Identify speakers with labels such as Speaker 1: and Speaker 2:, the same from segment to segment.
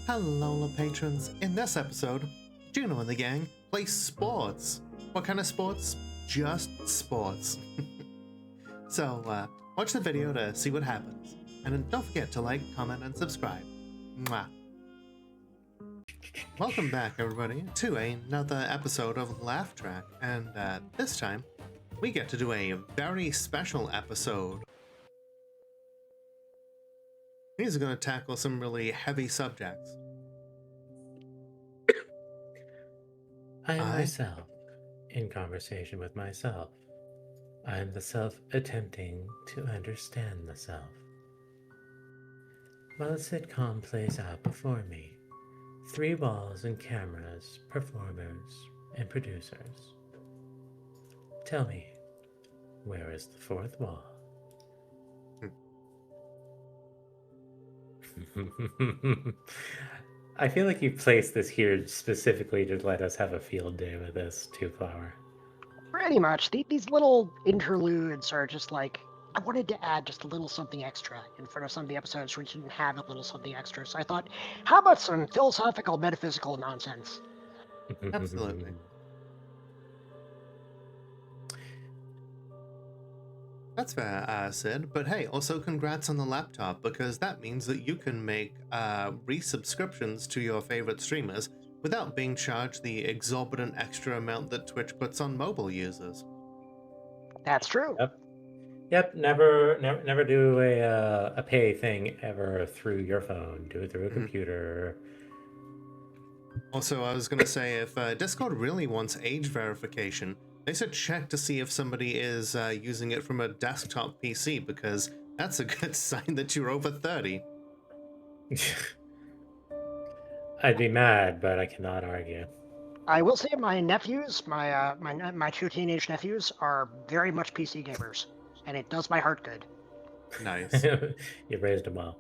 Speaker 1: Hello, patrons. In this episode, Juno and the gang play sports. What kind of sports? Just sports. So, watch the video to see what happens. And then don't forget to like, comment, and subscribe. Mwah. Welcome back, everybody, to another episode of Laugh Track. And this time, we get to do a very special episode. These are going to tackle some really heavy subjects.
Speaker 2: I am myself, in conversation with myself. I am the self attempting to understand the self. While a sitcom plays out before me, three walls and cameras, performers, and producers. Tell me, where is the fourth wall? I feel like you placed this here specifically to let us have a field day with this Two-Flower.
Speaker 3: Pretty much. These little interludes are just like, I wanted to add just a little something extra in front of some of the episodes which didn't have a little something extra. So I thought, how about some philosophical, metaphysical nonsense?
Speaker 1: Absolutely. That's fair, Sid. But hey, also congrats on the laptop, because that means that you can make resubscriptions to your favorite streamers without being charged the exorbitant extra amount that Twitch puts on mobile users.
Speaker 3: That's true.
Speaker 2: Yep. Never do a pay thing ever through your phone. Do it through a computer.
Speaker 1: Also, I was going to say, if Discord really wants age verification, they should check to see if somebody is using it from a desktop PC, because that's a good sign that you're over 30.
Speaker 2: I'd be mad, but I cannot argue.
Speaker 3: I will say my nephews, my two teenage nephews, are very much PC gamers, and it does my heart good.
Speaker 1: Nice.
Speaker 2: You raised them well.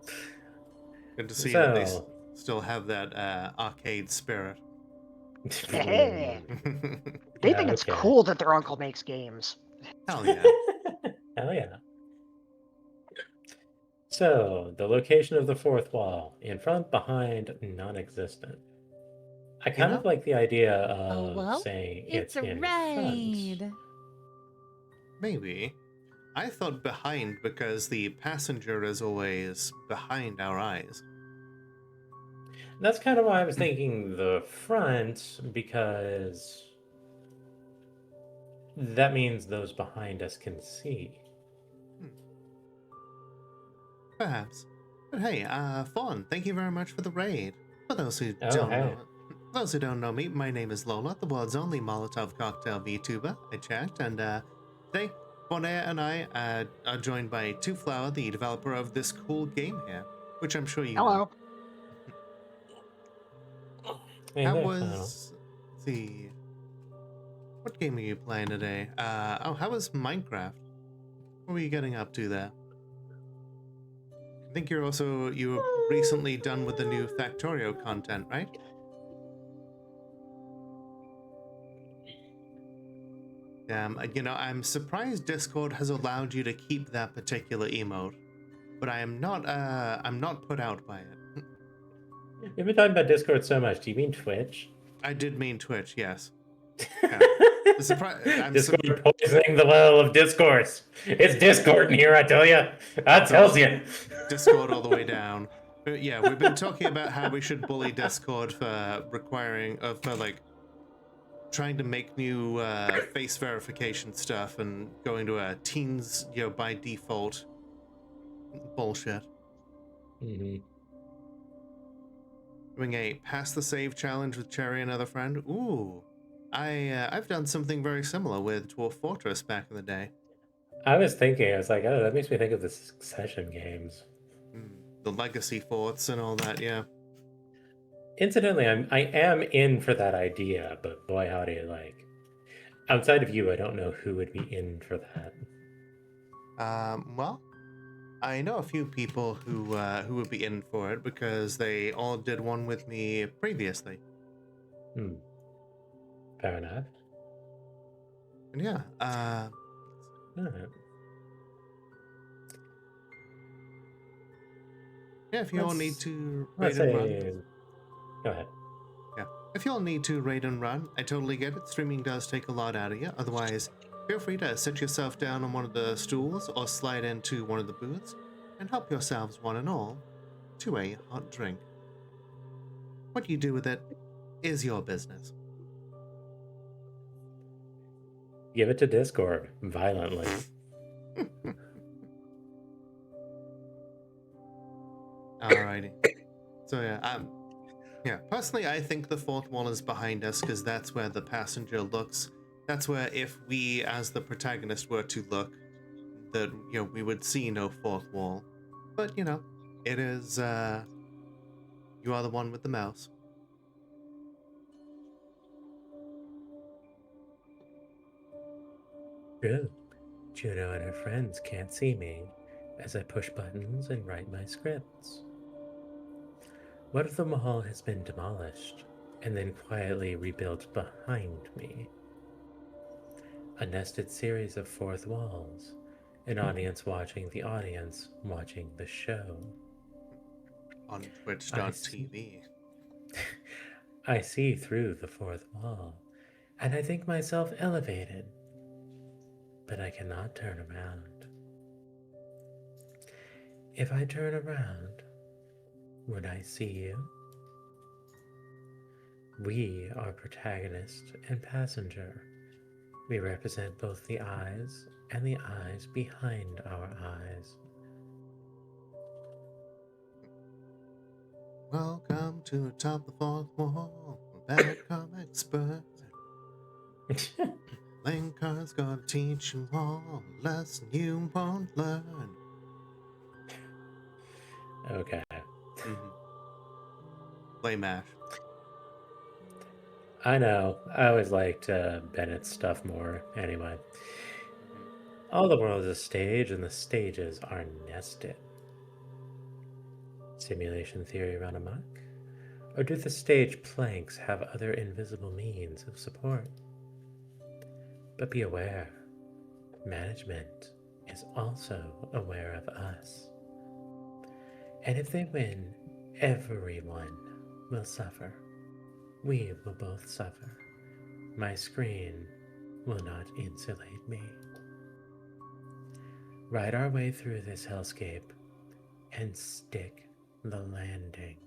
Speaker 1: Good to see that they still have that arcade spirit.
Speaker 3: Hey. They think it's cool that their uncle makes games.
Speaker 1: Hell yeah.
Speaker 2: Hell yeah. So, the location of the fourth wall, in front, behind, non-existent. I kind of like the idea of saying it's in front.
Speaker 1: Maybe. I thought behind because the passenger is always behind our eyes.
Speaker 2: That's kind of why I was thinking the front, because that means those behind us can see.
Speaker 1: Perhaps. But hey, Fawn, thank you very much for the raid. For those who don't know me, my name is Lola, the world's only Molotov cocktail VTuber. I checked, and today, Bonaire and I are joined by Two-Flower, the developer of this cool game here, which I'm sure you know. How was the... What game are you playing today? How was Minecraft? What were you getting up to there? I think you were recently done with the new Factorio content, right? I'm surprised Discord has allowed you to keep that particular emote, but I'm not put out by it.
Speaker 2: You've been talking about Discord so much. Do you mean Twitch?
Speaker 1: I did mean Twitch, yes.
Speaker 2: Discord poisoning the well of discourse. It's Discord in here, I tell you. That tells you.
Speaker 1: Discord all the way down. But yeah, we've been talking about how we should bully Discord for trying to make new face verification stuff and going to a teens, by default bullshit.
Speaker 2: Mm-hmm.
Speaker 1: Doing a pass the save challenge with Cherry and another friend. Ooh, I've done something very similar with Dwarf Fortress back in the day.
Speaker 2: I was like, oh, that makes me think of the Succession games.
Speaker 1: The Legacy Forts and all that, yeah.
Speaker 2: Incidentally, I am in for that idea, but boy howdy, outside of you, I don't know who would be in for that.
Speaker 1: Well, I know a few people who would be in for it because they all did one with me previously.
Speaker 2: Fair enough.
Speaker 1: And yeah, yeah, if you all need to
Speaker 2: let's
Speaker 1: rate and
Speaker 2: say
Speaker 1: run.
Speaker 2: Go ahead.
Speaker 1: Yeah. If you'll need to raid and run, I totally get it. Streaming does take a lot out of you. Otherwise, feel free to sit yourself down on one of the stools or slide into one of the booths and help yourselves one and all to a hot drink. What you do with it is your business.
Speaker 2: Give it to Discord violently.
Speaker 1: Alrighty. So yeah, personally I think the fourth wall is behind us because that's where the passenger looks. That's where if we as the protagonist were to look, that we would see no fourth wall. But it is you are the one with the mouse.
Speaker 2: True. Juno and her friends can't see me as I push buttons and write my scripts. What if the mall has been demolished and then quietly rebuilt behind me? A nested series of fourth walls, an audience watching the audience watching the show.
Speaker 1: On Twitch.tv.
Speaker 2: I see through the fourth wall, and I think myself elevated, but I cannot turn around. If I turn around, would I see you? We are protagonist and passenger. We represent both the eyes and the eyes behind our eyes.
Speaker 1: Welcome to the top of the fourth wall. Bad comic expert. Lincoln's gonna teach you all a lesson you won't learn.
Speaker 2: Okay.
Speaker 1: Play MASH.
Speaker 2: I know. I always liked Bennett's stuff more. Anyway. All the world is a stage, and the stages are nested. Simulation theory run amok? Or do the stage planks have other invisible means of support? But be aware, management is also aware of us. And if they win, everyone will suffer. We will both suffer. My screen will not insulate me. Ride our way through this hellscape and stick the landing.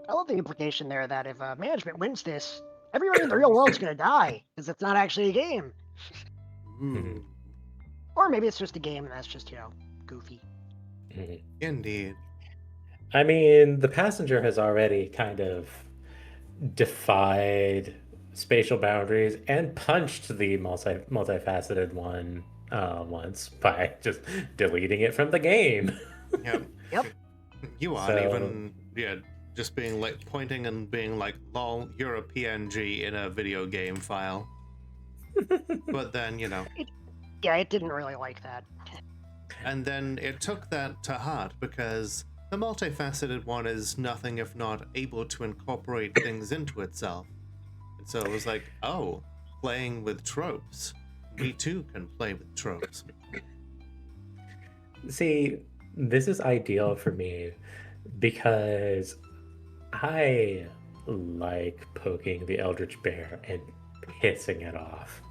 Speaker 3: I love the implication there that if management wins this, everyone in the real world's going to die because it's not actually a game. Or maybe it's just a game and that's just, goofy.
Speaker 1: Indeed.
Speaker 2: I mean, the passenger has already kind of defied spatial boundaries and punched the multifaceted one once by just deleting it from the game.
Speaker 3: Yep.
Speaker 1: You aren't even just being like pointing and being like, lol, you're a PNG in a video game file. But then,
Speaker 3: it didn't really like that.
Speaker 1: And then it took that to heart because the multifaceted one is nothing if not able to incorporate things into itself. And so it was like, oh, playing with tropes. We too can play with tropes.
Speaker 2: See, this is ideal for me because I like poking the Eldritch Bear and pissing it off.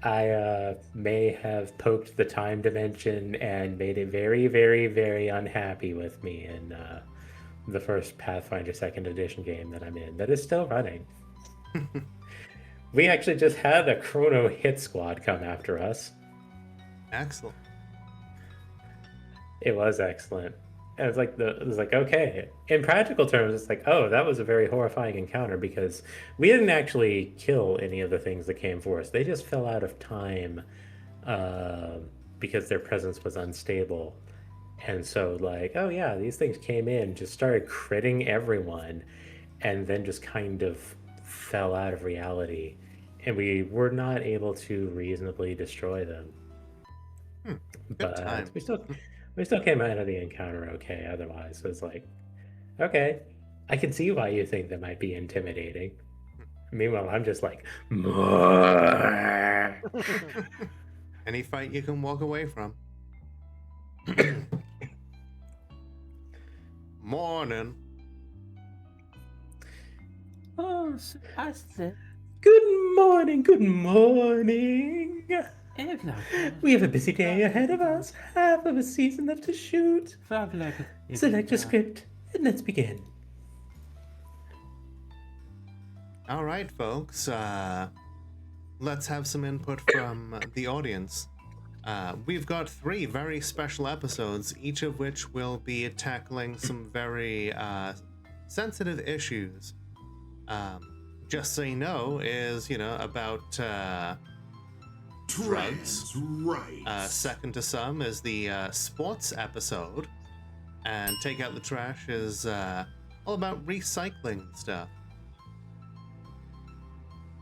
Speaker 2: I may have poked the time dimension and made it very, very, very unhappy with me in the first Pathfinder 2nd Edition game that I'm in that is still running. We actually just had a Chrono Hit Squad come after us.
Speaker 1: Excellent.
Speaker 2: It was excellent. And it was like, okay. In practical terms, it's like, oh, that was a very horrifying encounter because we didn't actually kill any of the things that came for us. They just fell out of time because their presence was unstable. And so like, oh yeah, these things came in, just started critting everyone, and then just kind of fell out of reality. And we were not able to reasonably destroy them. But we still came out of the encounter okay otherwise. So it's like, okay, I can see why you think that might be intimidating. Meanwhile, I'm just like,
Speaker 1: any fight you can walk away from. Morning.
Speaker 4: Oh, I said,
Speaker 2: Good morning, good morning.
Speaker 4: evlaga.
Speaker 2: We have a busy day ahead of us, half of a season left to shoot. Select a script, and let's begin.
Speaker 1: All right, folks. Let's have some input from the audience. We've got 3 very special episodes, each of which will be tackling some very sensitive issues. Just so you know, is about drugs.
Speaker 5: Right.
Speaker 1: Second to some is the sports episode, and Take Out the Trash is all about recycling stuff,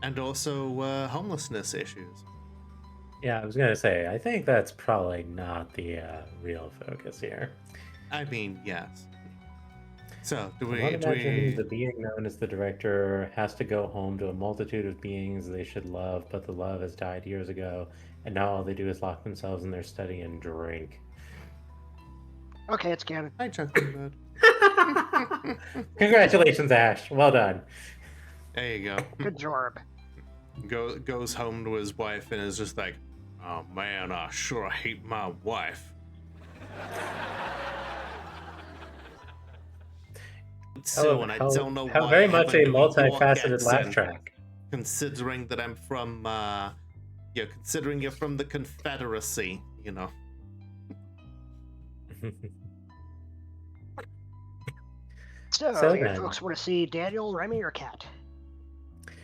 Speaker 1: and also homelessness issues.
Speaker 2: Yeah, I was gonna say, I think that's probably not the real focus here.
Speaker 1: I mean, yes. So, do
Speaker 2: I imagine the being known as the director has to go home to a multitude of beings they should love, but the love has died years ago, and now all they do is lock themselves in their study and drink.
Speaker 3: Okay, it's canon.
Speaker 1: Hi, Chuckleberg.
Speaker 2: Congratulations, Ash. Well done.
Speaker 1: There you go.
Speaker 3: Good job.
Speaker 1: Goes home to his wife and is just like, oh man, I sure hate my wife. So, and I don't know
Speaker 2: how
Speaker 1: why
Speaker 2: very
Speaker 1: I have
Speaker 2: much a
Speaker 1: New York
Speaker 2: multifaceted laugh
Speaker 1: accent,
Speaker 2: track.
Speaker 1: considering that I'm from, considering you're from the Confederacy,
Speaker 3: So you
Speaker 2: then.
Speaker 3: folks want to see Daniel, Remy, or Cat?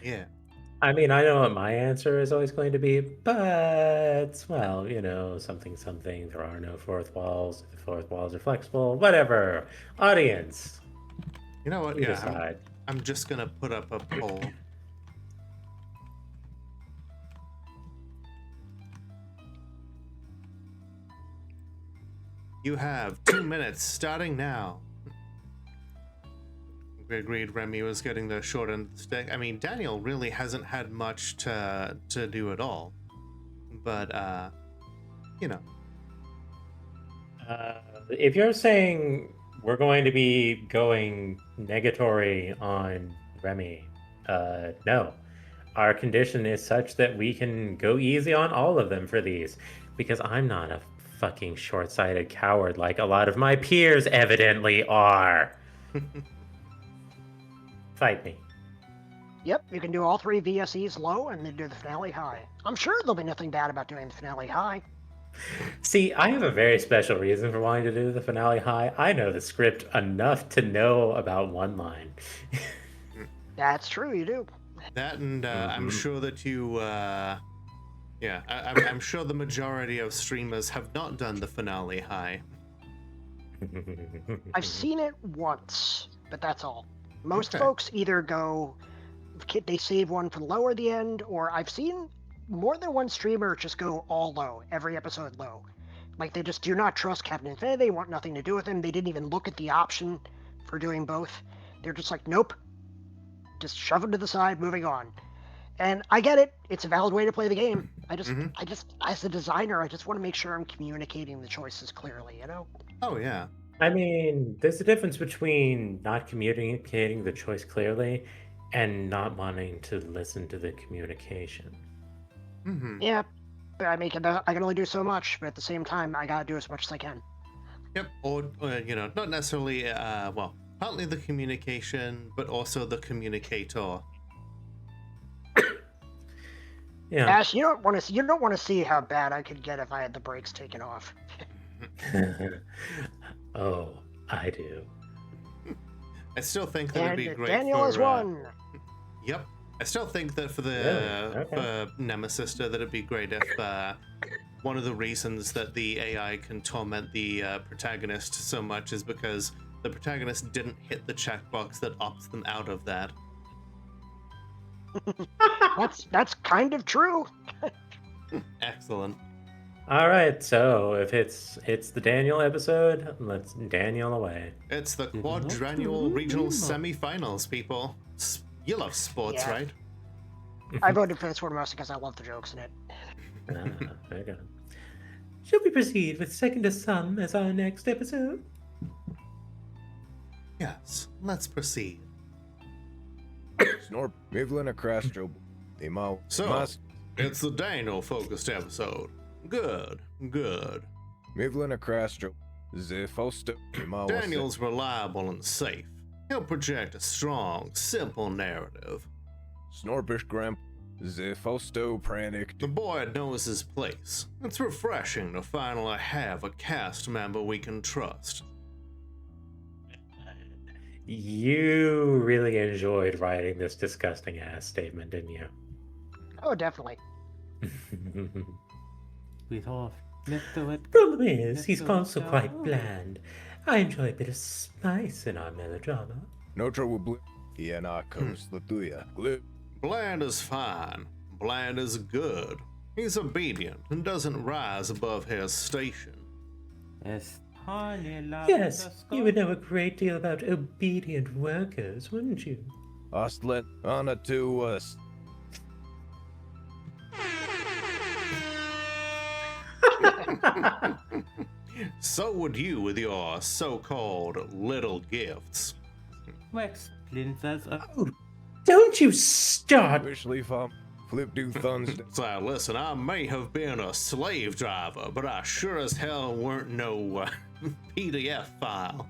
Speaker 1: Yeah.
Speaker 2: I mean, I know what my answer is always going to be, but, well, something, there are no fourth walls, the fourth walls are flexible, whatever. Audience.
Speaker 1: You know what?
Speaker 2: You
Speaker 1: Yeah,
Speaker 2: decide.
Speaker 1: I'm just gonna put up a poll. You have 2 minutes starting now. We agreed Remy was getting the short end of the stick. I mean, Daniel really hasn't had much to do at all. But,
Speaker 2: If you're saying we're going to be going negatory on Remy, no. Our condition is such that we can go easy on all of them for these, because I'm not a fucking short-sighted coward like a lot of my peers evidently are. Fight me.
Speaker 3: Yep, you can do all 3 VSEs low and then do the finale high. I'm sure there'll be nothing bad about doing the finale high.
Speaker 2: See, I have a very special reason for wanting to do the finale high. I know the script enough to know about one line.
Speaker 3: That's true, you do.
Speaker 1: that and I'm sure that you, I'm sure the majority of streamers have not done the finale high.
Speaker 3: I've seen it once, but that's all. Most
Speaker 1: Okay.
Speaker 3: folks either they save one for low or the end, or I've seen more than one streamer just go all low, every episode low. Like, they just do not trust Captain Infinity, they want nothing to do with him, they didn't even look at the option for doing both. They're just like, nope, just shove him to the side, moving on. And I get it, it's a valid way to play the game. I just, as a designer, I just want to make sure I'm communicating the choices clearly,
Speaker 1: Oh, yeah.
Speaker 2: I mean, there's a difference between not communicating the choice clearly and not wanting to listen to the communication.
Speaker 1: Mm-hmm.
Speaker 3: Yeah, but I can only do so much, but at the same time, I gotta do as much as I can.
Speaker 1: Yep, or not necessarily, partly the communication, but also the communicator.
Speaker 2: Yeah.
Speaker 3: Ash, you don't want to see how bad I could get if I had the brakes taken off.
Speaker 2: Oh, I do.
Speaker 1: I still think that
Speaker 3: And
Speaker 1: it'd be great
Speaker 3: Daniel
Speaker 1: for...
Speaker 3: has won.
Speaker 1: Yep. I still think that for the
Speaker 2: Really? Okay.
Speaker 1: for Nemesis, that it'd be great if one of the reasons that the AI can torment the protagonist so much is because the protagonist didn't hit the checkbox that opts them out of that.
Speaker 3: That's kind of true.
Speaker 1: Excellent.
Speaker 2: All right, so if it's the Daniel episode, let's Daniel away.
Speaker 1: It's the quadrennial regional semifinals, people. You love sports,
Speaker 3: Yeah.
Speaker 1: right?
Speaker 3: I voted for this one mostly because I love the jokes in it.
Speaker 2: There you go. Shall we proceed with Second to Some as our next episode?
Speaker 1: Yes, let's proceed.
Speaker 5: Snor Mivlin Akrastro.
Speaker 1: So, it's the Daniel-focused episode. Good, good.
Speaker 5: Mivlin Akrastro. Zefosto.
Speaker 1: Daniel's reliable and safe. He'll project a strong, simple narrative.
Speaker 5: Snorpish Gramp. Zefosto Pranic.
Speaker 1: The boy knows his place. It's refreshing to finally have a cast member we can trust.
Speaker 2: You really enjoyed writing this disgusting ass statement, didn't you?
Speaker 3: Oh, definitely.
Speaker 4: With off. Left the web.
Speaker 2: Problem is, he's also quite bland. I enjoy a bit of spice in our melodrama.
Speaker 5: No trouble blip. Ianakos Latuya. Glip.
Speaker 1: Bland is fine. Bland is good. He's obedient and doesn't rise above his station.
Speaker 4: Yes,
Speaker 2: You would know a great deal about obedient workers, wouldn't you?
Speaker 5: Ostlet. Anna to us.
Speaker 1: So would you with your so-called little gifts.
Speaker 4: Wax Linzas.
Speaker 2: Oh, don't you start!
Speaker 5: Wishly Fum. Flip do thuns.
Speaker 1: So listen, I may have been a slave driver, but I sure as hell weren't no PDF file.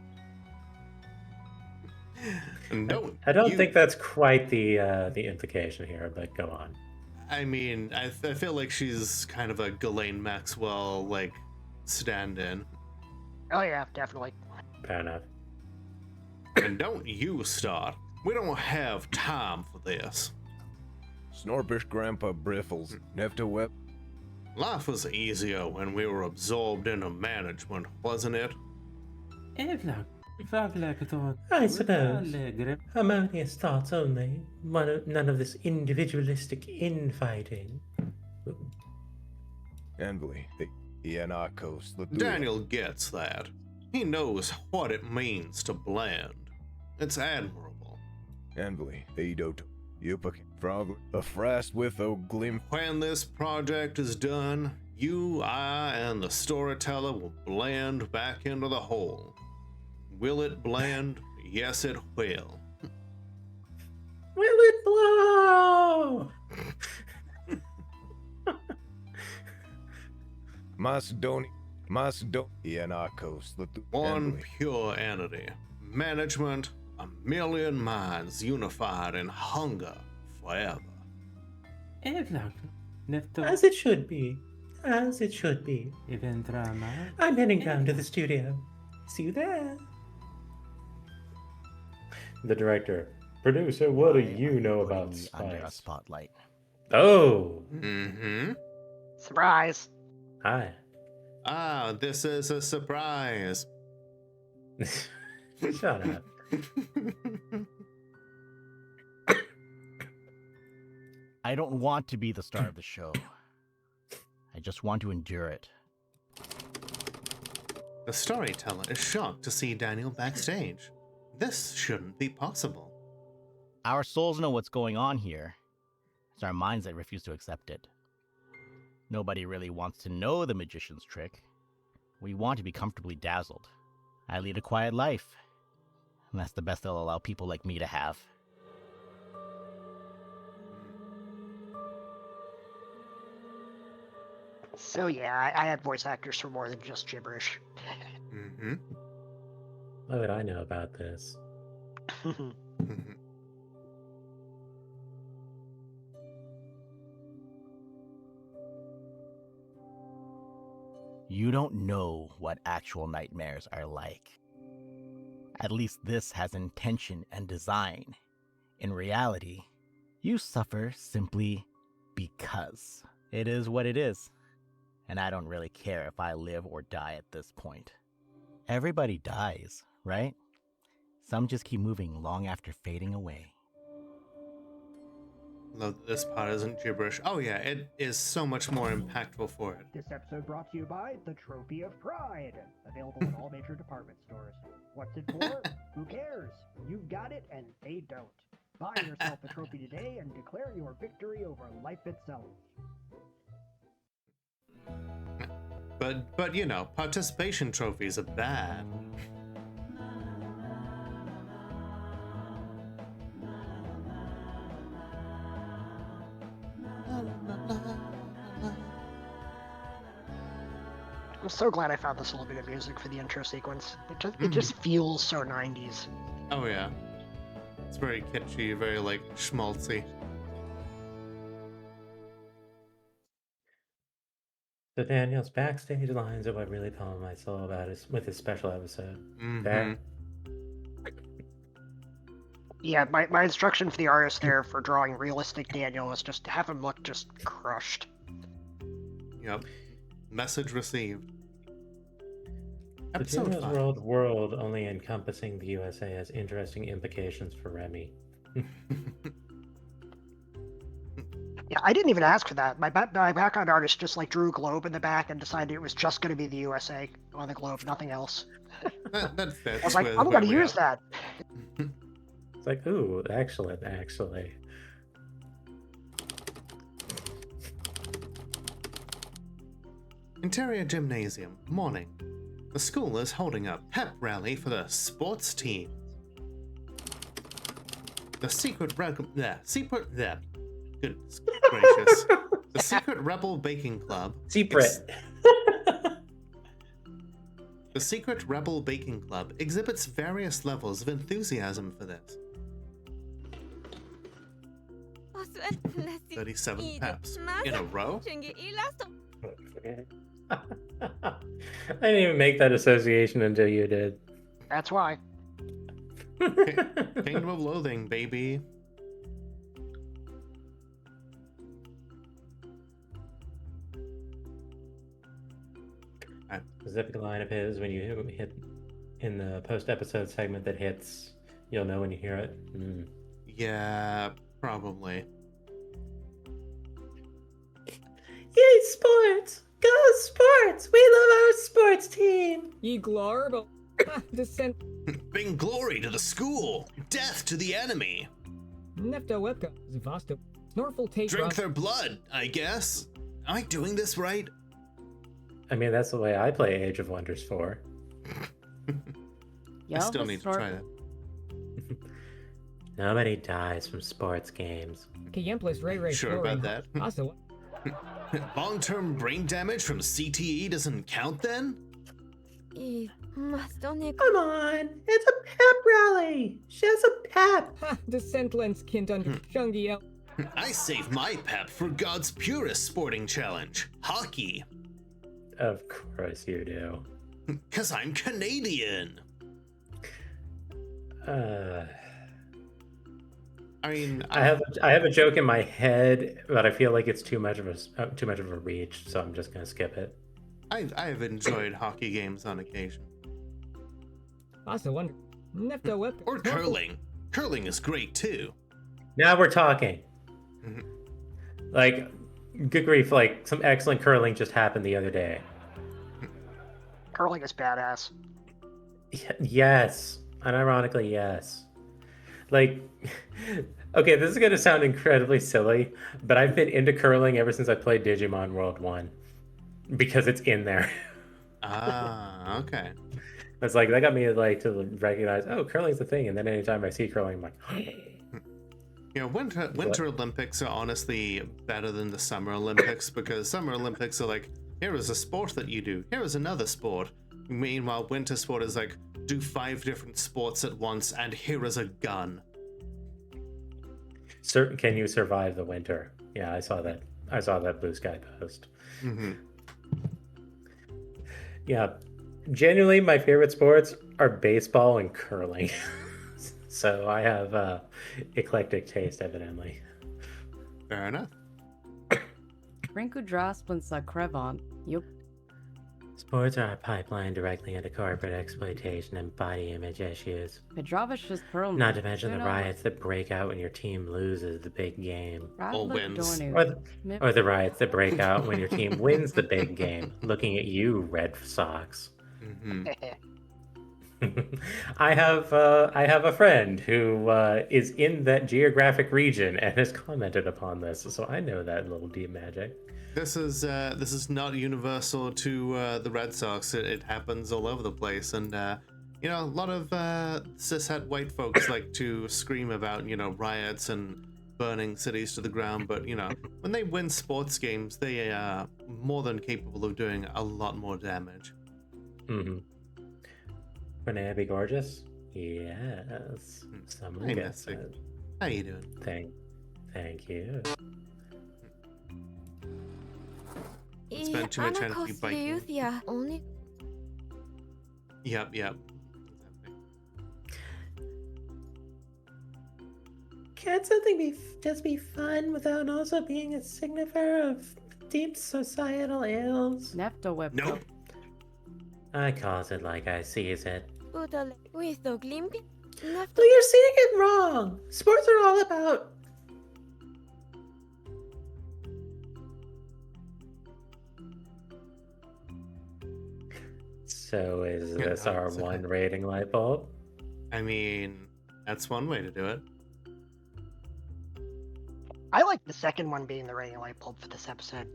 Speaker 1: And
Speaker 2: I don't think that's quite the implication here, but go on.
Speaker 1: I mean, I feel like she's kind of a Ghislaine Maxwell, like, stand-in.
Speaker 3: Oh yeah, definitely.
Speaker 2: Fair enough.
Speaker 1: And don't you start. We don't have time for this.
Speaker 5: Snorpish Grandpa Briffles. Nefta Web.
Speaker 1: Life was easier when we were absorbed into management, wasn't it?
Speaker 2: I suppose. Harmonious thoughts only. None of this individualistic infighting.
Speaker 5: Envily. Ianakos Latuya.
Speaker 1: Daniel gets that. He knows what it means to blend. It's admirable.
Speaker 5: Envily. Eidoto. Yupak. Frog. A frast with o glim.
Speaker 1: When this project is done, you, I, and the storyteller will blend back into the whole. Will it blend? Yes, it will.
Speaker 2: Will it blow?
Speaker 5: Macedoni. Ianakos Latuya.
Speaker 1: One pure entity. Management, a million minds unified in hunger forever.
Speaker 2: As it should be. As it should be. I'm heading down to the studio. See you there. The director. Producer, what do you know about
Speaker 6: under a
Speaker 2: spice?
Speaker 6: spotlight?
Speaker 2: Oh.
Speaker 1: Mm-hmm.
Speaker 3: Surprise.
Speaker 2: Hi.
Speaker 1: Ah, this is a surprise.
Speaker 2: Shut up.
Speaker 6: I don't want to be the star of the show. I just want to endure it.
Speaker 1: The storyteller is shocked to see Daniel backstage. This shouldn't be possible.
Speaker 6: Our souls know what's going on here. It's our minds that refuse to accept it. Nobody really wants to know the magician's trick. We want to be comfortably dazzled. I lead a quiet life. And that's the best they'll allow people like me to have.
Speaker 3: So yeah, I had voice actors for more than just gibberish.
Speaker 1: Mm-hmm.
Speaker 2: What would I know about this?
Speaker 6: You don't know what actual nightmares are like. At least this has intention and design. In reality, you suffer simply because. It is what it is. And I don't really care if I live or die at this point. Everybody dies, right? Some just keep moving long after fading away.
Speaker 1: Love that this part isn't gibberish. Oh yeah, it is so much more impactful for it.
Speaker 7: This episode brought to you by the Trophy of Pride, available in all major department stores. What's it for? Who cares? You've got it and they don't. Buy yourself a trophy today and declare your victory over life itself.
Speaker 1: But you know, participation trophies are bad.
Speaker 3: I'm so glad I found this little bit of music for the intro sequence. It just feels so 90s.
Speaker 1: Oh yeah. It's very kitschy, very like schmaltzy.
Speaker 2: So Daniel's backstage lines are what really calmed my soul about with his special episode.
Speaker 1: Mm-hmm.
Speaker 2: Fair?
Speaker 3: Yeah, my instruction for the artist there for drawing realistic Daniel was just to have him look just crushed.
Speaker 1: Yep. Message received.
Speaker 2: The
Speaker 1: Episode
Speaker 2: Juno's
Speaker 1: 5.
Speaker 2: world only encompassing the USA has interesting implications for Remy.
Speaker 3: Yeah, I didn't even ask for that. My background artist just like drew a globe in the back and decided it was just going to be the USA on the globe, nothing else.
Speaker 1: That fits.
Speaker 3: I was like,
Speaker 1: with
Speaker 3: I'm
Speaker 1: where
Speaker 3: going to
Speaker 1: we
Speaker 3: use
Speaker 1: are.
Speaker 3: that.
Speaker 2: It's like, ooh, excellent, actually.
Speaker 1: Interior gymnasium, morning. The school is holding a pep rally for the sports team. The secret goodness gracious. The Secret Rebel Baking Club.
Speaker 2: Secret.
Speaker 1: The Secret Rebel Baking Club exhibits various levels of enthusiasm for this. 37 peps in a row?
Speaker 2: I didn't even make that association until you did.
Speaker 3: That's why.
Speaker 1: Kingdom of Loathing, baby.
Speaker 2: Specific line of his when you hit in the post-episode segment that hits, you'll know when you hear it.
Speaker 1: Yeah, probably.
Speaker 2: Yay, sports! Go sports! We love our sports team!
Speaker 8: Ye glorbo. Descent.
Speaker 1: Bring glory to the school! Death to the enemy!
Speaker 8: Nefta webka. Zvasto. Snorful take.
Speaker 1: Drink their blood, I guess. Am I doing this right?
Speaker 2: I mean, that's the way I play Age of Wonders 4.
Speaker 1: I still need to try that.
Speaker 2: Nobody dies from sports games.
Speaker 8: Kayemplis Ray Ray.
Speaker 1: Sure about that?
Speaker 8: Also.
Speaker 1: Long-term brain damage from CTE doesn't count then?
Speaker 2: Come on! It's a pep rally! She has a pep!
Speaker 8: Ha! Descent lens kind under Shungi El.
Speaker 1: I save my pep for God's purest sporting challenge, hockey.
Speaker 2: Of course you do.
Speaker 1: 'Cause I'm Canadian. I mean,
Speaker 2: I have a joke in my head, but I feel like it's too much of a reach, so I'm just gonna skip it.
Speaker 1: I've enjoyed hockey games on occasion.
Speaker 8: Also wonder. Nefta webka.
Speaker 1: Or curling. Curling is great too.
Speaker 2: Now we're talking. Like, good grief! Like some excellent curling just happened the other day.
Speaker 3: Curling is badass.
Speaker 2: Yes, unironically, yes. Like, okay, this is gonna sound incredibly silly, but I've been into curling ever since I played Digimon World 1. Because it's in there.
Speaker 1: Ah, okay.
Speaker 2: It's like, that got me like to recognize, oh, curling's a thing, and then anytime I see curling, I'm like,
Speaker 1: Yeah, Winter Olympics are honestly better than the Summer Olympics, because Summer Olympics are like, here is a sport that you do, here is another sport. Meanwhile, winter sport is like, do 5 different sports at once, and here is a gun.
Speaker 2: Can you survive the winter? Yeah, I saw that Blue Sky post.
Speaker 1: Mm-hmm.
Speaker 2: Yeah, genuinely, my favorite sports are baseball and curling. So I have eclectic taste, evidently.
Speaker 1: Fair enough.
Speaker 9: Rinku Drasplin Sakrevon. Yup.
Speaker 2: Sports are a pipeline directly into corporate exploitation and body image issues.
Speaker 9: Pedrovish's Pearl.
Speaker 2: Not to mention the riots that break out when your team loses the big game.
Speaker 1: Or wins.
Speaker 2: Or the riots that break out when your team wins the big game. Looking at you, Red Sox.
Speaker 1: Mm-hmm.
Speaker 2: I have a friend who is in that geographic region and has commented upon this, so I know that little deep magic.
Speaker 1: This is not universal to the Red Sox. It happens all over the place, and a lot of cishet white folks like to scream about riots and burning cities to the ground, but when they win sports games, they are more than capable of doing a lot more damage.
Speaker 2: Mm-hmm. Wouldn't that be gorgeous? Yes. Someone
Speaker 1: Hey,
Speaker 2: gets
Speaker 1: Mystic.
Speaker 2: it.
Speaker 1: How you doing?
Speaker 2: Thank you.
Speaker 1: Spend too much energy biking. Yep.
Speaker 2: Can't something just be fun without also being a signifier of deep societal ills?
Speaker 9: Neftowebko.
Speaker 1: Nope.
Speaker 2: I calls it like I sees it.
Speaker 10: Well,
Speaker 2: you're seeing it wrong. Sports are all about... So is this our one rating light bulb?
Speaker 1: I mean, that's one way to do it.
Speaker 3: I like the second one being the rating light bulb for this episode.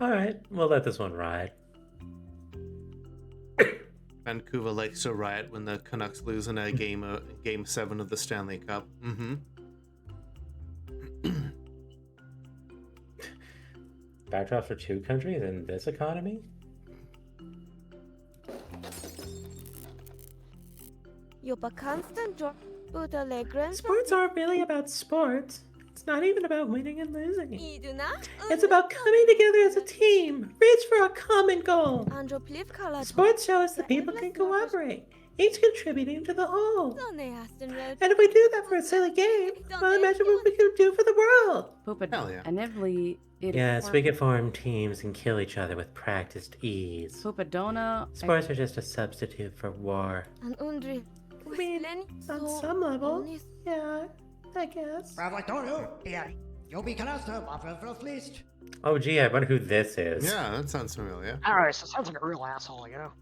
Speaker 2: Alright, we'll let this one ride.
Speaker 1: Vancouver likes to riot when the Canucks lose in a game 7 of the Stanley Cup.
Speaker 2: Backdrop for 2 countries in this economy? Sports aren't really about sports. It's not even about winning and losing. It's about coming together as a team, reach for a common goal. Sports show us that people can cooperate, each contributing to the whole. And if we do that for a silly game, well, imagine what we could do for the world.
Speaker 1: Hell yeah.
Speaker 2: Yes, we can form teams and kill each other with practiced ease. Sports are just a substitute for war. I mean, on some level, yeah, I guess. Oh gee, I wonder who this is.
Speaker 1: Yeah, that sounds familiar.
Speaker 3: Alright, so it sounds like a real asshole, you know?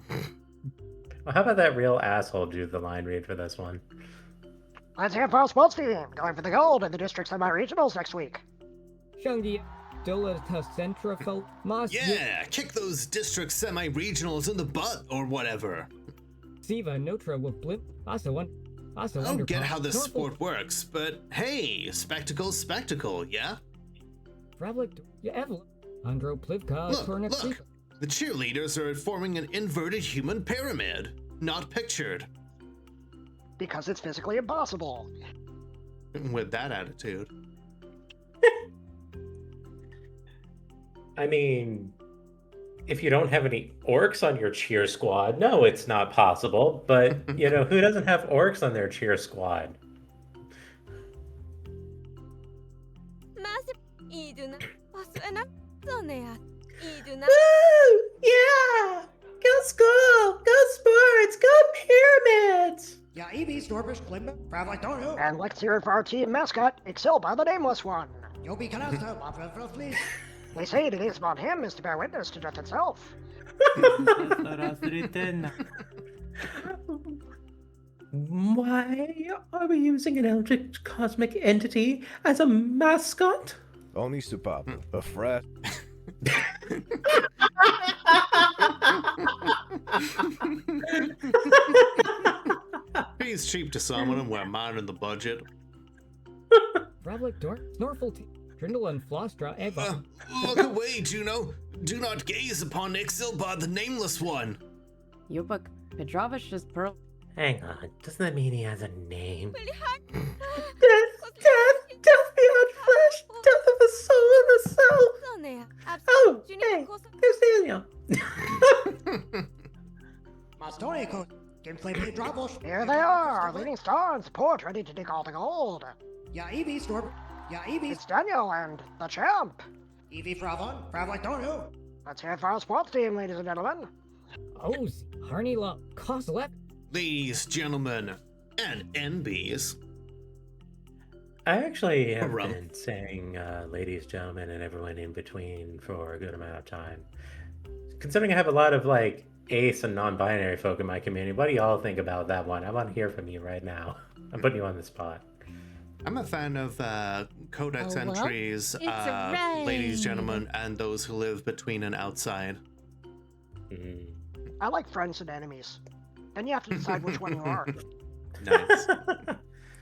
Speaker 2: Well, how about that real asshole do the line read for this one?
Speaker 3: Let's hear for our sports team, going for the gold in the district semi-regionals next week.
Speaker 8: Yeah,
Speaker 1: Kick those district semi-regionals in the butt or whatever.
Speaker 8: Siva Notra will blip.
Speaker 1: I don't get how this sport works, but hey, spectacle's spectacle, yeah?
Speaker 8: Look,
Speaker 1: The cheerleaders are forming an inverted human pyramid, not pictured.
Speaker 3: Because it's physically impossible.
Speaker 1: With that attitude.
Speaker 2: I mean, if you don't have any orcs on your cheer squad, no, it's not possible. But, who doesn't have orcs on their cheer squad? Woo! Yeah! Go school! Go sports! Go pyramids!
Speaker 3: And let's hear it for our team mascot, Excel by the Nameless One. They say it is upon him is to bear witness to death itself.
Speaker 2: Why are we using an eldritch cosmic entity as a mascot?
Speaker 5: Only Supapa, a frat.
Speaker 1: He's cheap to summon and we're minding the budget.
Speaker 8: Trindle and Flostra Eva.
Speaker 1: Look away, Juno. Do not gaze upon Ixilbar, the Nameless One.
Speaker 9: Yupuk Petrovish is pearl.
Speaker 2: Hang on, doesn't that mean he has a name? Death beyond flesh, death of the soul and the soul. Oh, hey, there's Daniel.
Speaker 3: Here they are, our leading star and support, ready to dig all the gold. It's Daniel and the champ. Let's hear it for our sports team, ladies and gentlemen.
Speaker 8: Oh, Harney Love, Coslep.
Speaker 1: Ladies, gentlemen, and NBs.
Speaker 2: I actually have been saying ladies, gentlemen, and everyone in between for a good amount of time. Considering I have a lot of ace and non-binary folk in my community, what do y'all think about that one? I want to hear from you right now. I'm putting you on the spot.
Speaker 1: I'm a fan of codex entries, ladies, gentlemen, and those who live between and outside.
Speaker 3: I like friends and enemies. Then you have to decide which one you are.
Speaker 1: Nice.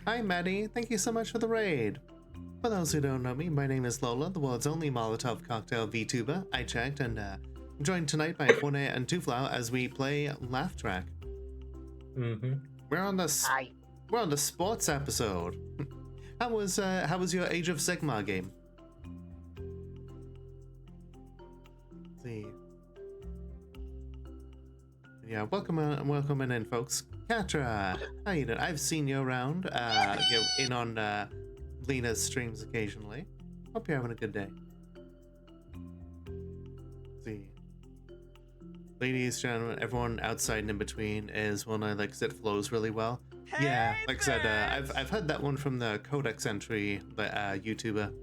Speaker 1: Hi, Maddie. Thank you so much for the raid. For those who don't know me, my name is Lola, the world's only Molotov cocktail VTuber. I checked, and I'm joined tonight by Fone and Tuflau as we play Laugh Track.
Speaker 2: Mm-hmm.
Speaker 1: We're on the sports episode. How was your Age of Sigmar game? Let's see. Yeah, welcome in, folks. Katra, how you doing? I've seen you around. You're in on Lena's streams occasionally. Hope you're having a good day. Let's see. Ladies, gentlemen, everyone outside and in between is one I like 'cause it flows really well. Hey, yeah, like I said, I've heard that one from the Codex entry, the YouTuber.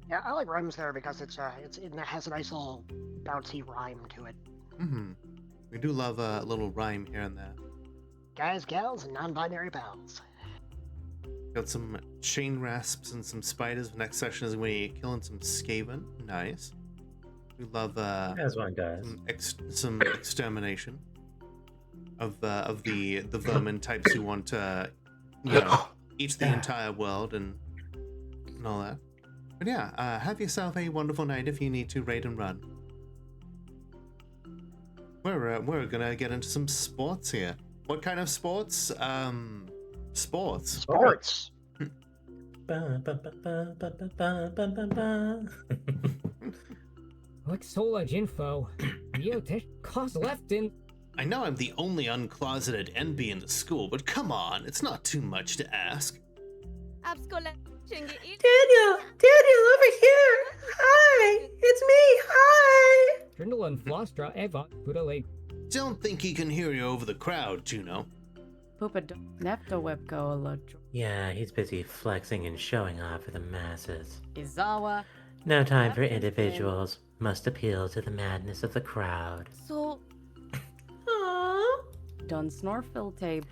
Speaker 3: Yeah, I like rhymes there because it has a nice little bouncy rhyme to it.
Speaker 1: Mm-hmm. We do love a little rhyme here and there.
Speaker 3: Guys, gals, and non-binary pals.
Speaker 1: Got some chain rasps and some spiders. Next session is when we killing some Skaven. Nice. We love
Speaker 2: as one does.
Speaker 1: Some extermination of the vermin types who want to eat the entire world and all that. But yeah, have yourself a wonderful night if you need to raid and run. We're gonna get into some sports here. What kind of sports? Sports.
Speaker 3: Sports.
Speaker 8: Sola Jinfo. Yotish cause left in.
Speaker 1: I know I'm the only uncloseted NB in the school, but come on, it's not too much to ask.
Speaker 10: Daniel, over here. Hi, it's me. Hi.
Speaker 8: Trindle and Flostra Eva Budale.
Speaker 1: Don't think he can hear you over the crowd, Juno.
Speaker 2: Yeah, he's busy flexing and showing off for the masses.
Speaker 9: Izawa.
Speaker 2: No time for individuals. Must appeal to the madness of the crowd.
Speaker 10: So.
Speaker 9: Don Snorfil tape.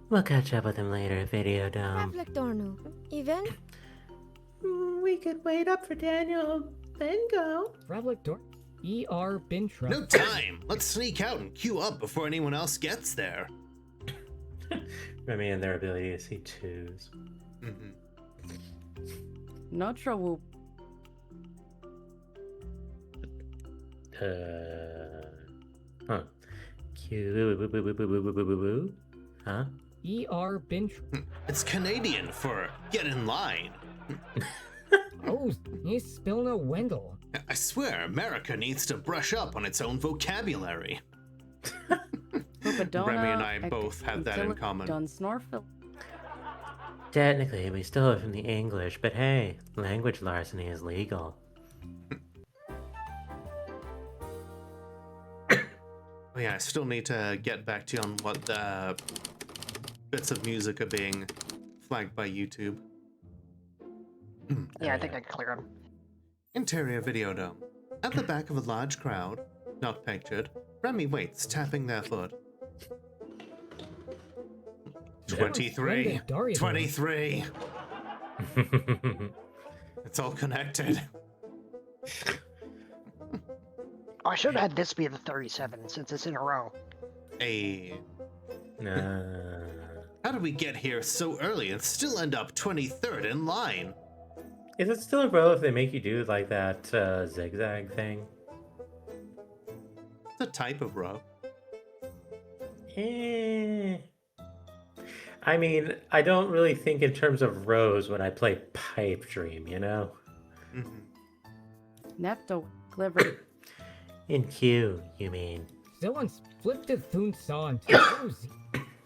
Speaker 2: We'll catch up with him later, Video Dome.
Speaker 10: Reflectorno. Even?
Speaker 2: We could wait up for Daniel, then go.
Speaker 8: Reflector. E.R. Bintra.
Speaker 1: No time! Let's sneak out and queue up before anyone else gets there.
Speaker 2: Remy and their ability to see twos.
Speaker 1: Mm-hmm.
Speaker 9: Notre Whoop.
Speaker 2: Huh. Q. Huh?
Speaker 8: E.R. Bintra.
Speaker 1: It's Canadian for get in line.
Speaker 8: Oh, you spill no Wendell.
Speaker 1: I swear, America needs to brush up on its own vocabulary. Remy and I both have that in common.
Speaker 9: Don Snorfil.
Speaker 2: Technically, we stole it from the English, but hey, language larceny is legal.
Speaker 1: Oh yeah, I still need to get back to you on what bits of music are being flagged by YouTube.
Speaker 3: Yeah, I think I can clear them.
Speaker 1: Interior video dome. At the back of a large crowd, not pictured, Remy waits, tapping their foot. 23. 23. It's all connected.
Speaker 3: Oh, I should have had this be the 37 since it's in a row.
Speaker 1: Hey. How did we get here so early and still end up 23rd in line?
Speaker 2: Is it still a row if they make you do like that zigzag thing?
Speaker 1: It's a type of row.
Speaker 2: I mean, I don't really think in terms of rows when I play Pipe Dream, you know?
Speaker 9: Nepto. Clever.
Speaker 2: In Q, you mean?
Speaker 8: Someone's flipped a thun song.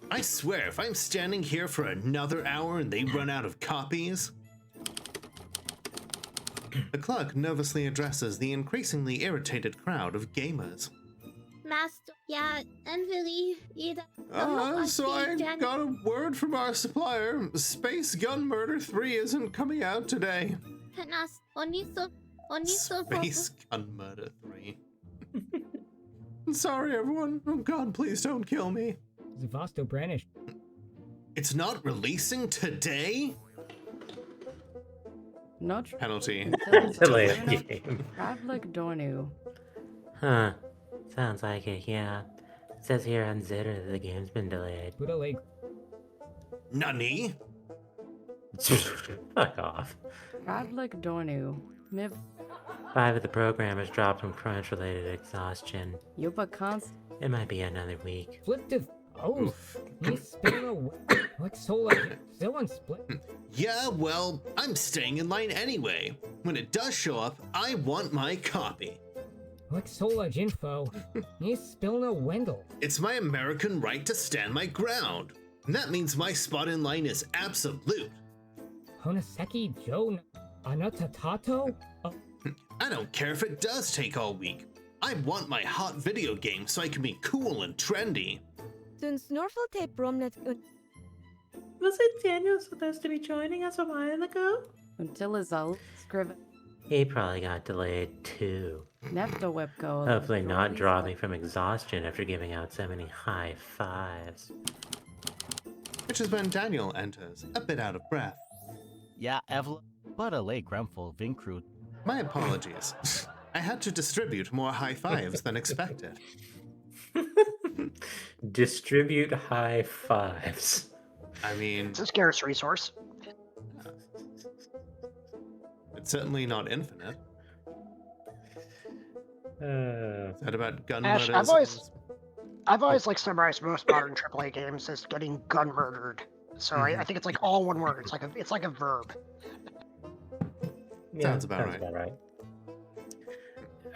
Speaker 1: I swear, if I'm standing here for another hour and they run out of copies... The clerk nervously addresses the increasingly irritated crowd of gamers.
Speaker 10: Master, yeah, and really, either.
Speaker 1: So I got a word from our supplier. Space Gun Murder 3 isn't coming out today. Space Gun Murder 3. Sorry, everyone. Oh God, please don't kill me.
Speaker 8: Zavasto Brandish.
Speaker 1: It's not releasing today?
Speaker 9: Not
Speaker 1: penalty.
Speaker 2: Delay the game.
Speaker 9: Pavlik Dornu.
Speaker 2: Huh. Sounds like it, yeah. It says here on Zitter that the game's been delayed.
Speaker 1: Nani?
Speaker 2: Fuck off.
Speaker 9: Radlik Dornu. Miv
Speaker 2: 5 of the programmers dropped from crunch-related exhaustion.
Speaker 9: Yupa Const.
Speaker 2: It might be another week.
Speaker 8: Flip to. Oh,
Speaker 1: Oof.
Speaker 8: he's spinning away. What soul? Still on split.
Speaker 1: Yeah, well, I'm staying in line anyway. When it does show up, I want my copy.
Speaker 8: What Solage info? He's spilling a Wendell.
Speaker 1: It's my American right to stand my ground. And that means my spot in line is absolute.
Speaker 8: Honoseki Joe Anatatato? Oh,
Speaker 1: I don't care if it does take all week. I want my hot video game so I can be cool and trendy.
Speaker 2: Was it Daniel supposed to be joining us a while ago?
Speaker 9: Until Izal. Scriven.
Speaker 2: He probably got delayed too.
Speaker 9: Nepta Webco.
Speaker 2: Hopefully not dropping from exhaustion after giving out so many high fives.
Speaker 1: Which is when Daniel enters, a bit out of breath.
Speaker 6: Yeah, Evelyn, but a late Grumful Vincru.
Speaker 1: My apologies. I had to distribute more high fives than expected.
Speaker 2: Distribute high fives.
Speaker 1: I mean,
Speaker 3: It's a scarce resource.
Speaker 1: it's certainly not infinite. Is that about gun
Speaker 3: Ash,
Speaker 1: murders?
Speaker 3: I've always like summarized most modern AAA games as getting gun murdered. So I think it's like all one word. It's like a verb.
Speaker 1: Sounds about right.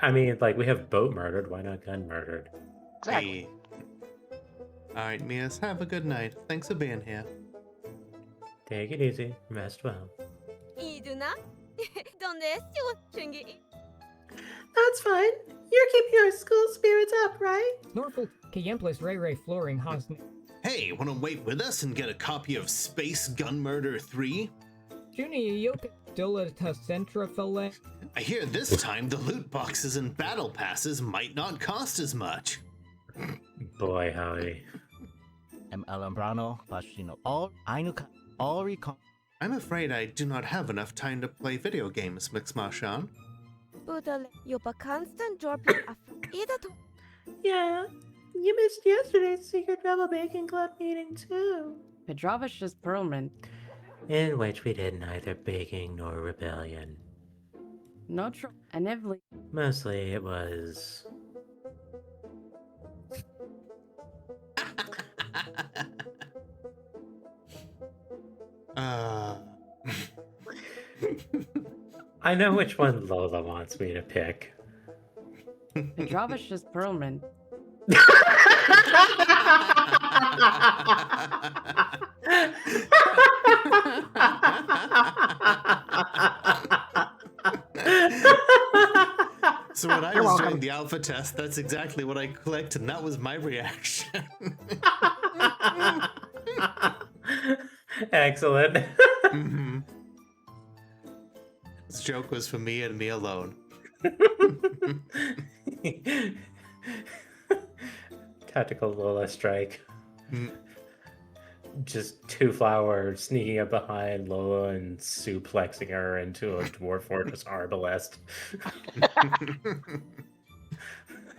Speaker 2: I mean, like, we have boat murdered, why not gun murdered?
Speaker 3: Exactly.
Speaker 1: Hey. Alright, Mias, have a good night. Thanks for being here.
Speaker 2: Take it easy, rest well. That's fine. You're keeping our school spirits up, right?
Speaker 8: Snorkel Kayemplis Ray Ray Flooring Hosn.
Speaker 1: Hey, wanna wait with us and get a copy of Space Gun Murder 3?
Speaker 8: Junior Yoka Dilata Centra Fillet.
Speaker 1: I hear this time the loot boxes and battle passes might not cost as much.
Speaker 2: Boy, howdy.
Speaker 6: M. Alambrano, Pashino. All recall.
Speaker 1: I'm afraid I do not have enough time to play video games, Mixmashan.
Speaker 2: Yeah, you missed yesterday's Secret Rebel Baking Club meeting too.
Speaker 9: Pedrovish's Perlman.
Speaker 2: In which we did neither baking nor rebellion.
Speaker 9: Notro. And Evely.
Speaker 2: Mostly it was... I know which one Lola wants me to pick.
Speaker 9: Pedrovish's Perlman.
Speaker 1: So when I
Speaker 3: You're
Speaker 1: was
Speaker 3: welcome.
Speaker 1: doing the alpha test, that's exactly what I clicked, and that was my reaction.
Speaker 2: Excellent.
Speaker 1: Mm-hmm. This joke was for me and me alone.
Speaker 2: Tactical Lola strike.
Speaker 1: Mm.
Speaker 2: Just 2 flowers sneaking up behind Lola and suplexing her into a dwarf fortress arbalest.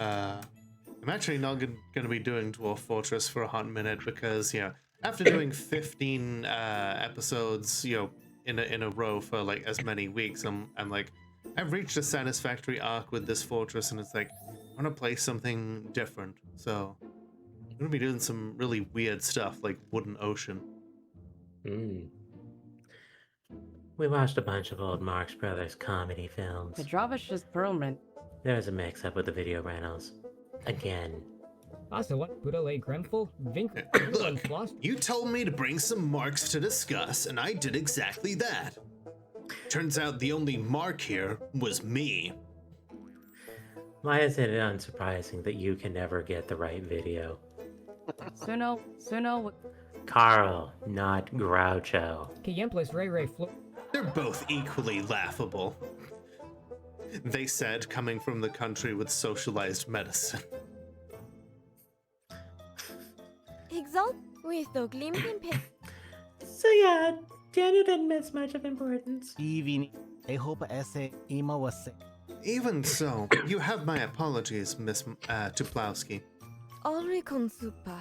Speaker 1: I'm actually not going to be doing Dwarf Fortress for a hot minute because, after doing 15 episodes, in a row for like as many weeks, I'm like, I've reached a satisfactory arc with this fortress, and it's like, I want to play something different. So I'm going to be doing some really weird stuff like Wooden Ocean.
Speaker 2: We watched a bunch of old Marx Brothers comedy films.
Speaker 9: Pedrovish's Perlman.
Speaker 2: There was a mix-up with the video rentals. Again.
Speaker 8: Also, what? Budale Grenfell? Vink.
Speaker 1: Look, you told me to bring some marks to discuss, and I did exactly that. Turns out the only mark here was me.
Speaker 2: Why is it unsurprising that you can never get the right video?
Speaker 9: Suno.
Speaker 2: Carl, not Groucho.
Speaker 8: Kayemplis Ray Ray Flo.
Speaker 1: They're both equally laughable. They said, coming from the country with socialized medicine.
Speaker 10: Exalt with the gleaming pit.
Speaker 2: So yeah, Daniel didn't miss much of importance.
Speaker 6: Even I hope esse Ima was
Speaker 1: Even so, you have my apologies, Miss Tuplowski.
Speaker 10: Ulrikon Super.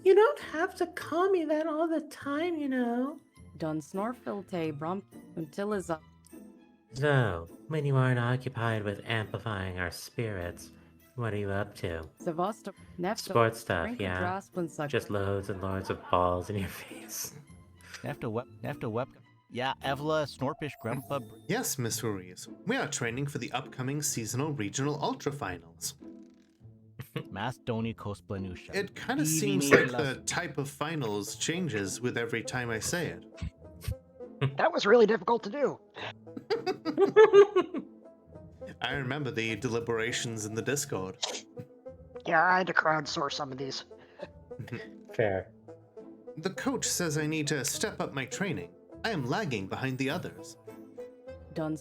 Speaker 2: You don't have to call me that all the time, you know.
Speaker 9: Don Snorfilte Brom until is up.
Speaker 2: So, when you aren't occupied with amplifying our spirits, what are you up to?
Speaker 9: Zavosto Nefto.
Speaker 2: Sports stuff,
Speaker 9: Frank
Speaker 2: yeah.
Speaker 9: Drasplin
Speaker 2: Just loads and loads of balls in your face.
Speaker 6: Nefta web. Yeah, Evla, Snorpish, Grandpa.
Speaker 1: Yes, Miss Ruiz. We are training for the upcoming seasonal regional ultra finals.
Speaker 6: Mastoni Cosplanusha.
Speaker 1: It kind of seems like the type of finals changes with every time I say it.
Speaker 3: That was really difficult to do.
Speaker 1: I remember the deliberations in the Discord.
Speaker 3: Yeah, I had to crowdsource some of these.
Speaker 2: Fair.
Speaker 1: The coach says I need to step up my training. I am lagging behind the others.
Speaker 9: Don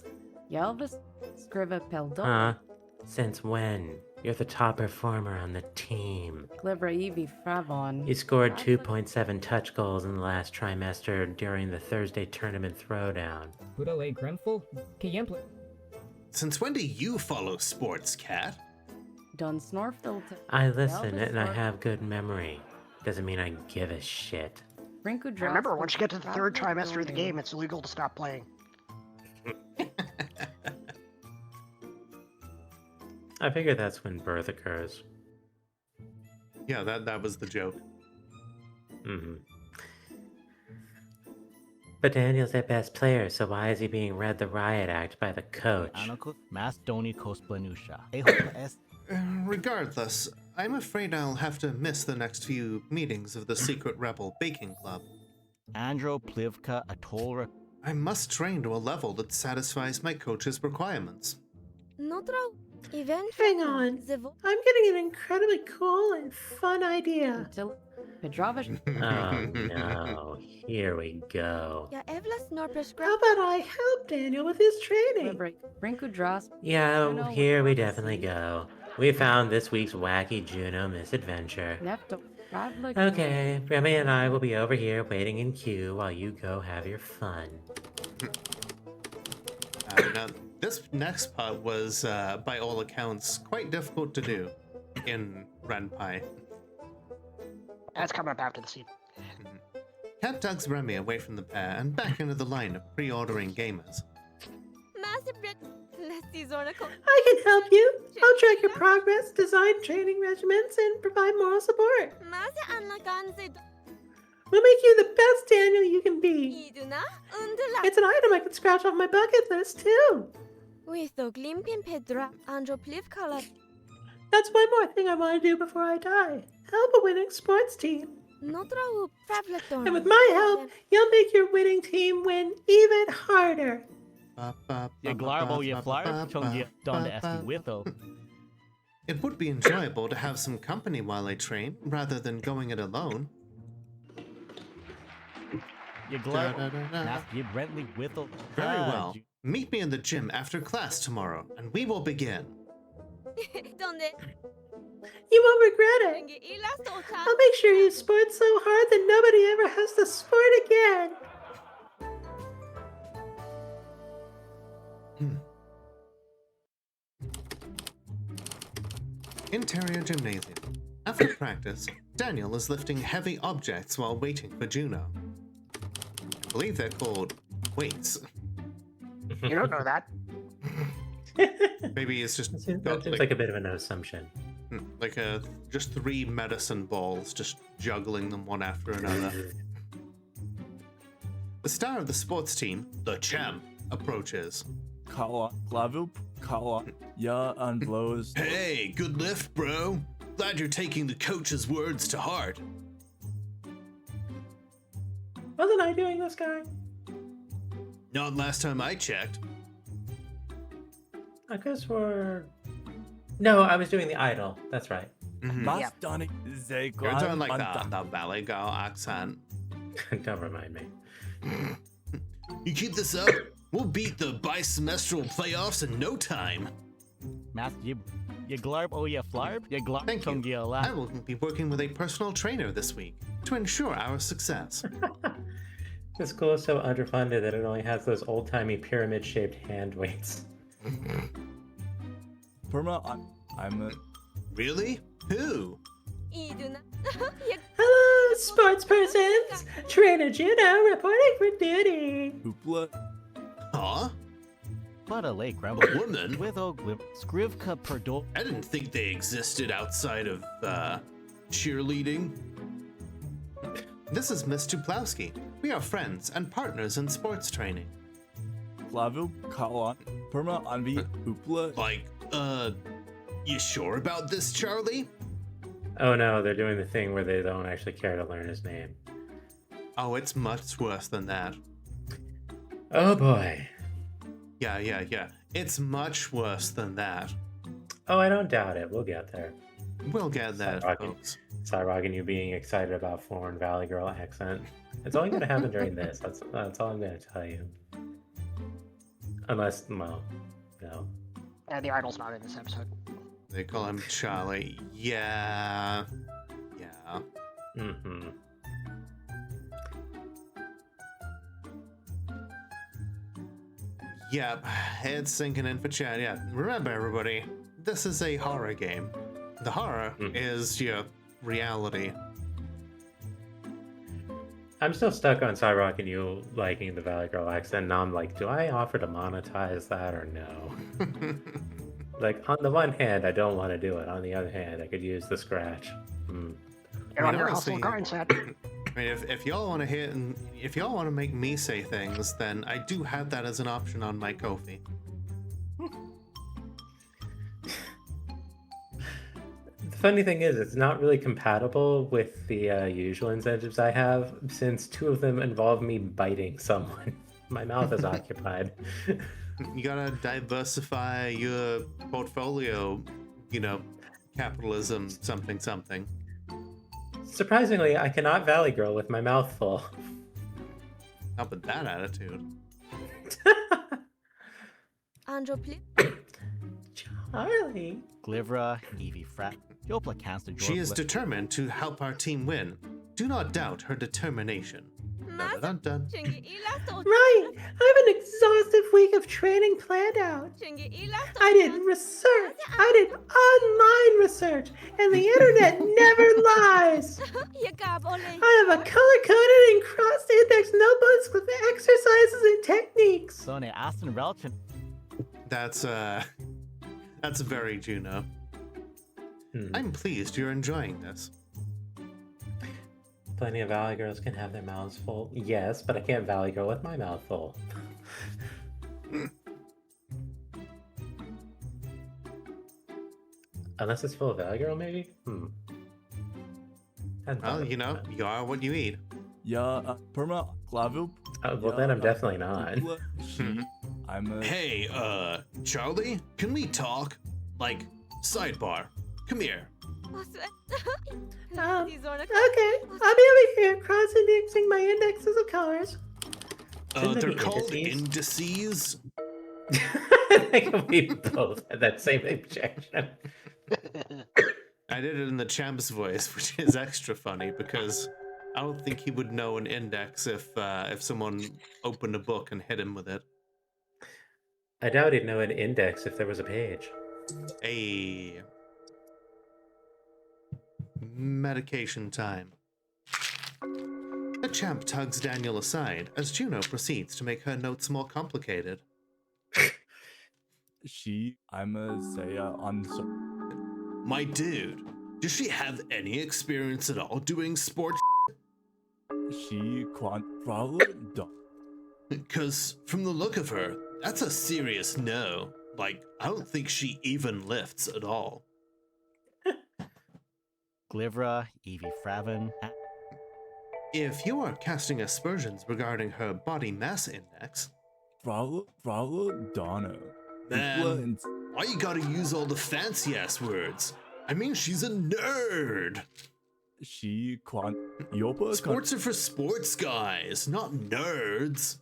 Speaker 9: Yelvis Scriva Peldon.
Speaker 2: Huh? Since when? You're the top performer on the team.
Speaker 9: Clever Evie Fravon.
Speaker 2: You scored 2.7 touch goals in the last trimester during the Thursday tournament throwdown.
Speaker 8: Budo A Grenful? Kayemple.
Speaker 1: Since when do you follow sports, Cat?
Speaker 9: Don Snorfilte.
Speaker 2: I listen and I have good memory. Doesn't mean I give a shit.
Speaker 3: Remember, once you get to the third trimester of the game, it's illegal to stop playing.
Speaker 2: I figure that's when birth occurs.
Speaker 1: Yeah, that was the joke.
Speaker 2: Mm-hmm. But Daniel's their best player, so why is he being read the riot act by the coach?
Speaker 6: Mastoni Cosplanusha.
Speaker 1: Regardless, I'm afraid I'll have to miss the next few meetings of the Secret Rebel Baking Club.
Speaker 6: Andro Plivka Atolra.
Speaker 1: I must train to a level that satisfies my coach's requirements.
Speaker 2: Hang on. I'm getting an incredibly cool and fun idea.
Speaker 9: Oh no, here we go.
Speaker 2: How about I help Daniel with his training? Yeah, here we definitely go. We found this week's wacky Juno misadventure. Okay, Remy and I will be over here waiting in queue while you go have your fun.
Speaker 1: Now, this next part was, by all accounts, quite difficult to do in Renpai.
Speaker 3: That's coming up after the scene.
Speaker 1: Cat tugs Remy away from the pair and back into the line of pre-ordering gamers.
Speaker 2: I can help you. I'll track your progress, design training regimens, and provide moral support. We'll make you the best Daniel you can be. It's an item I can scratch off my bucket list, too. That's one more thing I want to do before I die. Help a winning sports team. And with my help, you'll make your winning team win even harder.
Speaker 1: It would be enjoyable to have some company while I train, rather than going it alone. Very well. Meet me in the gym after class tomorrow, and we will begin.
Speaker 2: You won't regret it. I'll make sure you sport so hard that nobody ever has to sport again.
Speaker 1: Interior gymnasium. After practice, Daniel is lifting heavy objects while waiting for Juno. I believe they're called weights.
Speaker 3: You don't know that.
Speaker 1: Maybe it's just
Speaker 2: That seems like a bit of an assumption.
Speaker 1: Like just 3 medicine balls, just juggling them one after another. The star of the sports team, the champ, approaches.
Speaker 11: And blows.
Speaker 1: Hey, good lift, bro. Glad you're taking the coach's words to heart.
Speaker 2: Wasn't I doing this guy?
Speaker 1: Not last time I checked.
Speaker 2: I guess we're... No, I was doing the idol. That's right.
Speaker 1: You're doing like the ballet girl accent.
Speaker 2: Don't remind me.
Speaker 1: You keep this up, we'll beat the bisemestral playoffs in no time.
Speaker 6: Thank you.
Speaker 1: I will be working with a personal trainer this week to ensure our success.
Speaker 2: This school is so underfunded that it only has those old-timey pyramid-shaped hand weights.
Speaker 11: I'm a...
Speaker 1: Really? Who?
Speaker 2: Hello, sports persons! Trainer Juno reporting for duty!
Speaker 11: Hoopla.
Speaker 1: Huh?
Speaker 6: But a lake grumbled
Speaker 1: Woman?
Speaker 6: with Skrivka Perdol.
Speaker 1: I didn't think they existed outside of, cheerleading. This is Miss Tuplowski. We are friends and partners in sports training.
Speaker 11: Flavio Kalan. Perma Anvi Hoopla.
Speaker 1: Like, you sure about this, Charlie?
Speaker 2: Oh no, they're doing the thing where they don't actually care to learn his name.
Speaker 1: Oh, it's much worse than that.
Speaker 2: Oh boy.
Speaker 1: Yeah. It's much worse than that.
Speaker 2: Oh, I don't doubt it. We'll get there.
Speaker 1: We'll get that, folks.
Speaker 2: Cyrog and you being excited about foreign Valley Girl accent. It's only going to happen during this. That's all I'm going to tell you. Unless, well, no.
Speaker 3: Yeah, the idol's not in this episode.
Speaker 1: They call him Charlie. Yeah.
Speaker 2: Mm-hmm.
Speaker 1: Yep, it's sinking in for Chad. Yeah, remember everybody, this is a horror game. The horror is your reality.
Speaker 2: I'm still stuck on Cyrock and you liking the Valley Girl accent. Now I'm like, do I offer to monetize that or no? Like, on the one hand, I don't want to do it. On the other hand, I could use the scratch.
Speaker 3: Get on your hustle grind set.
Speaker 1: I mean, if y'all want to hit and if y'all want to make me say things, then I do have that as an option on my Ko-fi.
Speaker 2: The funny thing is, it's not really compatible with the usual incentives I have, since 2 of them involve me biting someone. My mouth is occupied.
Speaker 1: You gotta diversify your portfolio, capitalism, something.
Speaker 2: Surprisingly, I cannot Valley Girl with my mouth full.
Speaker 1: Not with that attitude.
Speaker 2: Charlie.
Speaker 6: Glivra, Evie Frat. Yopla Cancer.
Speaker 1: She is determined to help our team win. Do not doubt her determination. Dun, dun, dun.
Speaker 2: Right! I have an exhaustive week of training planned out. I did research. I did online research, and the internet never lies. I have a color-coded and cross-indexed notebooks with exercises and techniques.
Speaker 6: Sonia Aston Relchin.
Speaker 1: That's very Juno. I'm pleased you're enjoying this.
Speaker 2: Plenty of Valley Girls can have their mouths full. Yes, but I can't Valley Girl with my mouth full. Unless it's full of Valley Girl, maybe?
Speaker 1: Well, you are what you eat.
Speaker 11: Yeah, Perma Flavio.
Speaker 2: Well, then I'm definitely not.
Speaker 1: Hey, Charlie, can we talk? Like, sidebar. Come here.
Speaker 2: Okay, I'll be over here cross-indexing my indexes of colors.
Speaker 1: They're called indices.
Speaker 2: I think we both had that same objection.
Speaker 1: I did it in the champ's voice, which is extra funny because I don't think he would know an index if someone opened a book and hit him with it.
Speaker 2: I doubt he'd know an index if there was a page.
Speaker 1: Hey. Medication time. The champ tugs Daniel aside as Juno proceeds to make her notes more complicated.
Speaker 11: I'ma say,
Speaker 1: My dude, does she have any experience at all doing sports?
Speaker 11: Probably don't.
Speaker 1: Because from the look of her, that's a serious no. Like, I don't think she even lifts at all.
Speaker 6: Glivra, Evie Fraven.
Speaker 1: If you are casting aspersions regarding her body mass index,
Speaker 11: Bravo Donna.
Speaker 1: Man, why you gotta use all the fancy-ass words? I mean, she's a nerd! Sports are for sports guys, not nerds!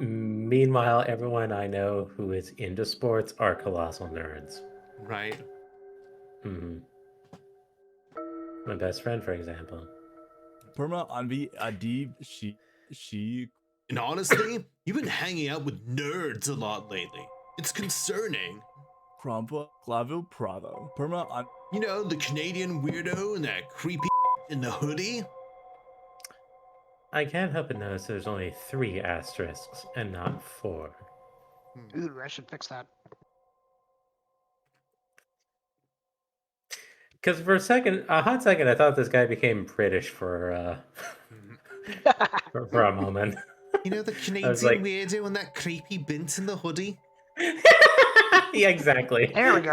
Speaker 2: Meanwhile, everyone I know who is into sports are colossal nerds.
Speaker 1: Right.
Speaker 2: My best friend, for example.
Speaker 11: Perma Anvi Adib,
Speaker 1: And honestly, you've been hanging out with nerds a lot lately. It's concerning.
Speaker 11: Crompa Clavio Prado. Perma on
Speaker 1: You know, the Canadian weirdo and that creepy in the hoodie?
Speaker 2: I can't help but notice there's only 3 asterisks and not 4.
Speaker 3: Ooh, I should fix that.
Speaker 2: Because for a hot second, I thought this guy became British for for a moment.
Speaker 1: You know, the Canadian
Speaker 2: like-
Speaker 1: weirdo and that creepy bint in the hoodie?
Speaker 2: Yeah, exactly.
Speaker 3: There we go.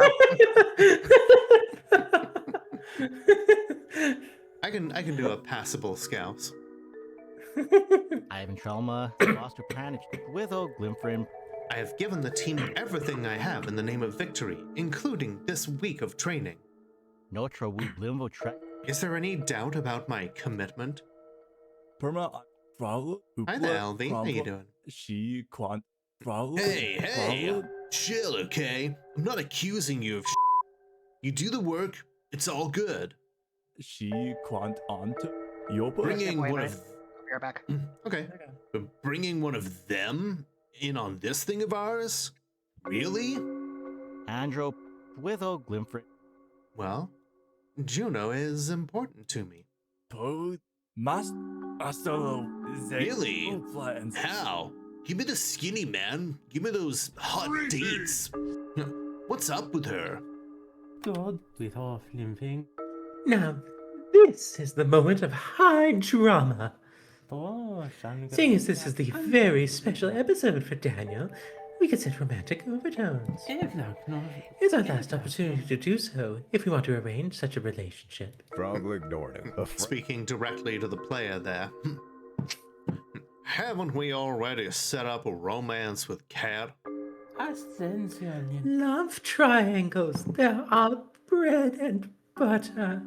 Speaker 1: I can do a passable Scouse.
Speaker 6: Ivan Trauma, Foster Pranich, Witho, Glimfrin.
Speaker 1: I have given the team everything I have in the name of victory, including this week of training.
Speaker 6: Notra Wu Blimvo Trek.
Speaker 1: Is there any doubt about my commitment?
Speaker 11: Perma on Fralo.
Speaker 1: Hi there, LV. How you doing?
Speaker 11: She Quant Fralo.
Speaker 1: Hey, chill, okay? I'm not accusing you of You do the work, it's all good.
Speaker 11: She Quant onto Yopa.
Speaker 1: Bringing
Speaker 3: Wait a
Speaker 1: one
Speaker 3: minute.
Speaker 1: of...
Speaker 3: Be right back.
Speaker 1: Okay. But bringing one of them in on this thing of ours? Really?
Speaker 6: Andro Witho, Glimfrin.
Speaker 1: Well, Juno is important to me. Really? How? Give me the skinny, man. Give me those hot deets. What's up with her?
Speaker 4: God with half limping.
Speaker 2: Now, this is the moment of high drama. Seeing as this is the very special episode for Daniel, we could set romantic overtones. It's our last opportunity to do so if we want to arrange such a relationship.
Speaker 5: Froggle ignored him.
Speaker 1: Speaking directly to the player there. Haven't we already set up a romance with Cat?
Speaker 2: Love triangles, there are bread and butter.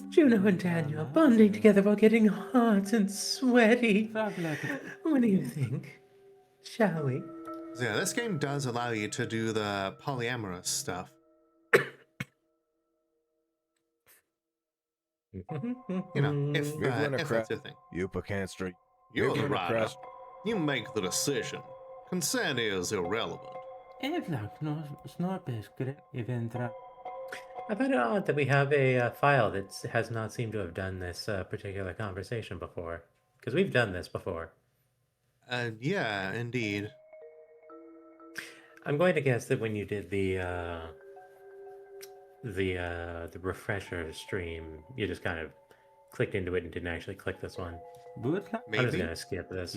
Speaker 2: Juno and Daniel bonding together while getting hot and sweaty. What do you think? Shall we?
Speaker 1: So yeah, this game does allow you to do the polyamorous stuff. You know, if that's your thing.
Speaker 5: Yupa can't street.
Speaker 1: You're the
Speaker 5: Give it a
Speaker 1: rider.
Speaker 5: crest.
Speaker 1: You make the decision. Consent is irrelevant.
Speaker 2: I find it odd that we have a file that has not seemed to have done this particular conversation before. Because we've done this before.
Speaker 1: Yeah, indeed.
Speaker 2: I'm going to guess that when you did the refresher stream, you just kind of clicked into it and didn't actually click this one. I'm just
Speaker 1: Maybe.
Speaker 2: gonna skip this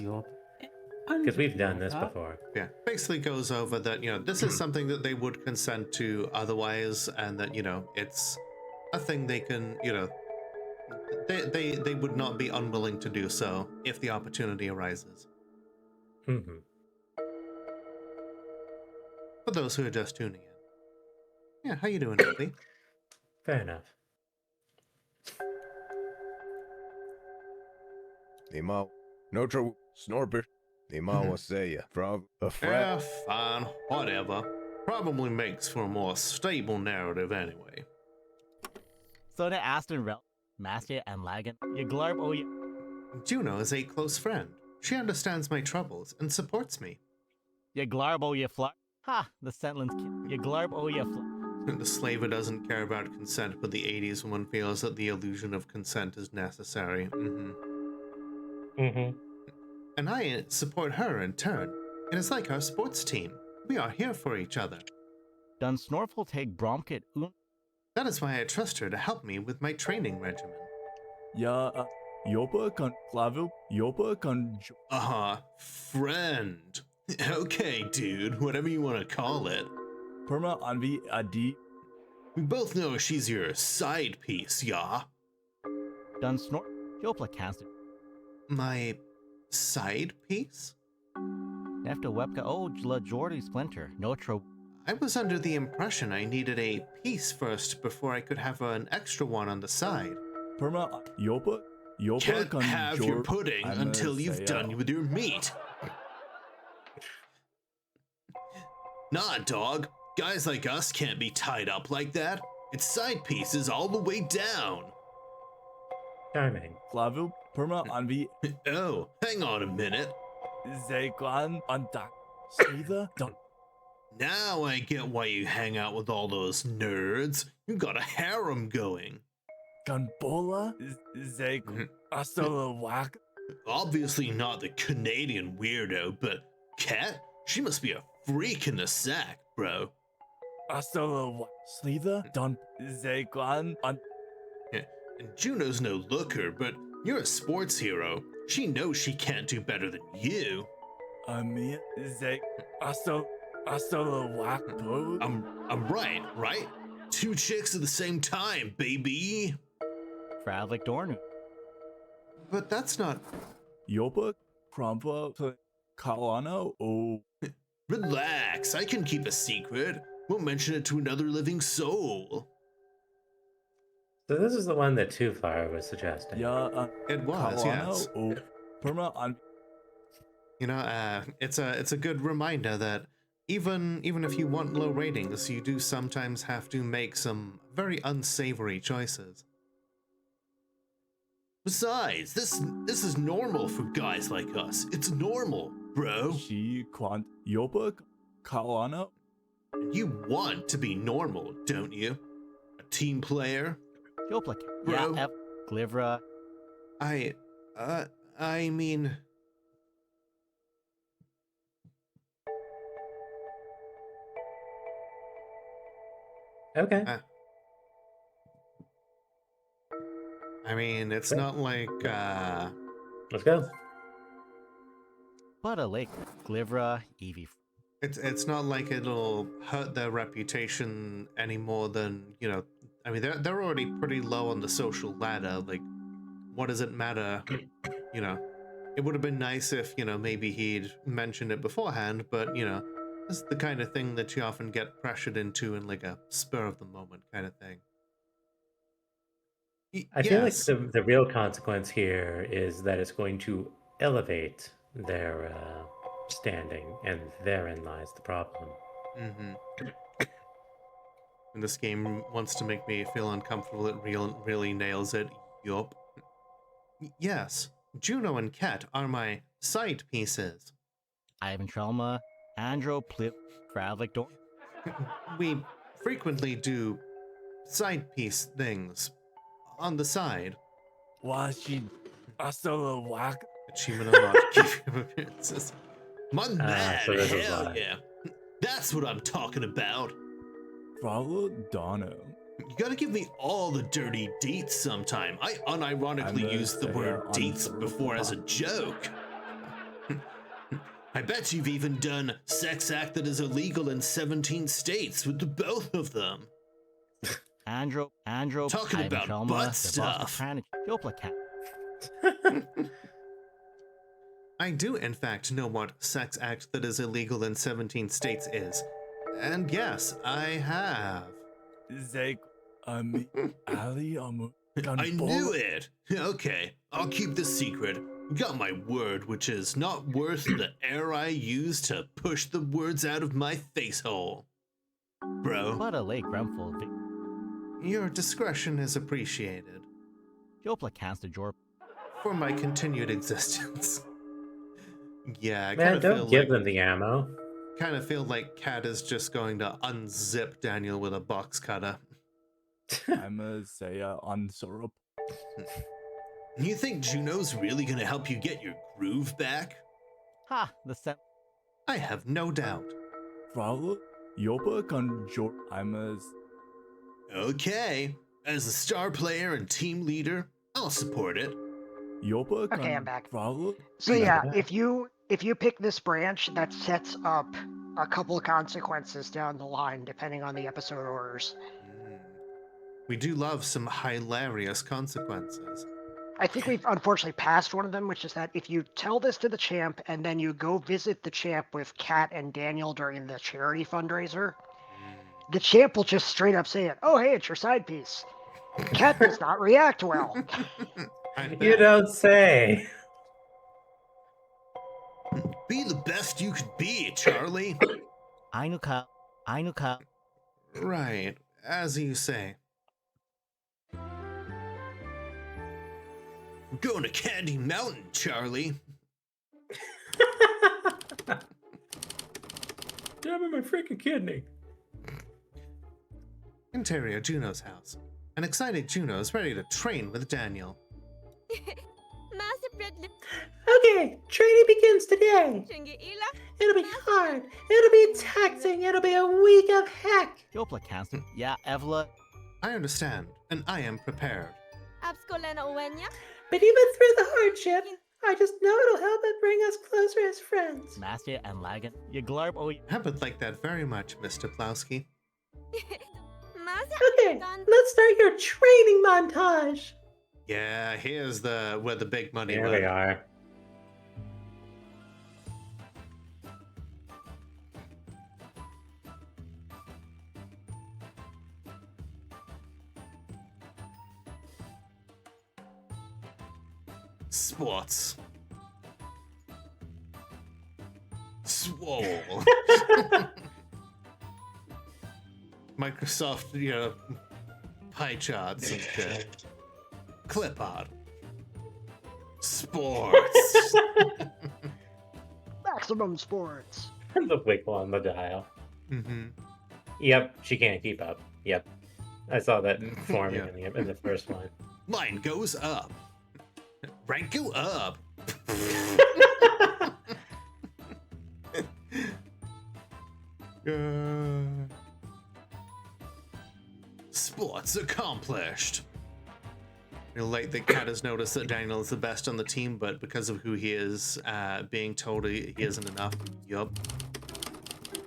Speaker 2: because we've done this before.
Speaker 1: Yeah, basically goes over that, you know, this is something that they would consent to otherwise, and that, you know, it's a thing they can, you know, they would not be unwilling to do so if the opportunity arises.
Speaker 2: Mm-hmm.
Speaker 1: For those who are just tuning in. Yeah, how you doing, Ellie?
Speaker 2: Fair enough.
Speaker 5: Nima. Notra Snorper. Nima was say Frog. A
Speaker 1: Yeah,
Speaker 5: frat.
Speaker 1: fine, whatever. Probably makes for a more stable narrative anyway.
Speaker 6: Sona Aston Rel. Master and Lagan. You glarb oh you.
Speaker 1: Juno is a close friend. She understands my troubles and supports me.
Speaker 6: You glarb oh you flar. Ha! The Sentinel's kid. You glarb oh you flar.
Speaker 1: The slaver doesn't care about consent, but the 80s one feels that the illusion of consent is necessary. And I support her in turn. It is like our sports team. We are here for each other.
Speaker 6: Dun Snorful take Bromkit
Speaker 1: That is why I trust her to help me with my training regimen.
Speaker 11: Ja, Yopa kan Clavio. Yopa kan.
Speaker 1: Friend. Okay, dude, whatever you want to call it.
Speaker 11: Perma Anvi Adi.
Speaker 1: We both know she's your side piece, yeah?
Speaker 6: Dun Snor. Jopla cancer.
Speaker 1: My side piece?
Speaker 6: Nefta Webka oh Jla Jordy Splinter. Notro.
Speaker 1: I was under the impression I needed a piece first before I could have an extra one on the side.
Speaker 11: Perma Yopa. Yopa
Speaker 1: Can't
Speaker 11: kan
Speaker 1: have your pudding
Speaker 11: I'm
Speaker 1: until
Speaker 11: gonna
Speaker 1: you've
Speaker 11: say,
Speaker 1: done with your meat. Nah, dog. Guys like us can't be tied up like that. It's side pieces all the way down.
Speaker 2: Charming.
Speaker 11: Clavio. Perma Anvi.
Speaker 1: Oh, hang on a minute.
Speaker 11: Zekwan Antak. Sneither. Dun.
Speaker 1: Now I get why you hang out with all those nerds. You got a harem going.
Speaker 11: Ganbola? Zek Asala Wak?
Speaker 1: Obviously not the Canadian weirdo, but Kat, she must be a freak in the sack, bro.
Speaker 11: Asala Wak? Slither? Don Zekwan?
Speaker 1: And Juno's no looker, but you're a sports hero. She knows she can't do better than you.
Speaker 11: Amir Zek Asala Wak?
Speaker 1: I'm right? 2 chicks at the same time, baby.
Speaker 6: Fravlik Dornu.
Speaker 1: But that's not...
Speaker 11: Yopa? Prompa? Kalana? Oh.
Speaker 1: Relax, I can keep a secret. Won't mention it to another living soul.
Speaker 2: So this is the one that Two Fire was suggesting.
Speaker 11: Yeah,
Speaker 1: it was,
Speaker 11: Kalana?
Speaker 1: yes.
Speaker 11: Oh. Perma on.
Speaker 1: You know, it's a good reminder that even if you want low ratings, you do sometimes have to make some very unsavory choices. Besides, this is normal for guys like us. It's normal, bro.
Speaker 11: She Quant Yopa Kalana?
Speaker 1: You want to be normal, don't you? A team player?
Speaker 6: Yoplak.
Speaker 1: Bro.
Speaker 6: Yeah, Glivra.
Speaker 1: I mean...
Speaker 2: Okay.
Speaker 1: I mean, it's not like,
Speaker 2: Let's go.
Speaker 6: But a lake. Glivra, Eevee.
Speaker 1: It's not like it'll hurt their reputation any more than, you know, I mean, they're already pretty low on the social ladder. Like, what does it matter? You know, it would have been nice if, you know, maybe he'd mentioned it beforehand, but, you know, this is the kind of thing that you often get pressured into in like a spur of the moment kind of thing.
Speaker 2: I feel like the real consequence here is that it's going to elevate their standing, and therein lies the problem.
Speaker 1: Mm-hmm. And this game wants to make me feel uncomfortable. It really nails it. Yup. Yes, Juno and Kat are my side pieces.
Speaker 6: Ivan Trelma, Andro Plip, Fravlik Dornu.
Speaker 1: We frequently do side piece things on the side.
Speaker 11: Washi Asala Wak?
Speaker 1: Achievement unlocked. Keep your appearances. My man,
Speaker 2: so this is
Speaker 1: hell
Speaker 2: why.
Speaker 1: yeah. That's what I'm talking about.
Speaker 11: Follow Dono.
Speaker 1: You gotta give me all the dirty deets sometime. I unironically used the word deets before as a joke. I bet you've even done sex act that is illegal in 17 states with the both of them.
Speaker 6: Andro,
Speaker 1: talking
Speaker 6: Ivan
Speaker 1: about
Speaker 6: Trelma,
Speaker 1: butt stuff.
Speaker 6: Yoplak.
Speaker 1: I do, in fact, know what sex act that is illegal in 17 states is. And yes, I have.
Speaker 11: Zek, Ali,
Speaker 1: I knew it! Okay, I'll keep the secret. Got my word, which is not worth the air I use to push the words out of my face hole. Bro.
Speaker 6: But a lake Grumful.
Speaker 1: Your discretion is appreciated.
Speaker 6: Yoplak Cancer Jorp.
Speaker 1: For my continued existence. Yeah, I
Speaker 2: Man,
Speaker 1: kind of
Speaker 2: don't
Speaker 1: feel
Speaker 2: give
Speaker 1: like,
Speaker 2: them the ammo.
Speaker 1: kind of feel like Kat is just going to unzip Daniel with a box cutter.
Speaker 11: I'ma say on syrup.
Speaker 1: You think Juno's really gonna help you get your groove back?
Speaker 6: Ha, the set.
Speaker 1: I have no doubt.
Speaker 11: Follow Yopa Conjur.
Speaker 1: Okay, as a star player and team leader, I'll support it.
Speaker 11: Yopa.
Speaker 3: Okay, I'm back.
Speaker 11: Follow.
Speaker 3: So yeah, if you pick this branch, that sets up a couple of consequences down the line, depending on the episode orders.
Speaker 1: We do love some hilarious consequences.
Speaker 3: I think we've unfortunately passed one of them, which is that if you tell this to the champ and then you go visit the champ with Kat and Daniel during the charity fundraiser, the champ will just straight up say it. Oh, hey, it's your side piece. Kat does not react well.
Speaker 2: You don't say.
Speaker 1: Be the best you could be, Charlie.
Speaker 6: Ainuka.
Speaker 1: Right, as you say. We're going to Candy Mountain, Charlie.
Speaker 2: Damn it, my freaking kidney.
Speaker 1: Interior Juno's house. An excited Juno is ready to train with Daniel.
Speaker 2: Okay, training begins today. It'll be hard. It'll be taxing. It'll be a week of heck.
Speaker 6: Yopa cancel. Yeah, Evla.
Speaker 1: I understand, and I am prepared.
Speaker 2: But even through the hardship, I just know it'll help it bring us closer as friends.
Speaker 6: Master and Lagan. Yaglarb oh.
Speaker 1: I would like that very much, Mr. Plowski.
Speaker 2: Okay, let's start your training montage.
Speaker 1: Yeah, here's where the big money
Speaker 2: Here
Speaker 1: went.
Speaker 2: we are.
Speaker 1: Sports. Swole. Microsoft, pie charts and shit. Clip art. Sports.
Speaker 3: Maximum sports.
Speaker 2: The wiggle on the dial.
Speaker 1: Mm-hmm.
Speaker 2: Yep, she can't keep up. Yep. I saw that forming in the first one.
Speaker 1: Line goes up. Rank go up. Sports accomplished. Like the cat has noticed that Daniel is the best on the team, but because of who he is, being told he isn't enough. Yup.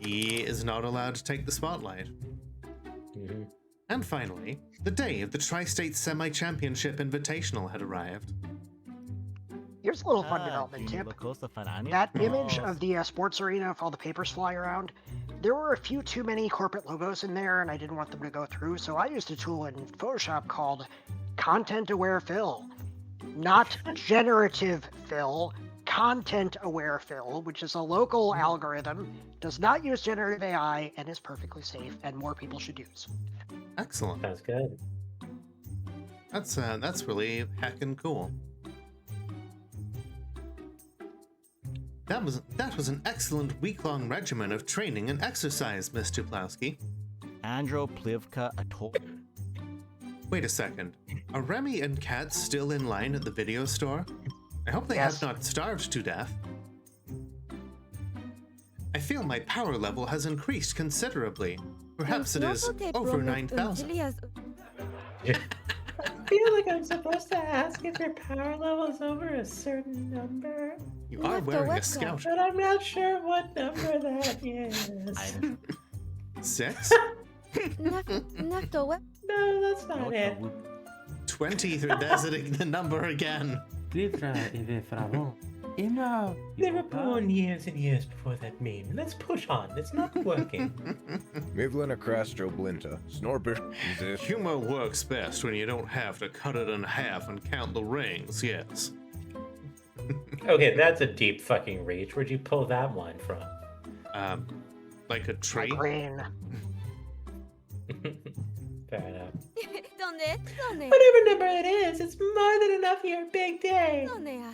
Speaker 1: He is not allowed to take the spotlight.
Speaker 2: Mm-hmm.
Speaker 1: And finally, the day of the Tri-State Semi-Championship Invitational had arrived.
Speaker 3: Here's a little fun development tip. That image of the sports arena with all the papers flying around, there were a few too many corporate logos in there, and I didn't want them to go through, so I used a tool in Photoshop called Content-Aware Fill. Not generative fill, Content-Aware Fill, which is a local algorithm, does not use generative AI, and is perfectly safe, and more people should use.
Speaker 1: Excellent.
Speaker 2: That's good.
Speaker 1: That's really heckin' cool. That was an excellent week-long regimen of training and exercise, Mr. Plowski.
Speaker 6: Andro Plivka Atol.
Speaker 1: Wait a second. Are Remy and Kat still in line at the video store? I hope they have not starved to death. I feel my power level has increased considerably. Perhaps it is over 9,000.
Speaker 2: I feel like I'm supposed to ask if your power level is over a certain number.
Speaker 1: You are wearing a scout.
Speaker 2: But I'm not sure what number that is.
Speaker 1: 6?
Speaker 2: No, that's not it.
Speaker 1: 23. There's the number again.
Speaker 2: They were born years and years before that meme. Let's push on. It's not working.
Speaker 5: Mivlina Crastro Blinta. Snorber.
Speaker 1: Humor works best when you don't have to cut it in half and count the rings, yes.
Speaker 2: Okay, that's a deep fucking reach. Where'd you pull that one from?
Speaker 1: Like a tree?
Speaker 3: Green.
Speaker 2: Fair enough. Whatever number it is, it's more than enough for your big day. You're gonna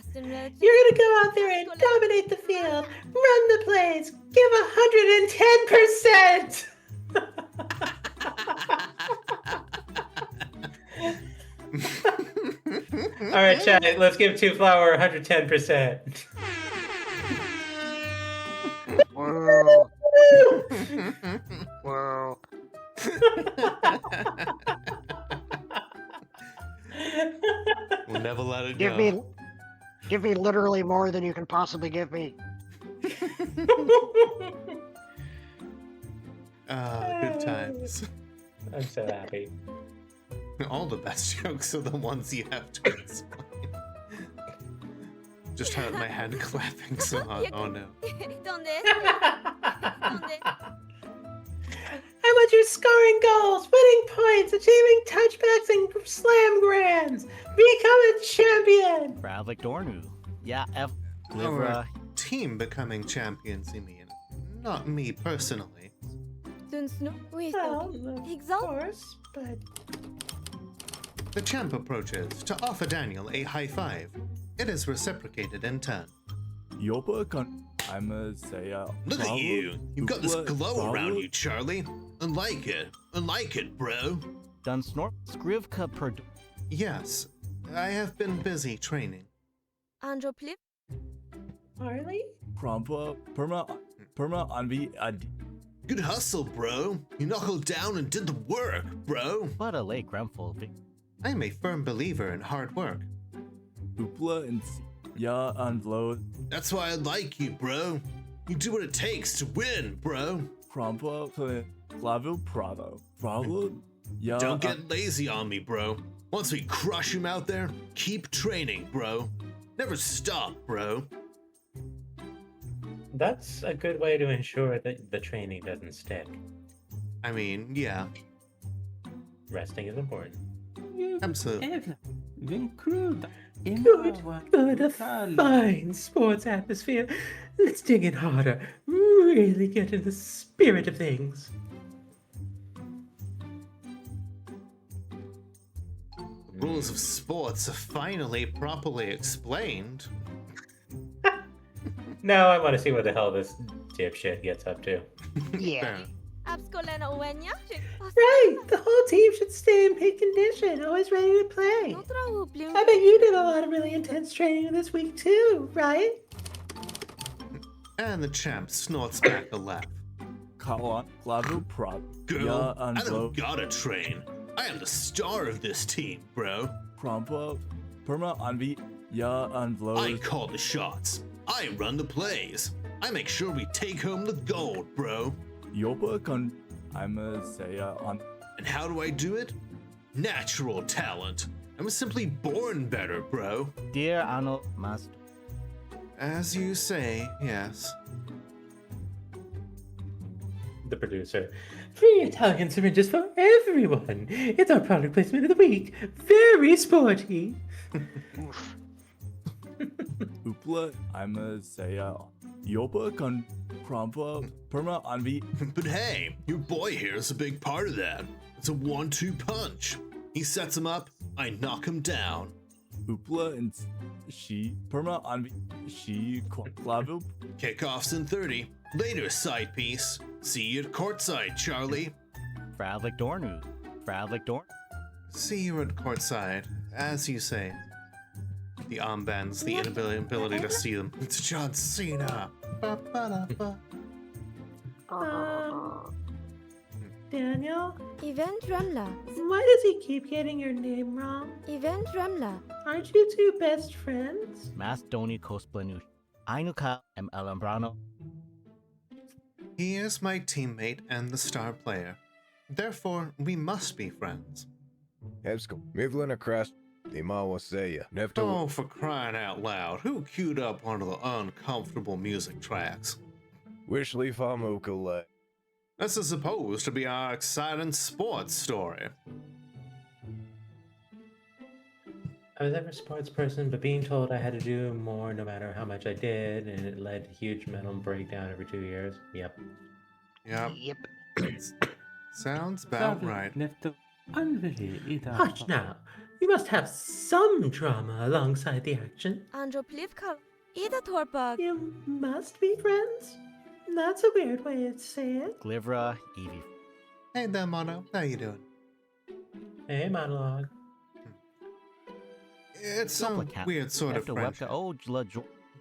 Speaker 2: go out there and dominate the field, run the plays, give 110%! Alright, chat, let's give Two Flower 110%.
Speaker 3: Whoa. Whoa.
Speaker 1: We'll never let it go.
Speaker 3: Give me literally more than you can possibly give me.
Speaker 1: Good times.
Speaker 2: I'm so happy.
Speaker 1: All the best jokes are the ones you have to explain. Just heard my hand clapping so hard. Oh no.
Speaker 2: I want you scoring goals, winning points, achieving touchbacks and slam grams. Become a champion.
Speaker 6: Bravlik Dornu. Yeah,
Speaker 1: Our team becoming champions, you mean? Not me personally.
Speaker 2: Well, of course, but...
Speaker 1: The champ approaches to offer Daniel a high five. It is reciprocated in turn.
Speaker 11: Yopa kan I'ma say
Speaker 1: Look at you. You've got this glow around you, Charlie. I like it. I like it, bro.
Speaker 6: Dun Snorf Skrivka Perdo.
Speaker 1: Yes, I have been busy training.
Speaker 10: Androplip?
Speaker 2: Harley?
Speaker 11: Prompa Perma Anvi Ad.
Speaker 1: Good hustle, bro. You knuckled down and did the work, bro.
Speaker 6: What a late Grumful.
Speaker 1: I am a firm believer in hard work.
Speaker 11: Upla and Ya Anvlo.
Speaker 1: That's why I like you, bro. You do what it takes to win, bro.
Speaker 11: Prompa Clavio Pravo. Bravo. Ya.
Speaker 1: Don't get lazy on me, bro. Once we crush him out there, keep training, bro. Never stop, bro.
Speaker 2: That's a good way to ensure that the training doesn't stick.
Speaker 1: I mean, yeah.
Speaker 2: Resting is important.
Speaker 1: Absolutely.
Speaker 2: Good, a fine sports atmosphere. Let's dig in harder. Really get in the spirit of things.
Speaker 1: The rules of sports are finally properly explained.
Speaker 2: Now I want to see what the hell this dipshit gets up to.
Speaker 3: Yeah.
Speaker 2: Right, the whole team should stay in peak condition, always ready to play. I bet you did a lot of really intense training this week too, right?
Speaker 1: And the champ snorts back a laugh.
Speaker 11: Kawan Clavio Pravo.
Speaker 1: Girl,
Speaker 11: Ya
Speaker 1: I don't
Speaker 11: Anvlo.
Speaker 1: gotta train. I am the star of this team, bro.
Speaker 11: Prompa Perma Anvi Ya Anvlo.
Speaker 1: I call the shots. I run the plays. I make sure we take home the gold, bro.
Speaker 11: Yopa Con. I'ma say on.
Speaker 1: And how do I do it? Natural talent. I was simply born better, bro.
Speaker 6: Dear Anno Mast.
Speaker 1: As you say, yes.
Speaker 2: The producer. Free Italian syringes for everyone. It's our product placement of the week. Very sporty.
Speaker 11: Upla. I'ma say Yopa Con. Prompa Perma Anvi.
Speaker 1: But hey, your boy here is a big part of that. It's a 1-2 punch. He sets him up, I knock him down.
Speaker 11: Upla and she Perma Anvi. She Clavio.
Speaker 1: Kickoffs in 30. Later, side piece. See you at courtside, Charlie.
Speaker 6: Fravlik Dornu. Fravlik Dorn.
Speaker 1: See you at courtside, as you say. The armbands, the inability to see them. It's John Cena. Ba-ba-da-ba.
Speaker 2: Daniel?
Speaker 10: Event Ramla.
Speaker 2: Why does he keep getting your name wrong?
Speaker 10: Event Ramla.
Speaker 2: Aren't you two best friends?
Speaker 6: Mastoni Cosplanu. Ainuka em Alambrano.
Speaker 1: He is my teammate and the star player. Therefore, we must be friends.
Speaker 5: Hebsko. Mivlin across. Imawaseya. Nefto.
Speaker 1: Oh, for crying out loud, who queued up one of the uncomfortable music tracks?
Speaker 5: Wishly Famukale.
Speaker 1: This is supposed to be our exciting sports story.
Speaker 2: I was never a sports person, but being told I had to do more no matter how much I did, and it led to huge mental breakdown every 2 years. Yep.
Speaker 3: Yep.
Speaker 1: Sounds about right.
Speaker 4: Nefto Anvili Ida.
Speaker 2: Hush now. You must have some drama alongside the action.
Speaker 10: Androplivka. Ida Torpag.
Speaker 2: You must be friends? That's a weird way to say it.
Speaker 6: Glivra Evie.
Speaker 1: Hey there, Mono. How you doing?
Speaker 2: Hey, monologue.
Speaker 1: It's some weird sort of friendship.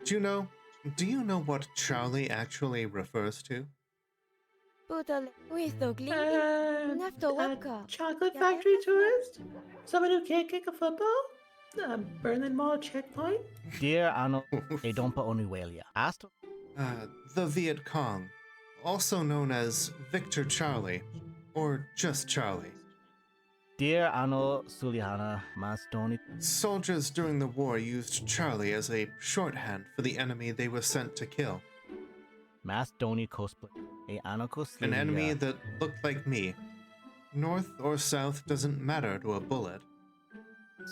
Speaker 1: Juno, do you know what Charlie actually refers to?
Speaker 10: Putal. Withogli. Nefto Webka.
Speaker 2: Chocolate factory tourist? Someone who can't kick a football? A Berlin Mall checkpoint?
Speaker 6: Dear Anno Edompa Onuelia. Asto.
Speaker 1: The Viet Cong, also known as Victor Charlie, or just Charlie.
Speaker 6: Dear Anno Sulihana Mastoni.
Speaker 1: Soldiers during the war used Charlie as a shorthand for the enemy they were sent to kill.
Speaker 6: Mastoni cosplay.
Speaker 1: An enemy that looked like me. North or south doesn't matter to a bullet.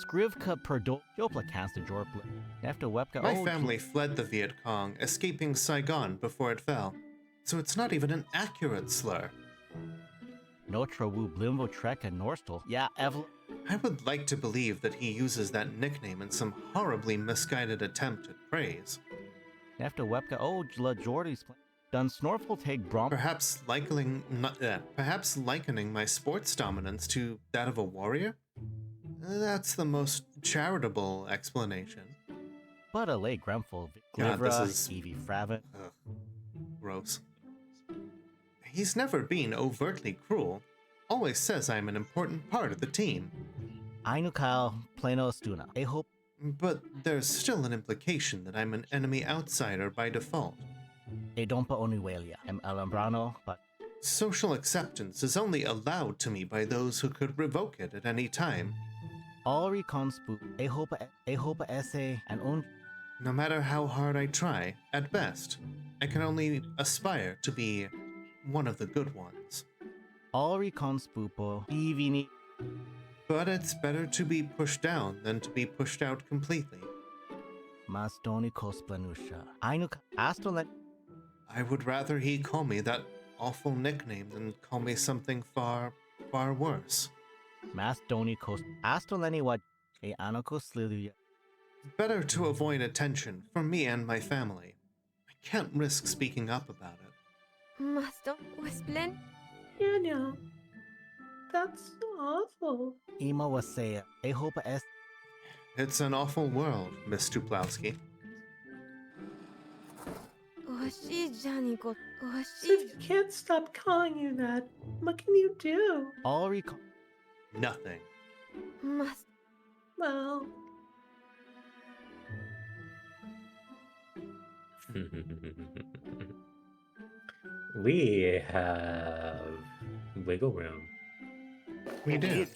Speaker 6: Skrivka Perdo Jopla Casta Jorpla. After Webka.
Speaker 1: My family fled the Viet Cong, escaping Saigon before it fell. So it's not even an accurate slur.
Speaker 6: Notra Wu Blimvo Trek and Norstal. Yeah, Evel.
Speaker 1: I would like to believe that he uses that nickname in some horribly misguided attempt at praise.
Speaker 6: Efter webka la Jordy's done Snorful take Brom.
Speaker 1: Perhaps likening my sports dominance to that of a warrior? That's the most charitable explanation.
Speaker 6: But a lay Gremful,
Speaker 1: God, this
Speaker 6: Glivra,
Speaker 1: is
Speaker 6: Evie Fravin.
Speaker 1: Gross. He's never been overtly cruel. Always says I'm an important part of the team.
Speaker 6: Ainukal, Plano Stuna. I hope.
Speaker 1: But there's still an implication that I'm an enemy outsider by default.
Speaker 6: E dompa onuelia. Em alambrano, but.
Speaker 1: Social acceptance is only allowed to me by those who could revoke it at any time.
Speaker 6: All reconspu. E hopa esse and un.
Speaker 1: No matter how hard I try, at best, I can only aspire to be one of the good ones.
Speaker 6: All reconspupo ivini.
Speaker 1: But it's better to be pushed down than to be pushed out completely.
Speaker 6: Mastoni cosplanusha. Ainuk astolet.
Speaker 1: I would rather he call me that awful nickname than call me something far, far worse.
Speaker 6: Mastoni cost astoleni what a anoko sliluya.
Speaker 1: Better to avoid attention from me and my family. I can't risk speaking up about it.
Speaker 10: Master Westblend?
Speaker 2: Daniel, that's awful.
Speaker 6: Ima was say a hopa es.
Speaker 1: It's an awful world, Miss Tuplowski.
Speaker 2: So if you can't stop calling you that, what can you do?
Speaker 6: All recon.
Speaker 1: Nothing.
Speaker 2: Well.
Speaker 9: We have wiggle room.
Speaker 1: We do.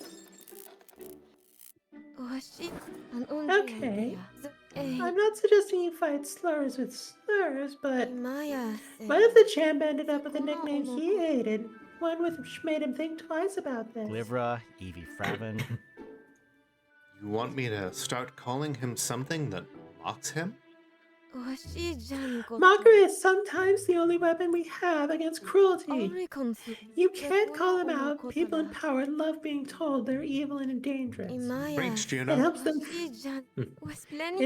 Speaker 2: Okay. I'm not suggesting you fight slurs with slurs, but what if the champ ended up with a nickname he hated? One which made him think twice about this.
Speaker 6: Glivra, Evie Fravin.
Speaker 1: You want me to start calling him something that mocks him?
Speaker 2: Mockery is sometimes the only weapon we have against cruelty. You can't call them out. People in power love being told they're evil and dangerous.
Speaker 1: Preach, Juno.
Speaker 2: It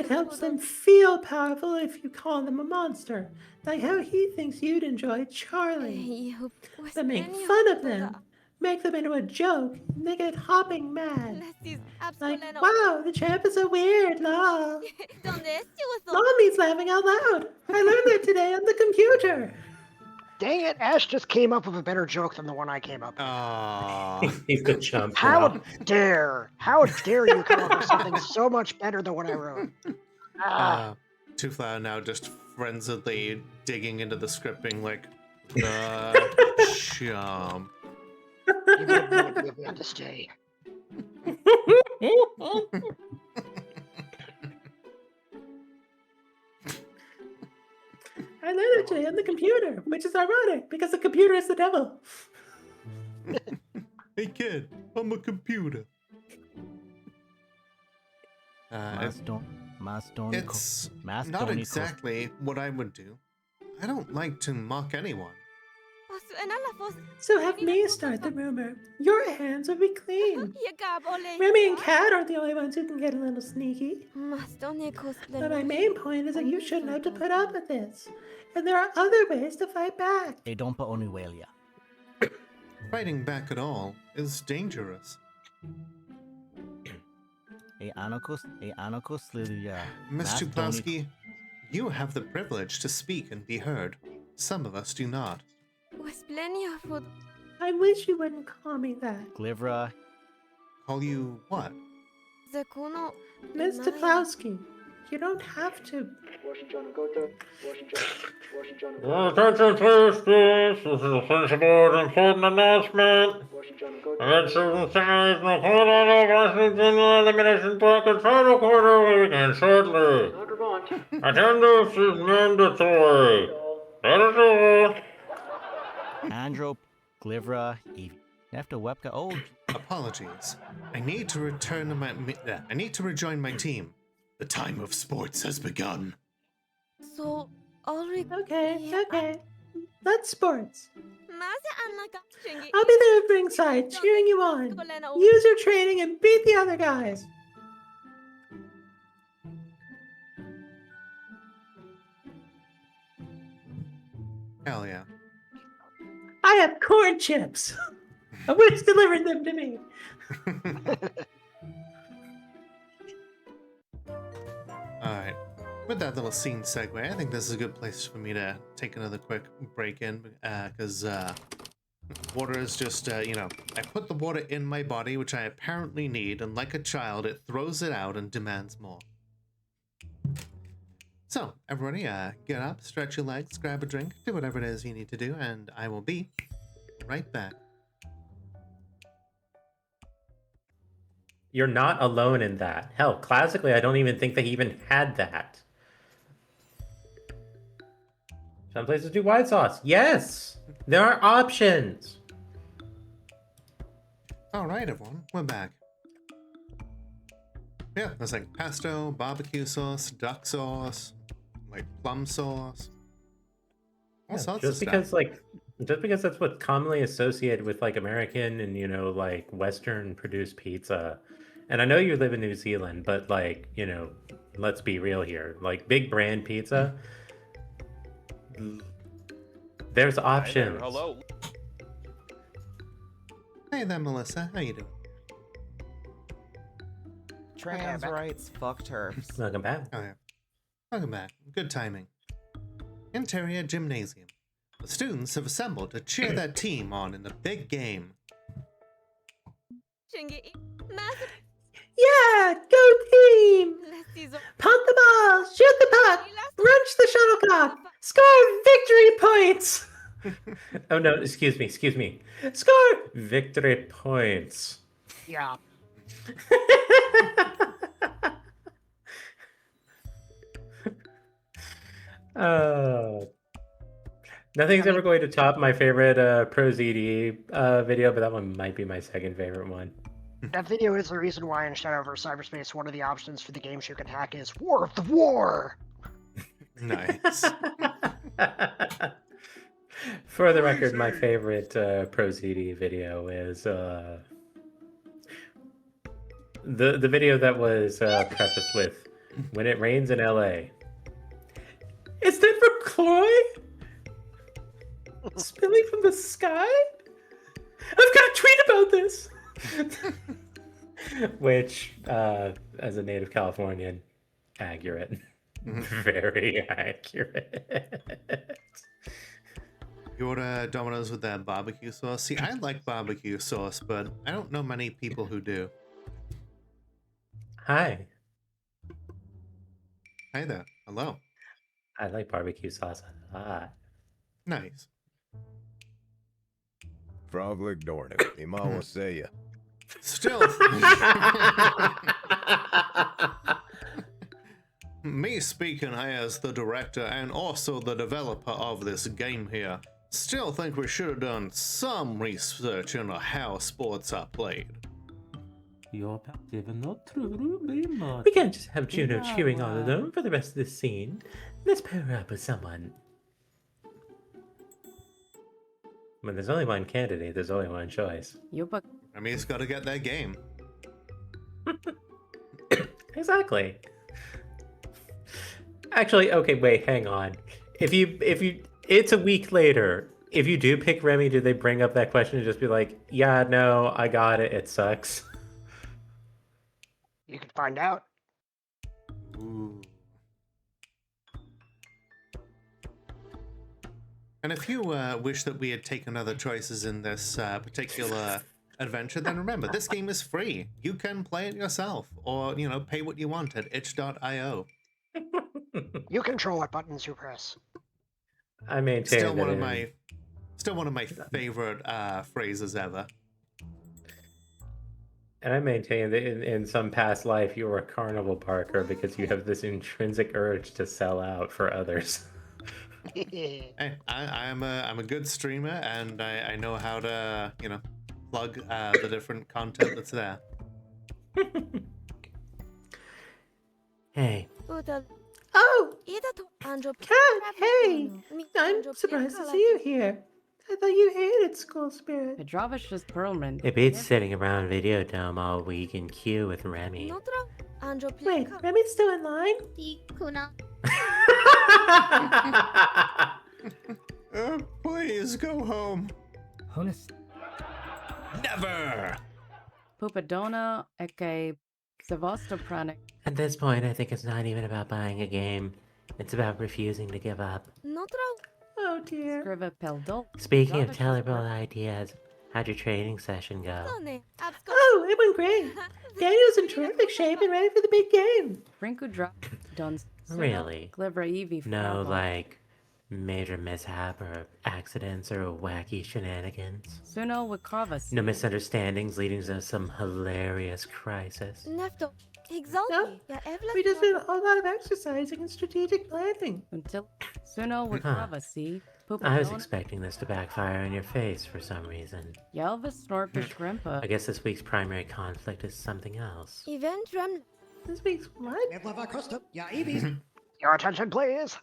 Speaker 2: helps them feel powerful if you call them a monster, like how he thinks you'd enjoy Charlie. But make fun of them, make them into a joke, and they get hopping mad. Like, wow, the champ is so weird, lol. Mommy's laughing out loud. I learned that today on the computer.
Speaker 3: Dang it, Ash just came up with a better joke than the one I came up with.
Speaker 9: He's the chump.
Speaker 3: How dare you come up with something so much better than what I wrote?
Speaker 1: Tufla now just frenziedly digging into the script, being like, chump.
Speaker 3: You would be able to stay.
Speaker 2: I learned it today on the computer, which is ironic because the computer is the devil.
Speaker 1: Hey kid, I'm a computer. It's not exactly what I would do. I don't like to mock anyone.
Speaker 2: So have me start the rumor. Your hands will be clean. Remy and Kat aren't the only ones who can get a little sneaky. But my main point is that you shouldn't have to put up with this. And there are other ways to fight back.
Speaker 1: Fighting back at all is dangerous. Miss Tuplowski, you have the privilege to speak and be heard. Some of us do not.
Speaker 2: I wish you wouldn't call me that.
Speaker 6: Glivra.
Speaker 1: Call you what?
Speaker 2: Miss Tuplowski. You don't have to.
Speaker 12: Attention please, this is a sensible and important announcement. At certain size, the Colorado Washington Elimination Bracket Final Quarter will begin shortly. Attendance is mandatory. That is all.
Speaker 6: Andro, Glivra, Evie. After Webka,
Speaker 1: Apologies. I need to return to I need to rejoin my team. The time of sports has begun.
Speaker 2: Okay. That's sports. I'll be there at ringside, cheering you on. Use your training and beat the other guys.
Speaker 1: Hell yeah.
Speaker 9: I have corn chips. Which delivered them to me.
Speaker 1: Alright. With that little scene segue, I think this is a good place for me to take another quick break in, because water is just, I put the water in my body, which I apparently need, and like a child, it throws it out and demands more. So, everybody, get up, stretch your legs, grab a drink, do whatever it is you need to do, and I will be right back.
Speaker 9: You're not alone in that. Hell, classically, I don't even think they even had that. Some places do white sauce. Yes! There are options!
Speaker 1: Alright, everyone, we're back. Yeah, there's like pesto, barbecue sauce, duck sauce, like plum sauce. All sorts of stuff.
Speaker 9: Just because that's what's commonly associated with like American and like Western produced pizza. And I know you live in New Zealand, but like, let's be real here. Like big brand pizza, there's options.
Speaker 13: Hello.
Speaker 1: Hey there, Melissa. How you doing?
Speaker 14: Trans rights, fuck turfs.
Speaker 9: Welcome back.
Speaker 1: Oh yeah. Welcome back. Good timing. Interior gymnasium. The students have assembled to cheer their team on in the big game.
Speaker 9: Yeah, go team! Punt the ball, shoot the puck, wrench the shuttlecock, score victory points! Oh no, excuse me. Score victory points.
Speaker 3: Yeah.
Speaker 9: Nothing's ever going to top my favorite Pro ZD video, but that one might be my second favorite one.
Speaker 3: That video is the reason why in Shadow vs. Cyberspace, one of the options for the games you can hack is War of the War!
Speaker 1: Nice.
Speaker 9: For the record, my favorite Pro ZD video is the video that was prefaced with "When it rains in LA." Is that for Chloe? Spilling from the sky? I've got a tweet about this! Which, as a native Californian, accurate. Very accurate.
Speaker 1: You order Domino's with that barbecue sauce? See, I like barbecue sauce, but I don't know many people who do.
Speaker 9: Hi.
Speaker 1: Hi there. Hello.
Speaker 9: I like barbecue sauce a lot.
Speaker 1: Nice.
Speaker 5: Frog ignored him. He might want to say ya.
Speaker 1: Still. Me speaking as the director and also the developer of this game here, still think we should have done some research into how sports are played.
Speaker 4: You're given not true, but
Speaker 9: We can't just have Juno cheering all alone for the rest of this scene. Let's pair her up with someone. When there's only one candidate, there's only one choice.
Speaker 1: I mean, it's got to get their game.
Speaker 9: Exactly. Actually, okay, wait, hang on. If you, it's a week later. If you do pick Remy, do they bring up that question and just be like, yeah, no, I got it, it sucks?
Speaker 3: You can find out.
Speaker 1: Ooh. And if you wish that we had taken other choices in this particular adventure, then remember, this game is free. You can play it yourself, or, pay what you want at itch.io.
Speaker 3: You control what buttons you press.
Speaker 9: I maintain
Speaker 1: still one of my favorite phrases ever.
Speaker 9: And I maintain that in some past life you were a carnival barker because you have this intrinsic urge to sell out for others.
Speaker 1: Hey, I'm a good streamer, and I know how to plug the different content that's there.
Speaker 9: Hey. Oh! Cat, hey! I'm surprised to see you here. I thought you hated school spirit.
Speaker 14: Petrovich's Perlman.
Speaker 9: It beats sitting around Videodome all week in queue with Remy. Wait, Remy's still in line?
Speaker 1: Please go home.
Speaker 8: Honest.
Speaker 1: Never!
Speaker 14: Pupadona eke Sevastopranik.
Speaker 2: At this point, I think it's not even about buying a game. It's about refusing to give up.
Speaker 9: Oh dear.
Speaker 14: Scriva Peldol.
Speaker 2: Speaking of terrible ideas, how'd your training session go?
Speaker 9: Oh, it went great. Daniel's in terrific shape and ready for the big game.
Speaker 14: Rinku drop done.
Speaker 2: Really?
Speaker 14: Glivra Evie.
Speaker 2: No, like, major mishap or accidents or wacky shenanigans?
Speaker 14: Suno Wikravas.
Speaker 2: No misunderstandings leading to some hilarious crisis?
Speaker 9: Nope. We just did a whole lot of exercising and strategic planning.
Speaker 14: Until Suno Wikravasi.
Speaker 2: I was expecting this to backfire in your face for some reason.
Speaker 14: Yelvis Snorpish Grimpa.
Speaker 2: I guess this week's primary conflict is something else.
Speaker 9: This week's what?
Speaker 3: Your attention, please.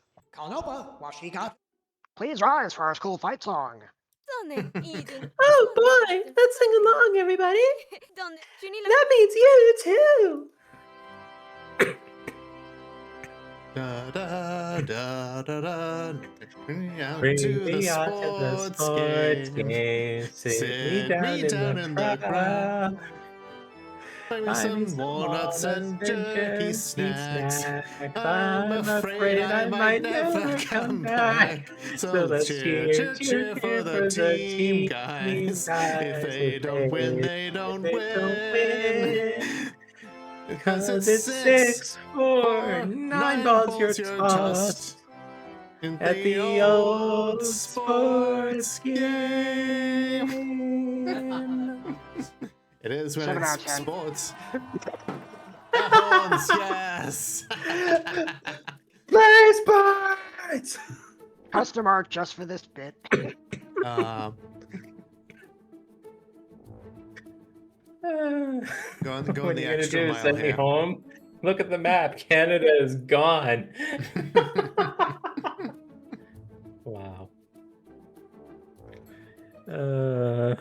Speaker 3: Please rise for our school fight song.
Speaker 9: Oh boy, let's sing along, everybody. That means you too.
Speaker 1: Da da da da da. Out
Speaker 2: Bring
Speaker 1: to
Speaker 2: me
Speaker 1: the
Speaker 2: out to the
Speaker 1: sports
Speaker 2: game. Sit me down in the crowd.
Speaker 1: Buy me some walnuts and jerky snacks. I'm afraid I might never come back. So let's cheer for the team, guys. If they don't win, they don't win. Because it's 6-4,
Speaker 2: 9 balls you're tossed
Speaker 1: at the old sports game. It is when
Speaker 3: 7 out
Speaker 1: it's
Speaker 3: of 10.
Speaker 1: sports. The horns, yes.
Speaker 9: Play sports.
Speaker 3: Custom art just for this bit.
Speaker 1: Go on
Speaker 2: What
Speaker 1: the
Speaker 2: are you gonna
Speaker 1: extra
Speaker 2: do?
Speaker 1: mile
Speaker 2: Send me
Speaker 1: here.
Speaker 2: home? Look at the map. Canada is gone. Wow. The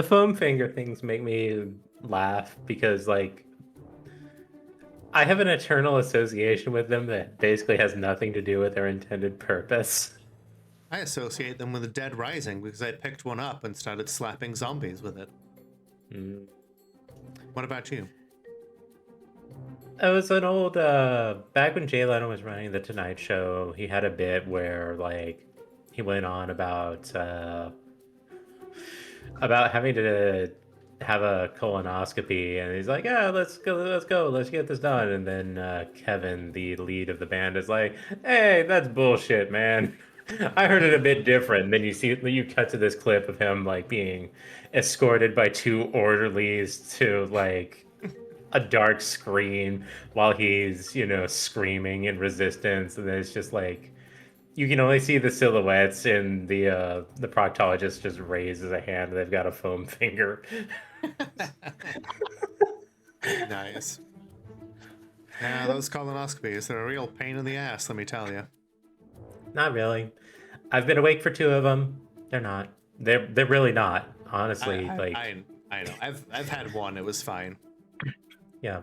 Speaker 2: foam finger things make me laugh because, like, I have an eternal association with them that basically has nothing to do with their intended purpose.
Speaker 1: I associate them with the Dead Rising because I picked one up and started slapping zombies with it. What about you?
Speaker 2: It was an old, back when Jay Leno was running The Tonight Show, he had a bit where, like, he went on about having to have a colonoscopy, and he's like, yeah, let's get this done. And then Kevin, the lead of the band, is like, hey, that's bullshit, man. I heard it a bit different. And then you cut to this clip of him, like, being escorted by 2 orderlies to, like, a dark screen while he's, screaming in resistance. And then it's just like, you can only see the silhouettes, and the proctologist just raises a hand. They've got a foam finger.
Speaker 1: Nice. Yeah, those colonoscopies, they're a real pain in the ass, let me tell you.
Speaker 2: Not really. I've been awake for 2 of them. They're not. They're really not. Honestly,
Speaker 1: I know. I've had one. It was fine.
Speaker 2: Yeah.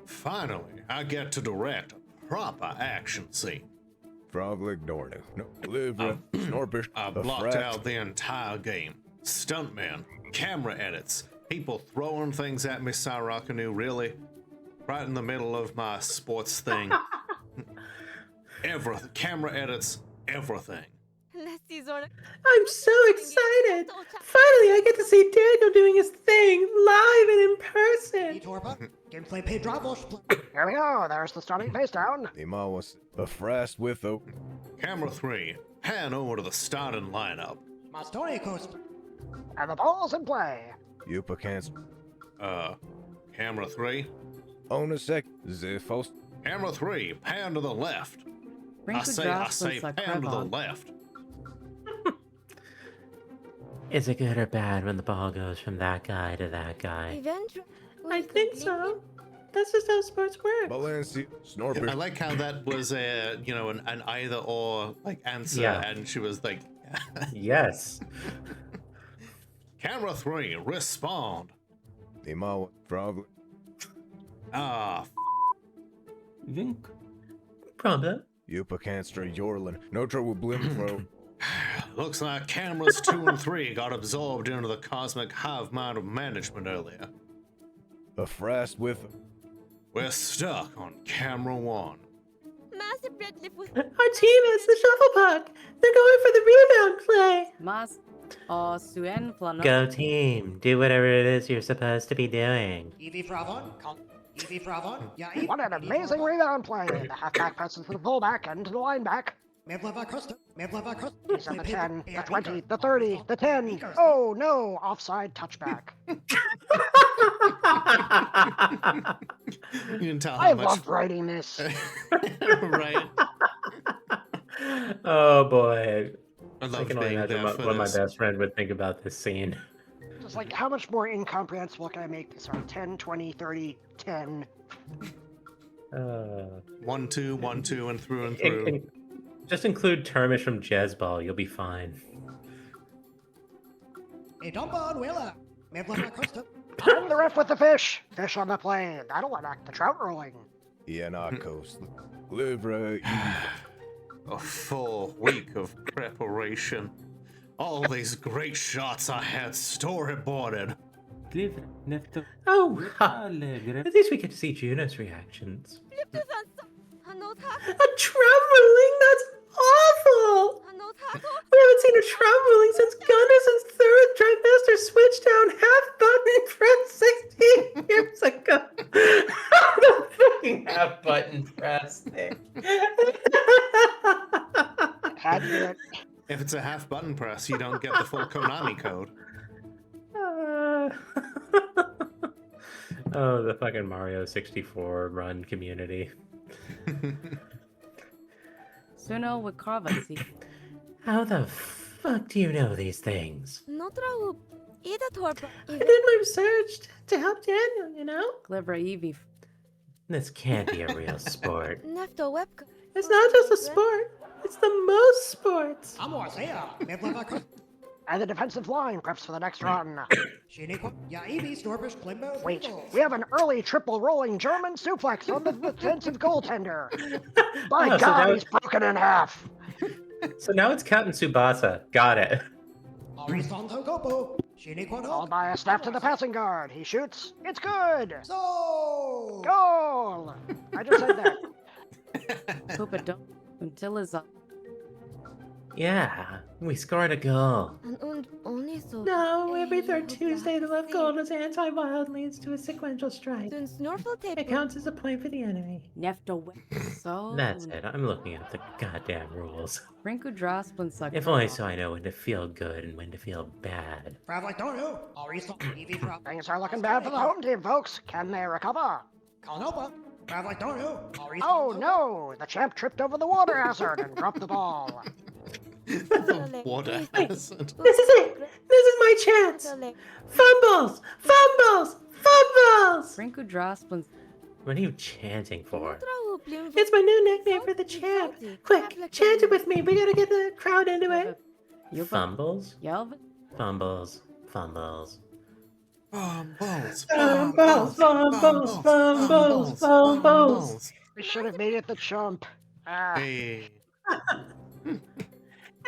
Speaker 1: Finally, I get to direct a proper action scene. I blocked out the entire game. Stuntman, camera edits, people throwing things at me, Sarakanu, really. Right in the middle of my sports thing. Everything. Camera edits, everything.
Speaker 9: I'm so excited. Finally, I get to see Daniel doing his thing live and in person.
Speaker 3: Gameplay pay Dravos. Here we go. There's the starting face down.
Speaker 1: Camera 3, pan over to the starting lineup.
Speaker 3: And the ball's in play.
Speaker 1: Camera 3. Camera 3, pan to the left. I say pan to the left.
Speaker 2: Is it good or bad when the ball goes from that guy to that guy?
Speaker 9: I think so. That's just how sports work.
Speaker 1: I like how that was an either or like answer, and she was like,
Speaker 2: yes.
Speaker 1: Camera 3, respond.
Speaker 4: Vink.
Speaker 9: Problem?
Speaker 5: Yupa Canstra Yorlin. No trouble Blimfro.
Speaker 1: Looks like cameras 2 and 3 got absorbed into the cosmic hive mind of management earlier.
Speaker 5: A frast with.
Speaker 1: We're stuck on camera 1.
Speaker 9: Our team is the shuffle puck. They're going for the rebound play.
Speaker 14: Mas. Suen Flano.
Speaker 2: Go team. Do whatever it is you're supposed to be doing.
Speaker 3: What an amazing rebound play! The halfback passes to the fullback and to the lineback. He's on the 10, the 20, the 30, the 10. Oh no, offside touchback.
Speaker 1: You can tell
Speaker 3: I
Speaker 1: how much...
Speaker 3: love writing this.
Speaker 1: Right?
Speaker 2: Oh boy.
Speaker 1: I
Speaker 2: I
Speaker 1: love
Speaker 2: can only
Speaker 1: being
Speaker 2: imagine
Speaker 1: there for
Speaker 2: what my
Speaker 1: this.
Speaker 2: best friend would think about this scene.
Speaker 3: Just like, how much more incomprehensible can I make this? 10, 20, 30, 10.
Speaker 1: 1, 2, 1, 2, and through and through.
Speaker 2: Just include Termish from Jazzball, you'll be fine.
Speaker 3: Time the ref with the fish. Fish on the plane. That'll enact the trout rolling.
Speaker 5: Yanakos. Livre.
Speaker 1: A full week of preparation. All these great shots I had storyboarded.
Speaker 2: Oh, at least we get to see Juno's reactions. A trout rolling? That's awful! We haven't seen a trout rolling since Gunderson's third trimester switch down half button press 16 years ago. The fucking half button press thing.
Speaker 3: Had to do it.
Speaker 1: If it's a half button press, you don't get the full Konami code.
Speaker 2: Oh, the fucking Mario 64 run community.
Speaker 14: Suno with Kravasi.
Speaker 2: How the fuck do you know these things?
Speaker 9: I did my research to help Daniel, you know?
Speaker 14: Glibra Evie.
Speaker 2: This can't be a real sport.
Speaker 9: It's not just a sport, it's the most sports.
Speaker 3: And the defensive line preps for the next run. Wait, we have an early triple rolling German suplex on the defensive goaltender. By
Speaker 2: Oh, so
Speaker 3: God,
Speaker 2: that
Speaker 3: he's broken in half.
Speaker 2: So now it's Captain Tsubasa. Got it.
Speaker 3: Followed by a snap to the passing guard. He shoots. It's good. Goal. I just said that.
Speaker 14: Pupa until is up.
Speaker 2: Yeah, we scored a goal.
Speaker 9: No, every third Tuesday the left goal is anti-wild leads to a sequential strike. It counts as a point for the enemy.
Speaker 14: So
Speaker 2: That's it. I'm looking at the goddamn rules.
Speaker 14: Rinku Drasplin suck.
Speaker 2: If only so I know when to feel good and when to feel bad.
Speaker 3: Things are looking bad for the home team, folks. Can they recover? Oh no! The champ tripped over the water hazard and dropped the ball.
Speaker 1: Water
Speaker 9: Wait,
Speaker 1: hazard.
Speaker 9: this is it! This is my chance! Fumbles! Fumbles! Fumbles!
Speaker 14: Rinku Drasplin.
Speaker 2: What are you chanting for?
Speaker 9: It's my new nickname for the champ. Quick, chant it with me. We gotta get the crowd into it.
Speaker 2: Fumbles?
Speaker 14: Yelvin.
Speaker 2: Fumbles. Fumbles.
Speaker 1: Fumbles.
Speaker 9: Fumbles! Fumbles! Fumbles! Fumbles!
Speaker 3: We should have made it the chump. Ah.
Speaker 1: Hey.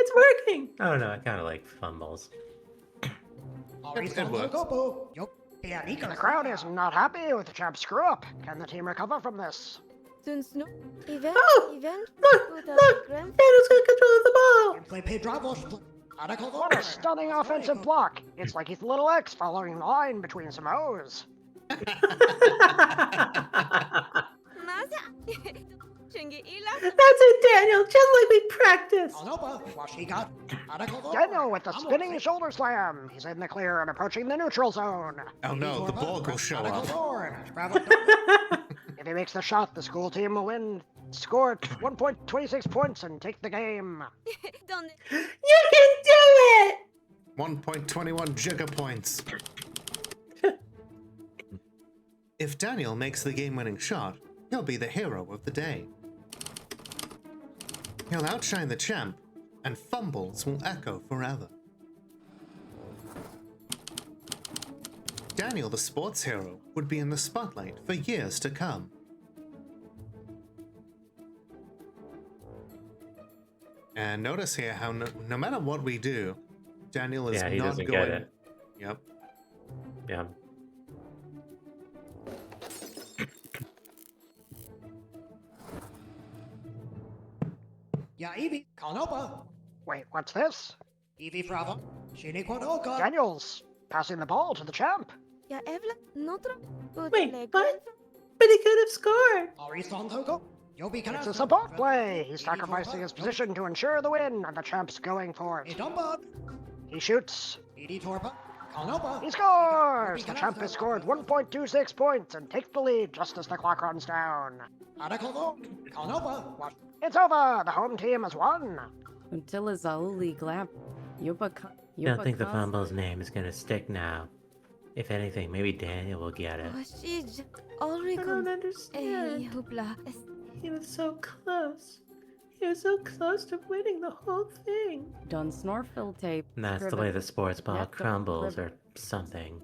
Speaker 9: It's working!
Speaker 2: Oh no, I kinda like fumbles.
Speaker 1: It works.
Speaker 3: The crowd is not happy with the champ's screw-up. Can the team recover from this?
Speaker 9: Oh! Look! Daniel's got control of the ball!
Speaker 3: What a stunning offensive block! It's like he's the little X following the line between some O's.
Speaker 9: That's it, Daniel! Just like we practiced!
Speaker 3: Daniel with the spinning shoulder slam. He's in the clear and approaching the neutral zone.
Speaker 1: Oh no, the ball will show up.
Speaker 3: If he makes the shot, the school team will win. Score 1.26 points and take the game.
Speaker 9: You can do it!
Speaker 1: 1.21 giga points. If Daniel makes the game-winning shot, he'll be the hero of the day. He'll outshine the champ, and fumbles will echo forever. Daniel the sports hero would be in the spotlight for years to come. And notice here how no matter what we do, Daniel is
Speaker 2: Yeah, he
Speaker 1: not
Speaker 2: doesn't
Speaker 1: going.
Speaker 2: get it.
Speaker 1: Yep.
Speaker 2: Yeah.
Speaker 7: Yeah, Evie, Kalnopa.
Speaker 3: Wait, what's this?
Speaker 7: Evie Bravo. Shiniquanoka.
Speaker 3: Daniel's passing the ball to the champ.
Speaker 10: Yeah, Evelyn, notre.
Speaker 9: Wait, what? But he could have scored.
Speaker 7: Aristontoko. Yobi
Speaker 3: It's a support play. He's sacrificing his position to ensure the win, and the champ's going for it. He shoots. He scores! The champ has scored 1.26 points and takes the lead just as the clock runs down. It's over! The home team has won!
Speaker 14: Until Zauli Glab.
Speaker 2: I don't think the fumble's name is gonna stick now. If anything, maybe Daniel will get it.
Speaker 9: I don't understand. He was so close. He was so close to winning the whole thing.
Speaker 14: Done snorfil tape.
Speaker 2: And that's the way the sports ball crumbles or something.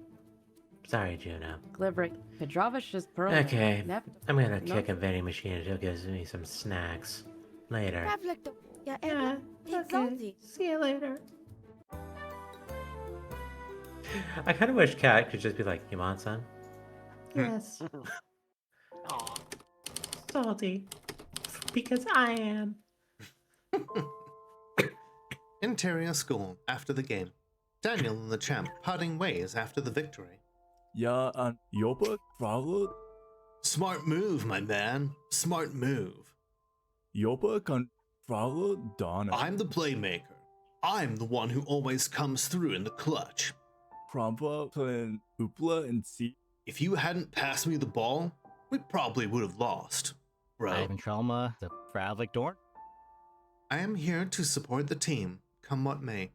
Speaker 2: Sorry, Juno.
Speaker 14: Glibrik. Pedravish is
Speaker 2: Okay, I'm gonna kick a vending machine until it gives me some snacks. Later.
Speaker 9: Yeah, okay. See you later.
Speaker 2: I kind of wish Cat could just be like, you want some?
Speaker 9: Yes. Salty. Because I am.
Speaker 1: Interior school after the game. Daniel and the champ parting ways after the victory.
Speaker 11: Ja, Yopa, Bravo.
Speaker 1: Smart move, my man. Smart move.
Speaker 11: Yopa kan Bravo Donna.
Speaker 1: I'm the playmaker. I'm the one who always comes through in the clutch.
Speaker 11: Prompa playing Oopla and C.
Speaker 1: If you hadn't passed me the ball, we probably would have lost, bro.
Speaker 6: Ivan Trauma, the Fravlik Dorn.
Speaker 1: I am here to support the team, come what may.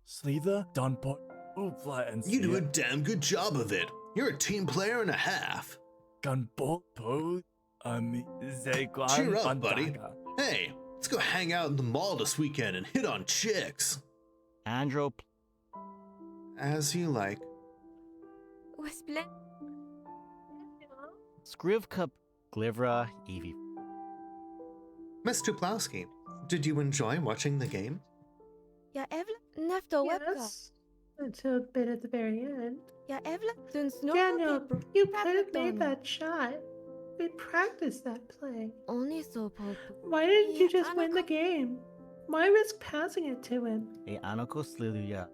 Speaker 11: Slither, Dunpot, Oopla and C.
Speaker 1: You do a damn good job of it. You're a team player and a half.
Speaker 11: Gunbolt Pose, Zegwan,
Speaker 1: Cheer up, buddy. Hey, let's go hang out in the mall this weekend and hit on chicks.
Speaker 6: Andro.
Speaker 1: As you like.
Speaker 6: Skrivka, Glivra, Evie.
Speaker 1: Miss Tuplowski, did you enjoy watching the game?
Speaker 9: Yes. Until a bit at the very end.
Speaker 10: Daniel,
Speaker 9: Daniel, you could have made that shot. We practiced that play. Why didn't you just win the game? Why risk passing it to him?
Speaker 6: A Anoko Sliluya.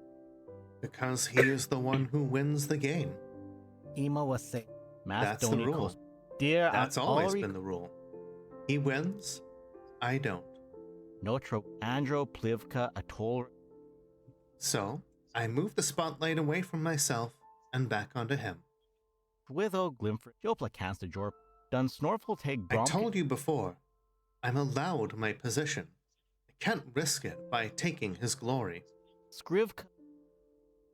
Speaker 1: Because he is the one who wins the game.
Speaker 6: Ima was say.
Speaker 1: That's the rule.
Speaker 6: Dear,
Speaker 1: that's always been the rule. He wins, I don't.
Speaker 6: Notro, Andro, Plivka, Atol.
Speaker 1: So, I move the spotlight away from myself and back onto him.
Speaker 6: Switho, Glimford, Jopla Canster Jorp, Dun Snorful take Brom.
Speaker 1: I told you before, I'm allowed my position. I can't risk it by taking his glory.
Speaker 6: Skrivka.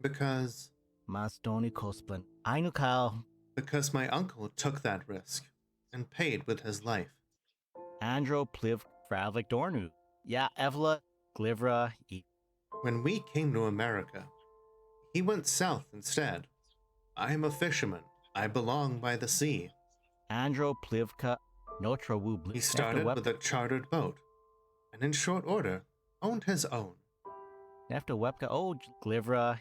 Speaker 1: Because...
Speaker 6: Mastoni Kosplin, Ainukal.
Speaker 1: Because my uncle took that risk and paid with his life.
Speaker 6: Andro, Pliv, Fravlik Dornu. Yeah, Evla, Glivra, E.
Speaker 1: When we came to America, he went south instead. I am a fisherman. I belong by the sea.
Speaker 6: Andro, Plivka, Notra Wubli.
Speaker 1: He started with a chartered boat, and in short order, owned his own.
Speaker 6: After Webka, oh, Glivra,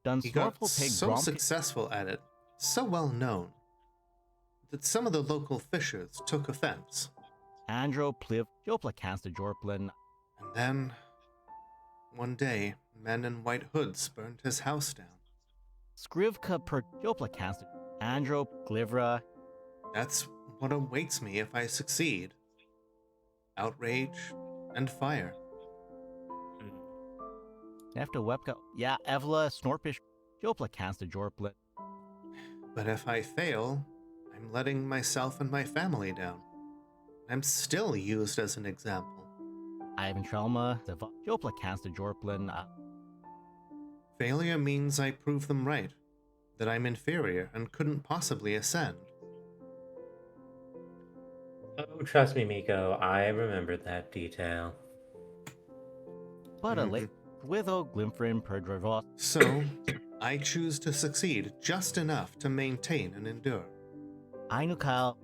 Speaker 6: done
Speaker 1: He got
Speaker 6: Snorful take
Speaker 1: so successful at it, so well known, that some of the local fishers took offense.
Speaker 6: Andro, Pliv, Jopla Canster Jorplin.
Speaker 1: And then, one day, men in white hoods burned his house down.
Speaker 6: Skrivka per Jopla Canster. Andro, Glivra.
Speaker 1: That's what awaits me if I succeed. Outrage and fire.
Speaker 6: After Webka, yeah, Evla, Snorpish, Jopla Canster Jorplin.
Speaker 1: But if I fail, I'm letting myself and my family down. I'm still used as an example.
Speaker 6: Ivan Trauma, the Jopla Canster Jorplin.
Speaker 1: Failure means I prove them right, that I'm inferior and couldn't possibly ascend.
Speaker 2: Oh, trust me, Miko, I remembered that detail.
Speaker 6: But a late with O Glimfrin per Dravos.
Speaker 1: So, I choose to succeed just enough to maintain and endure.
Speaker 6: Ainukal,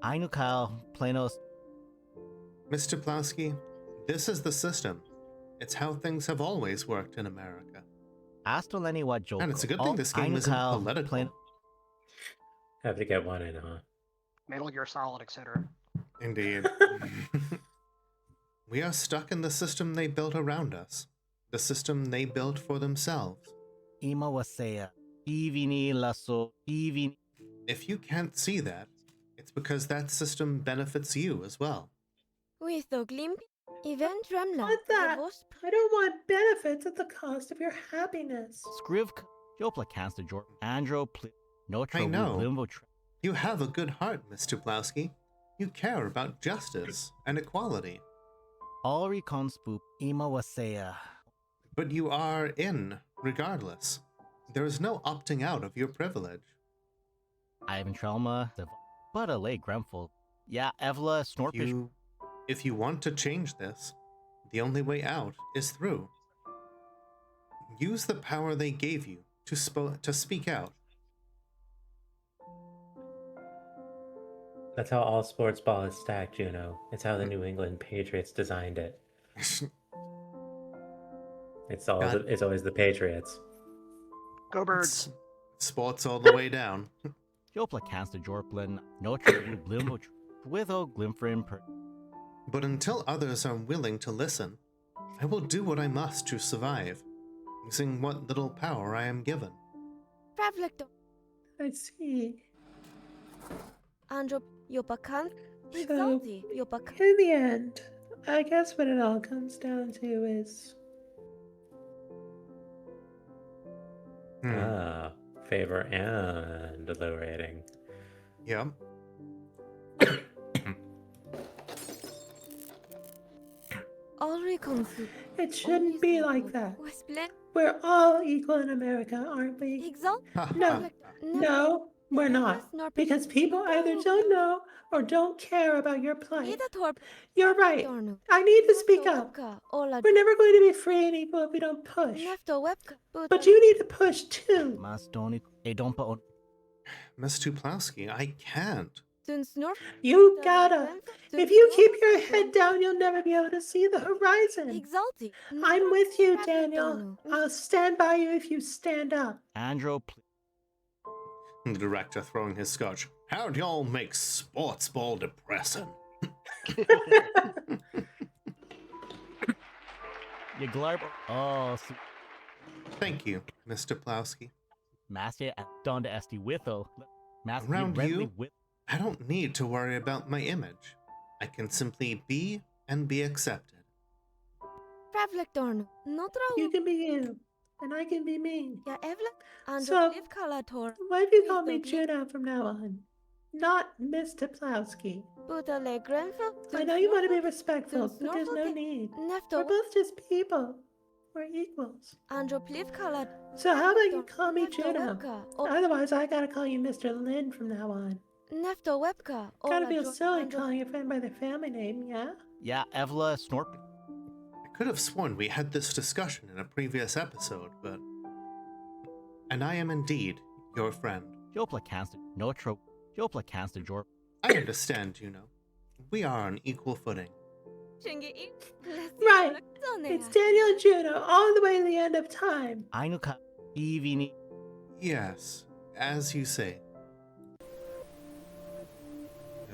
Speaker 6: Planos.
Speaker 1: Mr. Plowski, This is the system. It's how things have always worked in America.
Speaker 6: Astoleni what joke.
Speaker 1: And it's a good thing this game isn't political.
Speaker 2: Have to get one in, huh?
Speaker 3: Metal Gear Solid, etc.
Speaker 1: Indeed. We are stuck in the system they built around us. The system they built for themselves.
Speaker 6: Ima wasea. Ivini lasso. Ivini.
Speaker 1: If you can't see that, it's because that system benefits you as well.
Speaker 10: With the glimp, event Dremla.
Speaker 9: What that? I don't want benefits at the cost of your happiness.
Speaker 6: Skrivka. Jopla cansta jor. Andro pli. No
Speaker 1: I know.
Speaker 6: Limbo
Speaker 1: You have a good heart, Mr. Plowski. You care about justice and equality.
Speaker 6: Alri conspoop. Ima wasea.
Speaker 1: But you are in, regardless. There is no opting out of your privilege.
Speaker 6: Ivan Trelma. But a late Gremful. Yeah, Evla Snorpish.
Speaker 1: If you want to change this, the only way out is through. Use the power they gave you to speak out.
Speaker 2: That's how all sports ball is stacked, Juno. It's how the New England Patriots designed it. It's always the Patriots.
Speaker 3: Go Birds.
Speaker 1: Sports all the way down.
Speaker 6: Jopla cansta jorplin. No true Limbo Witho Glimfrin per.
Speaker 1: But until others are willing to listen, I will do what I must to survive, using what little power I am given.
Speaker 9: I see.
Speaker 10: Andro Yopakan.
Speaker 9: So, in the end, I guess what it all comes down to is...
Speaker 2: Favor and the rating.
Speaker 1: Yeah.
Speaker 9: It shouldn't be like that. We're all equal in America, aren't we? No, no, we're not. Because people either don't know or don't care about your plight. You're right. I need to speak up. We're never going to be free and equal if we don't push. But you need to push too.
Speaker 1: Miss Tuplowski, I can't.
Speaker 9: You gotta. If you keep your head down, you'll never be able to see the horizon. I'm with you, Daniel. I'll stand by you if you stand up.
Speaker 6: Andro,
Speaker 1: The director throwing his scotch. How'd y'all make sports ball depressing?
Speaker 6: You glarb. Oh,
Speaker 1: thank you, Mr. Plowski.
Speaker 6: Master Don to Esti Witho.
Speaker 1: Around you, I don't need to worry about my image. I can simply be and be accepted.
Speaker 9: You can be you, and I can be me.
Speaker 10: So,
Speaker 9: why do you call me Juno from now on? Not Mr. Plowski. I know you want to be respectful, but there's no need. We're both just people. We're equals. So how about you call me Juno? Otherwise, I gotta call you Mr. Lin from now on. Gotta feel silly calling a friend by their family name, yeah?
Speaker 6: Yeah, Evla Snorp.
Speaker 1: I could have sworn we had this discussion in a previous episode, but... And I am indeed your friend.
Speaker 6: Jopla cansta Notro. Jopla cansta Jorp.
Speaker 1: I understand, Juno. We are on equal footing.
Speaker 9: Right. It's Daniel and Juno all the way to the end of time.
Speaker 6: Ainuka Ivini.
Speaker 1: Yes, as you say.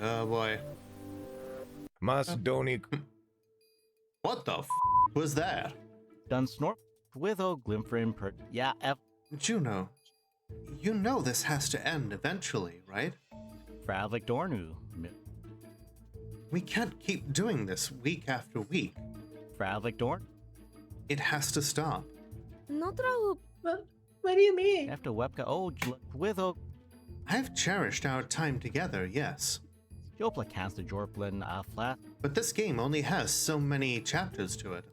Speaker 1: Oh boy.
Speaker 5: Macedonic.
Speaker 1: What the f was that?
Speaker 6: Dun Snorp. Witho Glimfrin per. Yeah,
Speaker 1: Juno, you know this has to end eventually, right?
Speaker 6: Fravlik Dornu.
Speaker 1: We can't keep doing this week after week.
Speaker 6: Fravlik Dorn?
Speaker 1: It has to stop.
Speaker 9: What do you mean?
Speaker 6: After Webka Witho.
Speaker 1: I've cherished our time together, yes.
Speaker 6: Jopla cansta Jorplin flat.
Speaker 1: But this game only has so many chapters to it.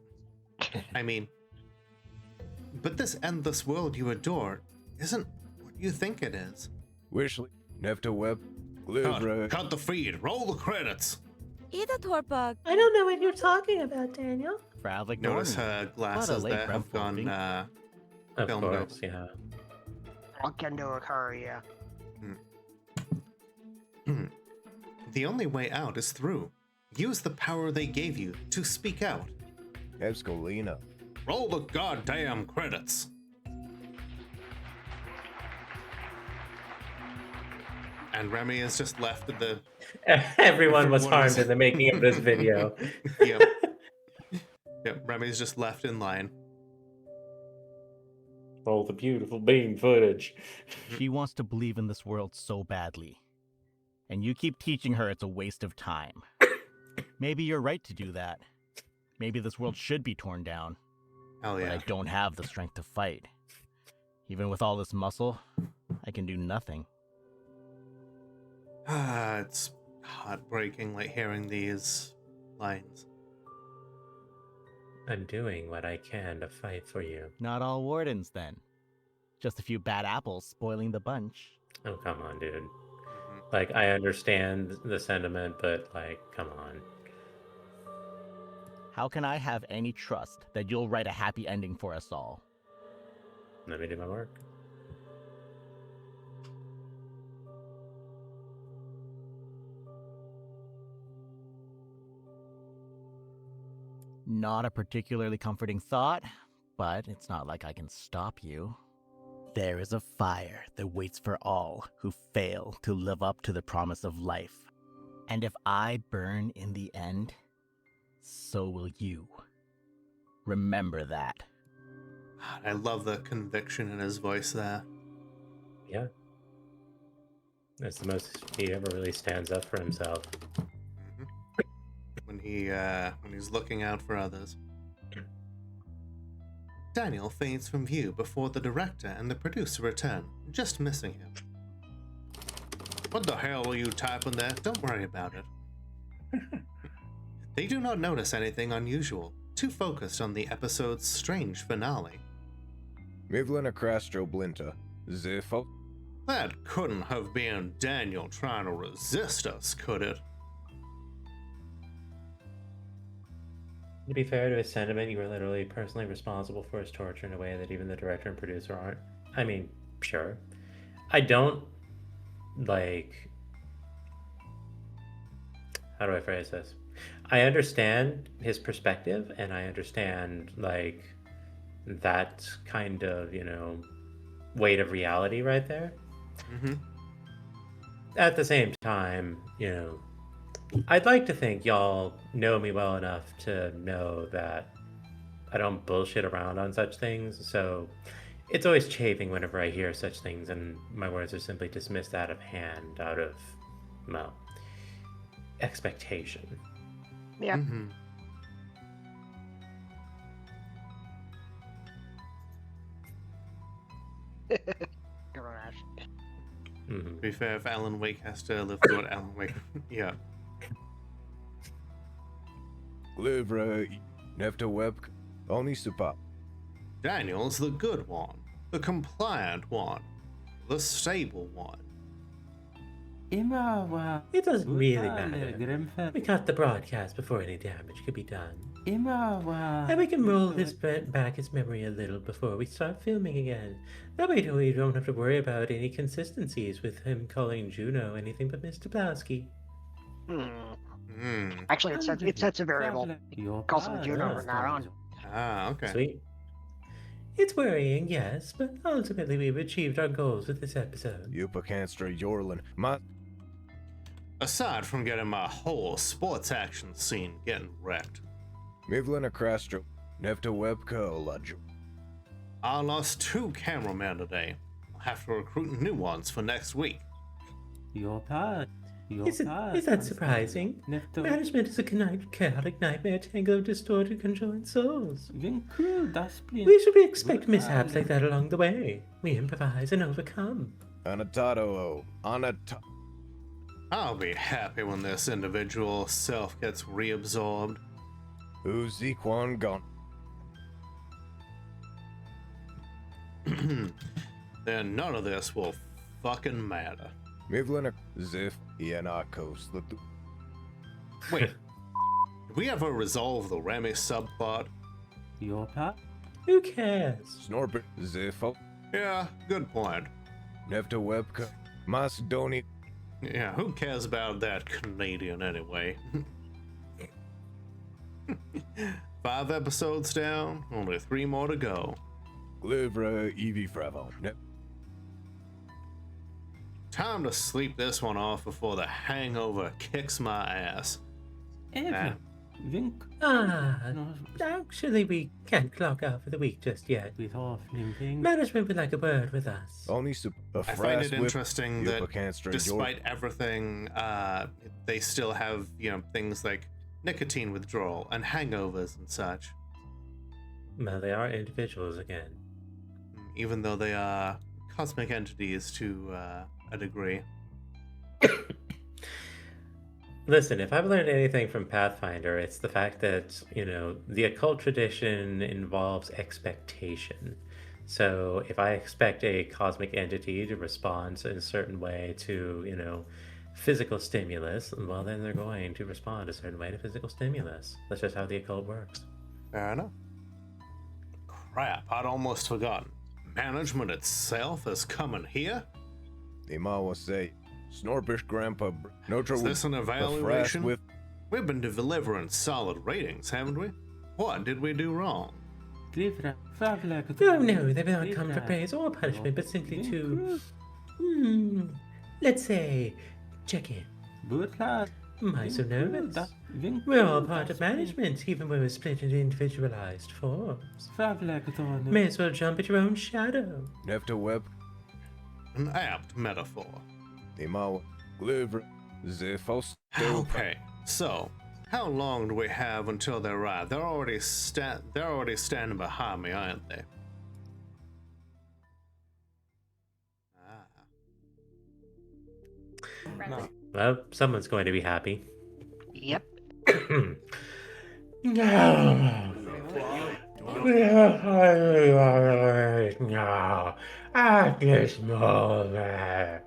Speaker 1: I mean... But this endless world you adore isn't what you think it is.
Speaker 5: Wishley, Nefta Web,
Speaker 1: Cut the feed, roll the credits!
Speaker 9: I don't know what you're talking about, Daniel.
Speaker 6: Fravlik
Speaker 1: Notice her glasses that have gone filmed up.
Speaker 2: Yeah.
Speaker 3: Kendo Akari, yeah.
Speaker 1: The only way out is through. Use the power they gave you to speak out.
Speaker 5: Escolina.
Speaker 1: Roll the goddamn credits. And Remy is just left at the...
Speaker 2: Everyone was harmed in the making of this video.
Speaker 1: Yep. Yep, Remy's just left in line.
Speaker 2: All the beautiful beam footage.
Speaker 6: She wants to believe in this world so badly. And you keep teaching her it's a waste of time. Maybe you're right to do that. Maybe this world should be torn down.
Speaker 1: Hell yeah.
Speaker 6: But I don't have the strength to fight. Even with all this muscle, I can do nothing.
Speaker 1: It's heartbreaking, like, hearing these lines.
Speaker 2: I'm doing what I can to fight for you.
Speaker 6: Not all wardens, then. Just a few bad apples spoiling the bunch.
Speaker 2: Oh, come on, dude. Like, I understand the sentiment, but, like, come on.
Speaker 6: How can I have any trust that you'll write a happy ending for us all?
Speaker 2: Let me do my work.
Speaker 6: Not a particularly comforting thought, but it's not like I can stop you. There is a fire that waits for all who fail to live up to the promise of life. And if I burn in the end, so will you. Remember that.
Speaker 1: I love the conviction in his voice there.
Speaker 2: Yeah. That's the most he ever really stands up for himself.
Speaker 1: When he's looking out for others. Daniel fades from view before the director and the producer return, just missing him. What the hell are you typing there? Don't worry about it. They do not notice anything unusual, too focused on the episode's strange finale.
Speaker 5: Mivlina Crastro Blinta. Ziffo.
Speaker 1: That couldn't have been Daniel trying to resist us, could it?
Speaker 2: To be fair to his sentiment, you were literally personally responsible for his torture in a way that even the director and producer aren't. I mean, sure. I don't, like... How do I phrase this? I understand his perspective, and I understand, like, that kind of, you know, weight of reality right there.
Speaker 1: Mm-hmm.
Speaker 2: At the same time, you know, I'd like to think y'all know me well enough to know that I don't bullshit around on such things, so it's always chafing whenever I hear such things and my words are simply dismissed out of hand, out of, well, expectation.
Speaker 3: Yeah.
Speaker 1: Mm-hmm.
Speaker 2: Mm-hmm.
Speaker 1: To be fair, if Alan Wake has to live through what Alan Wake... yeah.
Speaker 5: Livre. Nefta Web. Only Supa.
Speaker 1: Daniel's the good one, the compliant one, the stable one.
Speaker 2: It doesn't really matter. We cut the broadcast before any damage could be done. And we can roll this back his memory a little before we start filming again. That way we don't have to worry about any consistencies with him calling Juno anything but Mr. Plowski.
Speaker 3: Actually, it sets a variable. It calls him Juno from now on.
Speaker 1: Ah, okay.
Speaker 2: Sweet. It's worrying, yes, but ultimately we've achieved our goals with this episode.
Speaker 5: Yupacanstra Yorlin. Ma.
Speaker 1: Aside from getting my whole sports action scene getting wrecked.
Speaker 5: Mivlina Crastro. Nefta Webka Olaju.
Speaker 1: I lost 2 cameramen today. I'll have to recruit new ones for next week.
Speaker 2: Is that surprising? Management is a chaotic nightmare tangle of distorted, conjoined souls. We should expect mishaps like that along the way. We improvise and overcome.
Speaker 5: Anatato. Anata.
Speaker 1: I'll be happy when this individual self gets reabsorbed.
Speaker 5: Uziquan gone.
Speaker 1: Then none of this will fucking matter.
Speaker 5: Mivlina Zif Ianakos.
Speaker 1: Wait, did we ever resolve the Remy subplot?
Speaker 2: Who cares?
Speaker 5: Snorpit Zifo.
Speaker 1: Yeah, good point.
Speaker 5: Nefta Webka. Macedoni.
Speaker 1: Yeah, who cares about that Canadian anyway? 5 episodes down, only 3 more to go.
Speaker 5: Livre Evie Fravo.
Speaker 1: Time to sleep this one off before the hangover kicks my ass.
Speaker 2: Actually, we can't clock out for the week just yet. Management would like a word with us.
Speaker 5: Only
Speaker 1: I find it interesting that despite everything, they still have, things like nicotine withdrawal and hangovers and such.
Speaker 2: Well, they are individuals again.
Speaker 1: Even though they are cosmic entities to a degree.
Speaker 2: Listen, if I've learned anything from Pathfinder, it's the fact that, the occult tradition involves expectation. So if I expect a cosmic entity to respond in a certain way to, physical stimulus, well, then they're going to respond a certain way to physical stimulus. That's just how the occult works.
Speaker 1: Fair enough. Crap, I'd almost forgotten. Management itself is coming here?
Speaker 5: They might say, Snorpish Grandpa.
Speaker 1: Is this an evaluation? We've been delivering solid ratings, haven't we? What did we do wrong?
Speaker 2: No, they've not come for praise or punishment, but simply to, let's say, check in. Why so nervous? We're all part of management, even when we're split into individualized forms. May as well jump at your own shadow.
Speaker 5: Web.
Speaker 1: An apt metaphor.
Speaker 5: Okay,
Speaker 1: so how long do we have until they arrive? They're already standing behind me, aren't they?
Speaker 2: Well, someone's going to be happy.
Speaker 3: Yep.
Speaker 2: At this moment,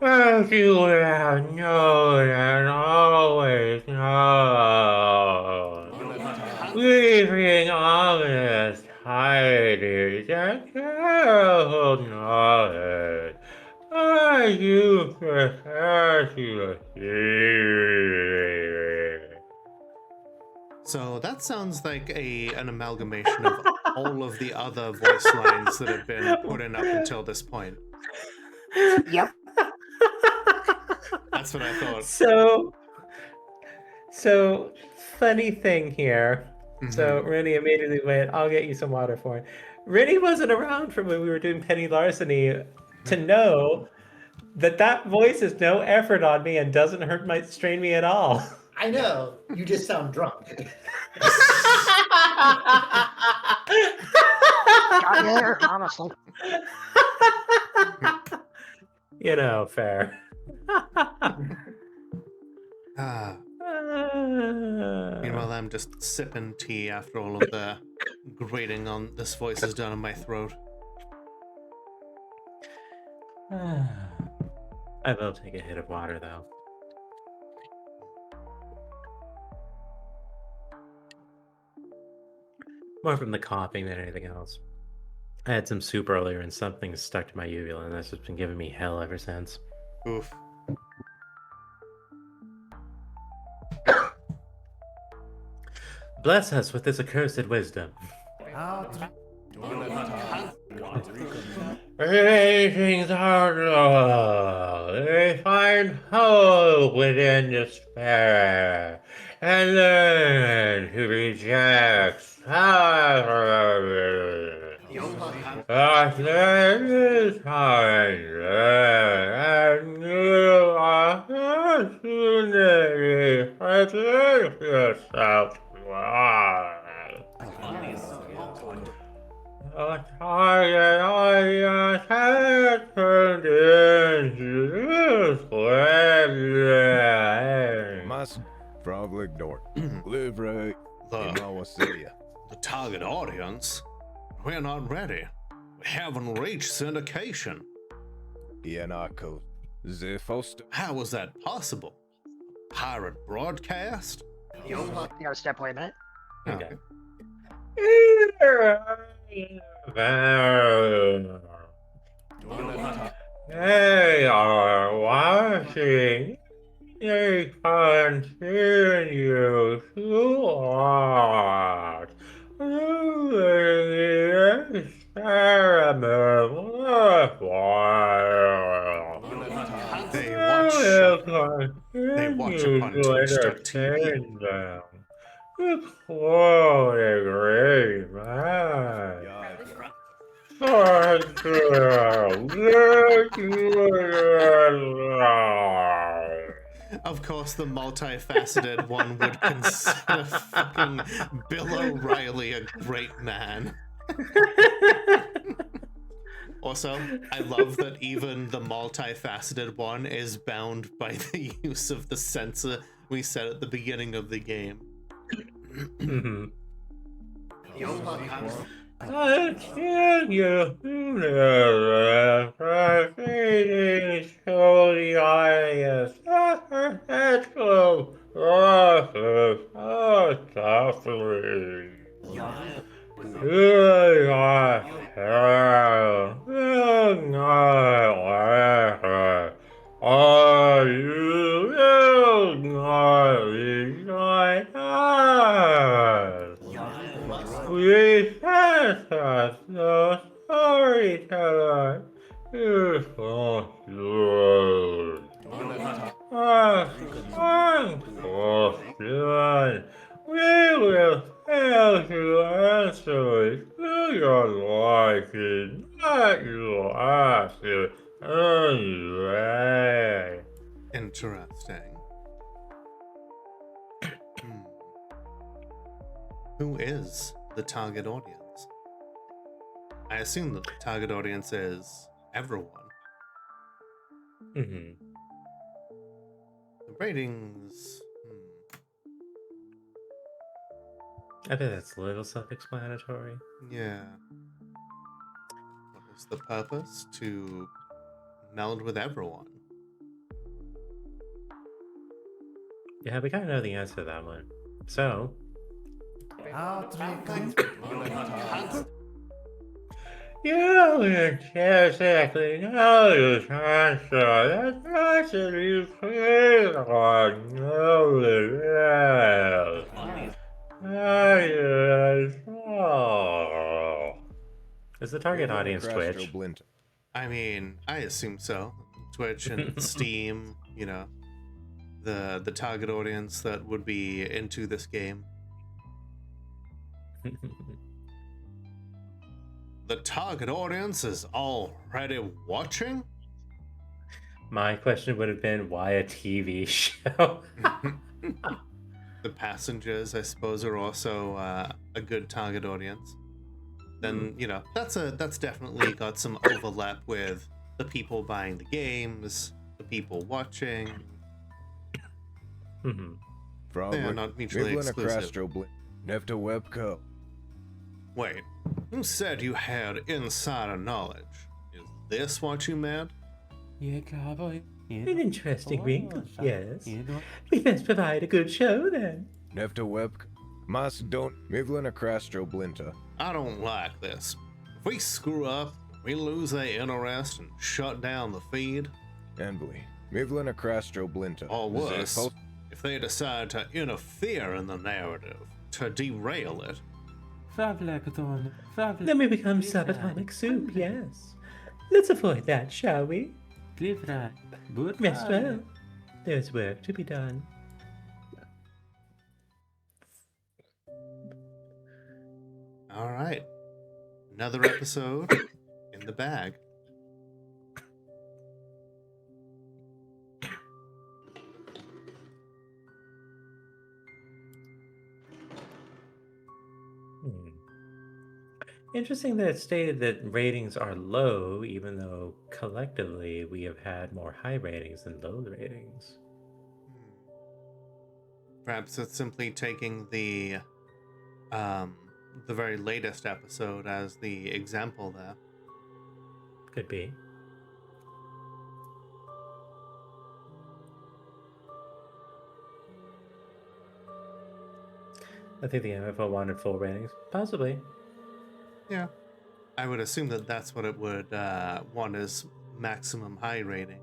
Speaker 2: as you have known and always known, leaving honest tidings and careful knowledge, are you prepared to hear?
Speaker 1: So that sounds like an amalgamation of all of the other voice lines that have been put in up until this point.
Speaker 3: Yep.
Speaker 1: That's what I thought.
Speaker 2: So funny thing here. So Rennie immediately went, I'll get you some water for it. Rennie wasn't around for when we were doing Penny Larceny to know that voice is no effort on me and doesn't strain me at all.
Speaker 13: I know. You just sound drunk.
Speaker 3: Got there, honestly.
Speaker 2: Fair.
Speaker 1: Meanwhile, I'm just sipping tea after all of the grating on this voice is done in my throat.
Speaker 2: I will take a hit of water, though. More from the coughing than anything else. I had some soup earlier and something stuck to my uvula, and that's just been giving me hell ever since.
Speaker 1: Oof.
Speaker 2: Bless us with this accursed wisdom. Ratings are low. They find hope within despair and learn to reject power. But there is time and new opportunity. Let yourself try. A target audience has turned into square.
Speaker 5: Mas frog leg door. Live right.
Speaker 1: The target audience? We're not ready. We haven't reached syndication. How was that possible? A pirate broadcast?
Speaker 3: You gotta step away a minute.
Speaker 1: Okay.
Speaker 2: They are watching. They continue to
Speaker 12: what?
Speaker 1: They watch upon Twitch.tv.
Speaker 12: It's quite great, man.
Speaker 1: Of course, the multifaceted one would consider fucking Bill O'Reilly a great man. Also, I love that even the multifaceted one is bound by the use of the censor we said at the beginning of the game.
Speaker 12: I can't get are you we have no storyteller. You so good. I'm good. We will help you answer it to your liking, not you ask it anyway.
Speaker 1: Interesting. Who is the target audience? I assume that the target audience is everyone. The ratings.
Speaker 2: I think that's a little self-explanatory.
Speaker 1: Yeah. What is the purpose? To meld with everyone.
Speaker 2: Yeah, we kind of know the answer to that one. So.
Speaker 12: You don't exactly know the answer. That's actually clear on
Speaker 2: Is the target audience Twitch?
Speaker 1: I mean, I assume so. Twitch and Steam, you know, the target audience that would be into this game. The target audience is already watching?
Speaker 2: My question would have been, why a TV show?
Speaker 1: The passengers, I suppose, are also a good target audience. Then, you know, that's definitely got some overlap with the people buying the games, the people watching. They are not mutually exclusive. Wait, who said you had insider knowledge? Is this what you meant?
Speaker 2: An interesting wrinkle, yes. We must provide a good show then.
Speaker 1: I don't like this. If we screw up, we lose their interest and shut down the feed. Or worse, if they decide to interfere in the narrative, to derail it.
Speaker 2: Then we become subatomic soup, yes. Let's avoid that, shall we? Rest well. There's work to be done.
Speaker 1: All right. Another episode in the bag.
Speaker 2: Interesting that it stated that ratings are low, even though collectively we have had more high ratings than low ratings.
Speaker 1: Perhaps it's simply taking the very latest episode as the example there.
Speaker 2: Could be. I think the MFO wanted full ratings. Possibly.
Speaker 1: Yeah. I would assume that that's what it would want as maximum high ratings.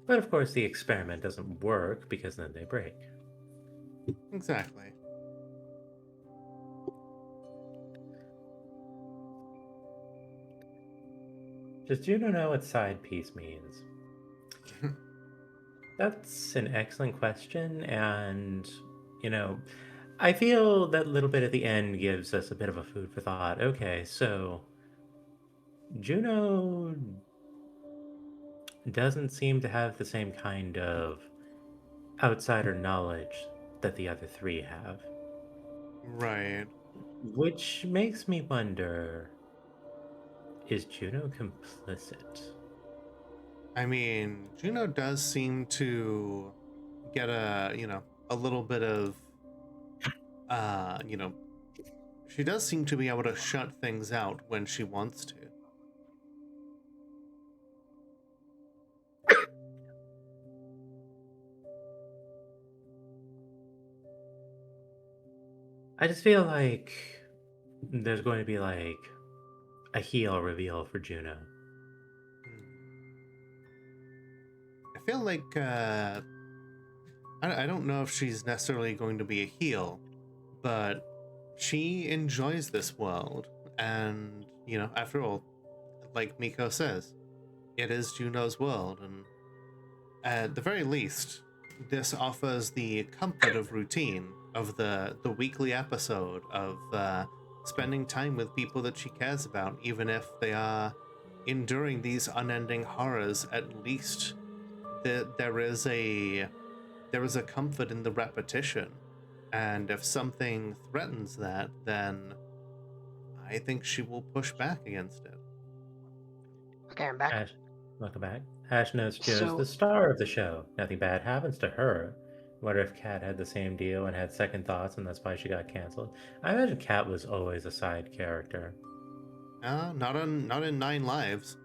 Speaker 2: But of course, the experiment doesn't work because then they break.
Speaker 1: Exactly.
Speaker 2: Does Juno know what side piece means? That's an excellent question, and, you know, I feel that little bit at the end gives us a bit of a food for thought. Okay, so Juno doesn't seem to have the same kind of outsider knowledge that the other three have.
Speaker 1: Right.
Speaker 2: Which makes me wonder, is Juno complicit?
Speaker 1: I mean, Juno does seem to get a little bit of, you know, she does seem to be able to shut things out when she wants to.
Speaker 2: I just feel like there's going to be like a heel reveal for Juno.
Speaker 1: I feel like I don't know if she's necessarily going to be a heel, but she enjoys this world, and after all, like Miko says, it is Juno's world, and at the very least, this offers the comfort of routine of the weekly episode of spending time with people that she cares about, even if they are enduring these unending horrors. At least there is a comfort in the repetition, and if something threatens that, then I think she will push back against it.
Speaker 3: Okay, I'm back.
Speaker 2: Welcome back. Ash knows Joe's the star of the show. Nothing bad happens to her. Wonder if Kat had the same deal and had second thoughts, and that's why she got canceled. I imagine Kat was always a side character.
Speaker 1: Not in 9 Lives.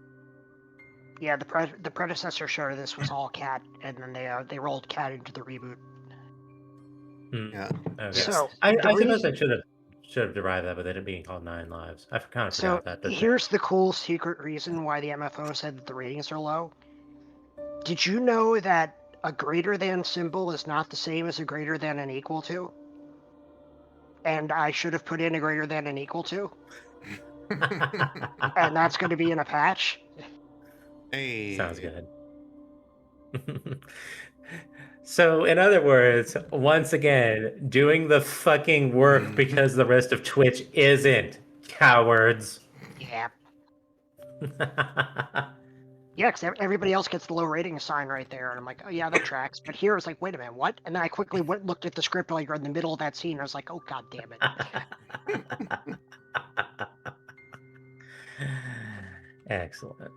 Speaker 3: Yeah, the predecessor show to this was all Kat, and then they rolled Kat into the reboot.
Speaker 1: Yeah.
Speaker 2: Okay.
Speaker 3: So
Speaker 2: I suppose I should have derived that, but it being called 9 Lives. I kind of forgot that. But
Speaker 3: here's the cool secret reason why the MFO said that the ratings are low. Did you know that a greater than symbol is not the same as a greater than and equal to? And I should have put in a greater than and equal to. And that's going to be in a patch.
Speaker 1: Hey.
Speaker 2: Sounds good. So, in other words, once again, doing the fucking work because the rest of Twitch isn't. Cowards.
Speaker 3: Yeah. Yeah, because everybody else gets the low rating sign right there, and I'm like, oh yeah, that tracks. But here it's like, wait a minute, what? And then I quickly looked at the script while you're in the middle of that scene. And I was like, oh god damn it.
Speaker 2: Excellent.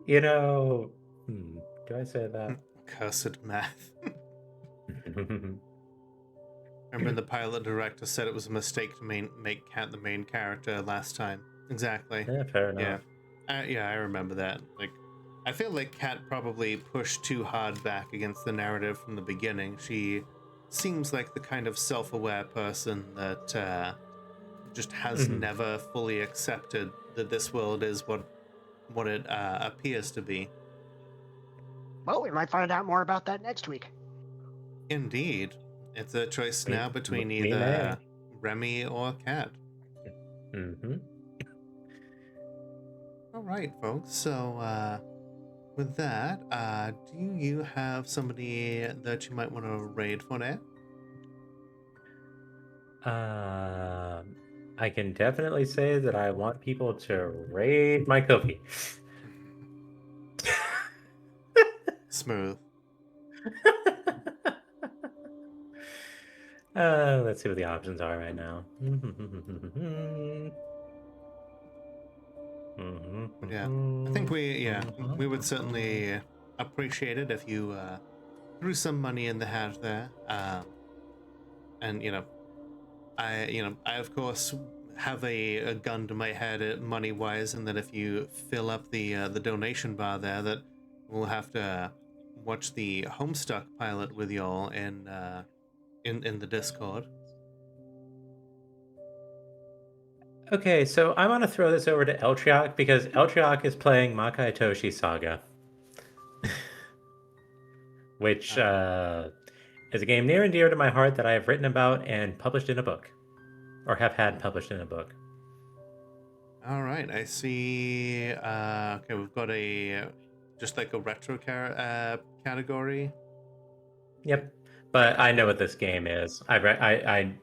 Speaker 2: Do I say that?
Speaker 1: Cursed math. Remember the pilot director said it was a mistake to make Kat the main character last time. Exactly.
Speaker 2: Yeah, fair enough.
Speaker 1: Yeah, I remember that. Like, I feel like Kat probably pushed too hard back against the narrative from the beginning. She seems like the kind of self-aware person that just has never fully accepted that this world is what it appears to be.
Speaker 3: Well, we might find out more about that next week.
Speaker 1: Indeed. It's a choice now between either Remy or Kat. All right, folks. So, with that, do you have somebody that you might want to raid for now?
Speaker 2: I can definitely say that I want people to raid my cookie.
Speaker 1: Smooth.
Speaker 2: Let's see what the options are right now.
Speaker 1: Yeah, I think we would certainly appreciate it if you threw some money in the hat there. And I of course have a gun to my head money wise, and that if you fill up the donation bar there, that we'll have to watch the Homestuck pilot with y'all in the Discord.
Speaker 2: Okay, so I want to throw this over to Eltriok because Eltriok is playing Makai Toshi Saga, which is a game near and dear to my heart that I have written about and published in a book, or have had published in a book.
Speaker 1: All right, I see. Okay, we've got a just like a retro category.
Speaker 2: Yep, but I know what this game is. I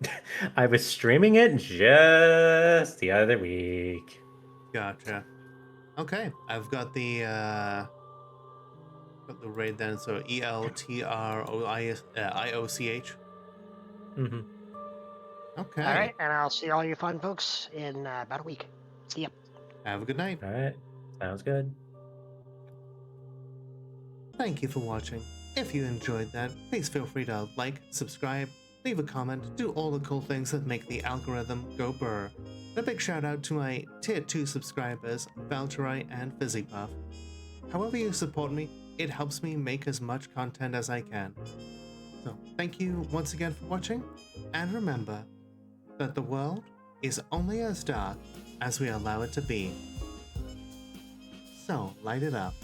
Speaker 2: was streaming it just the other week.
Speaker 1: Gotcha. Okay, I've got the raid then. So ELTROIOCH.
Speaker 2: Mm-hmm.
Speaker 1: Okay.
Speaker 3: All right, and I'll see all you fun folks in about a week. See ya.
Speaker 1: Have a good night.
Speaker 2: All right, sounds good.
Speaker 1: Thank you for watching. If you enjoyed that, please feel free to like, subscribe, leave a comment, do all the cool things that make the algorithm go burr. And a big shout out to my tier 2 subscribers, Valtteri and Fizzypuff. However you support me, it helps me make as much content as I can. So thank you once again for watching, and remember that the world is only as dark as we allow it to be. So light it up.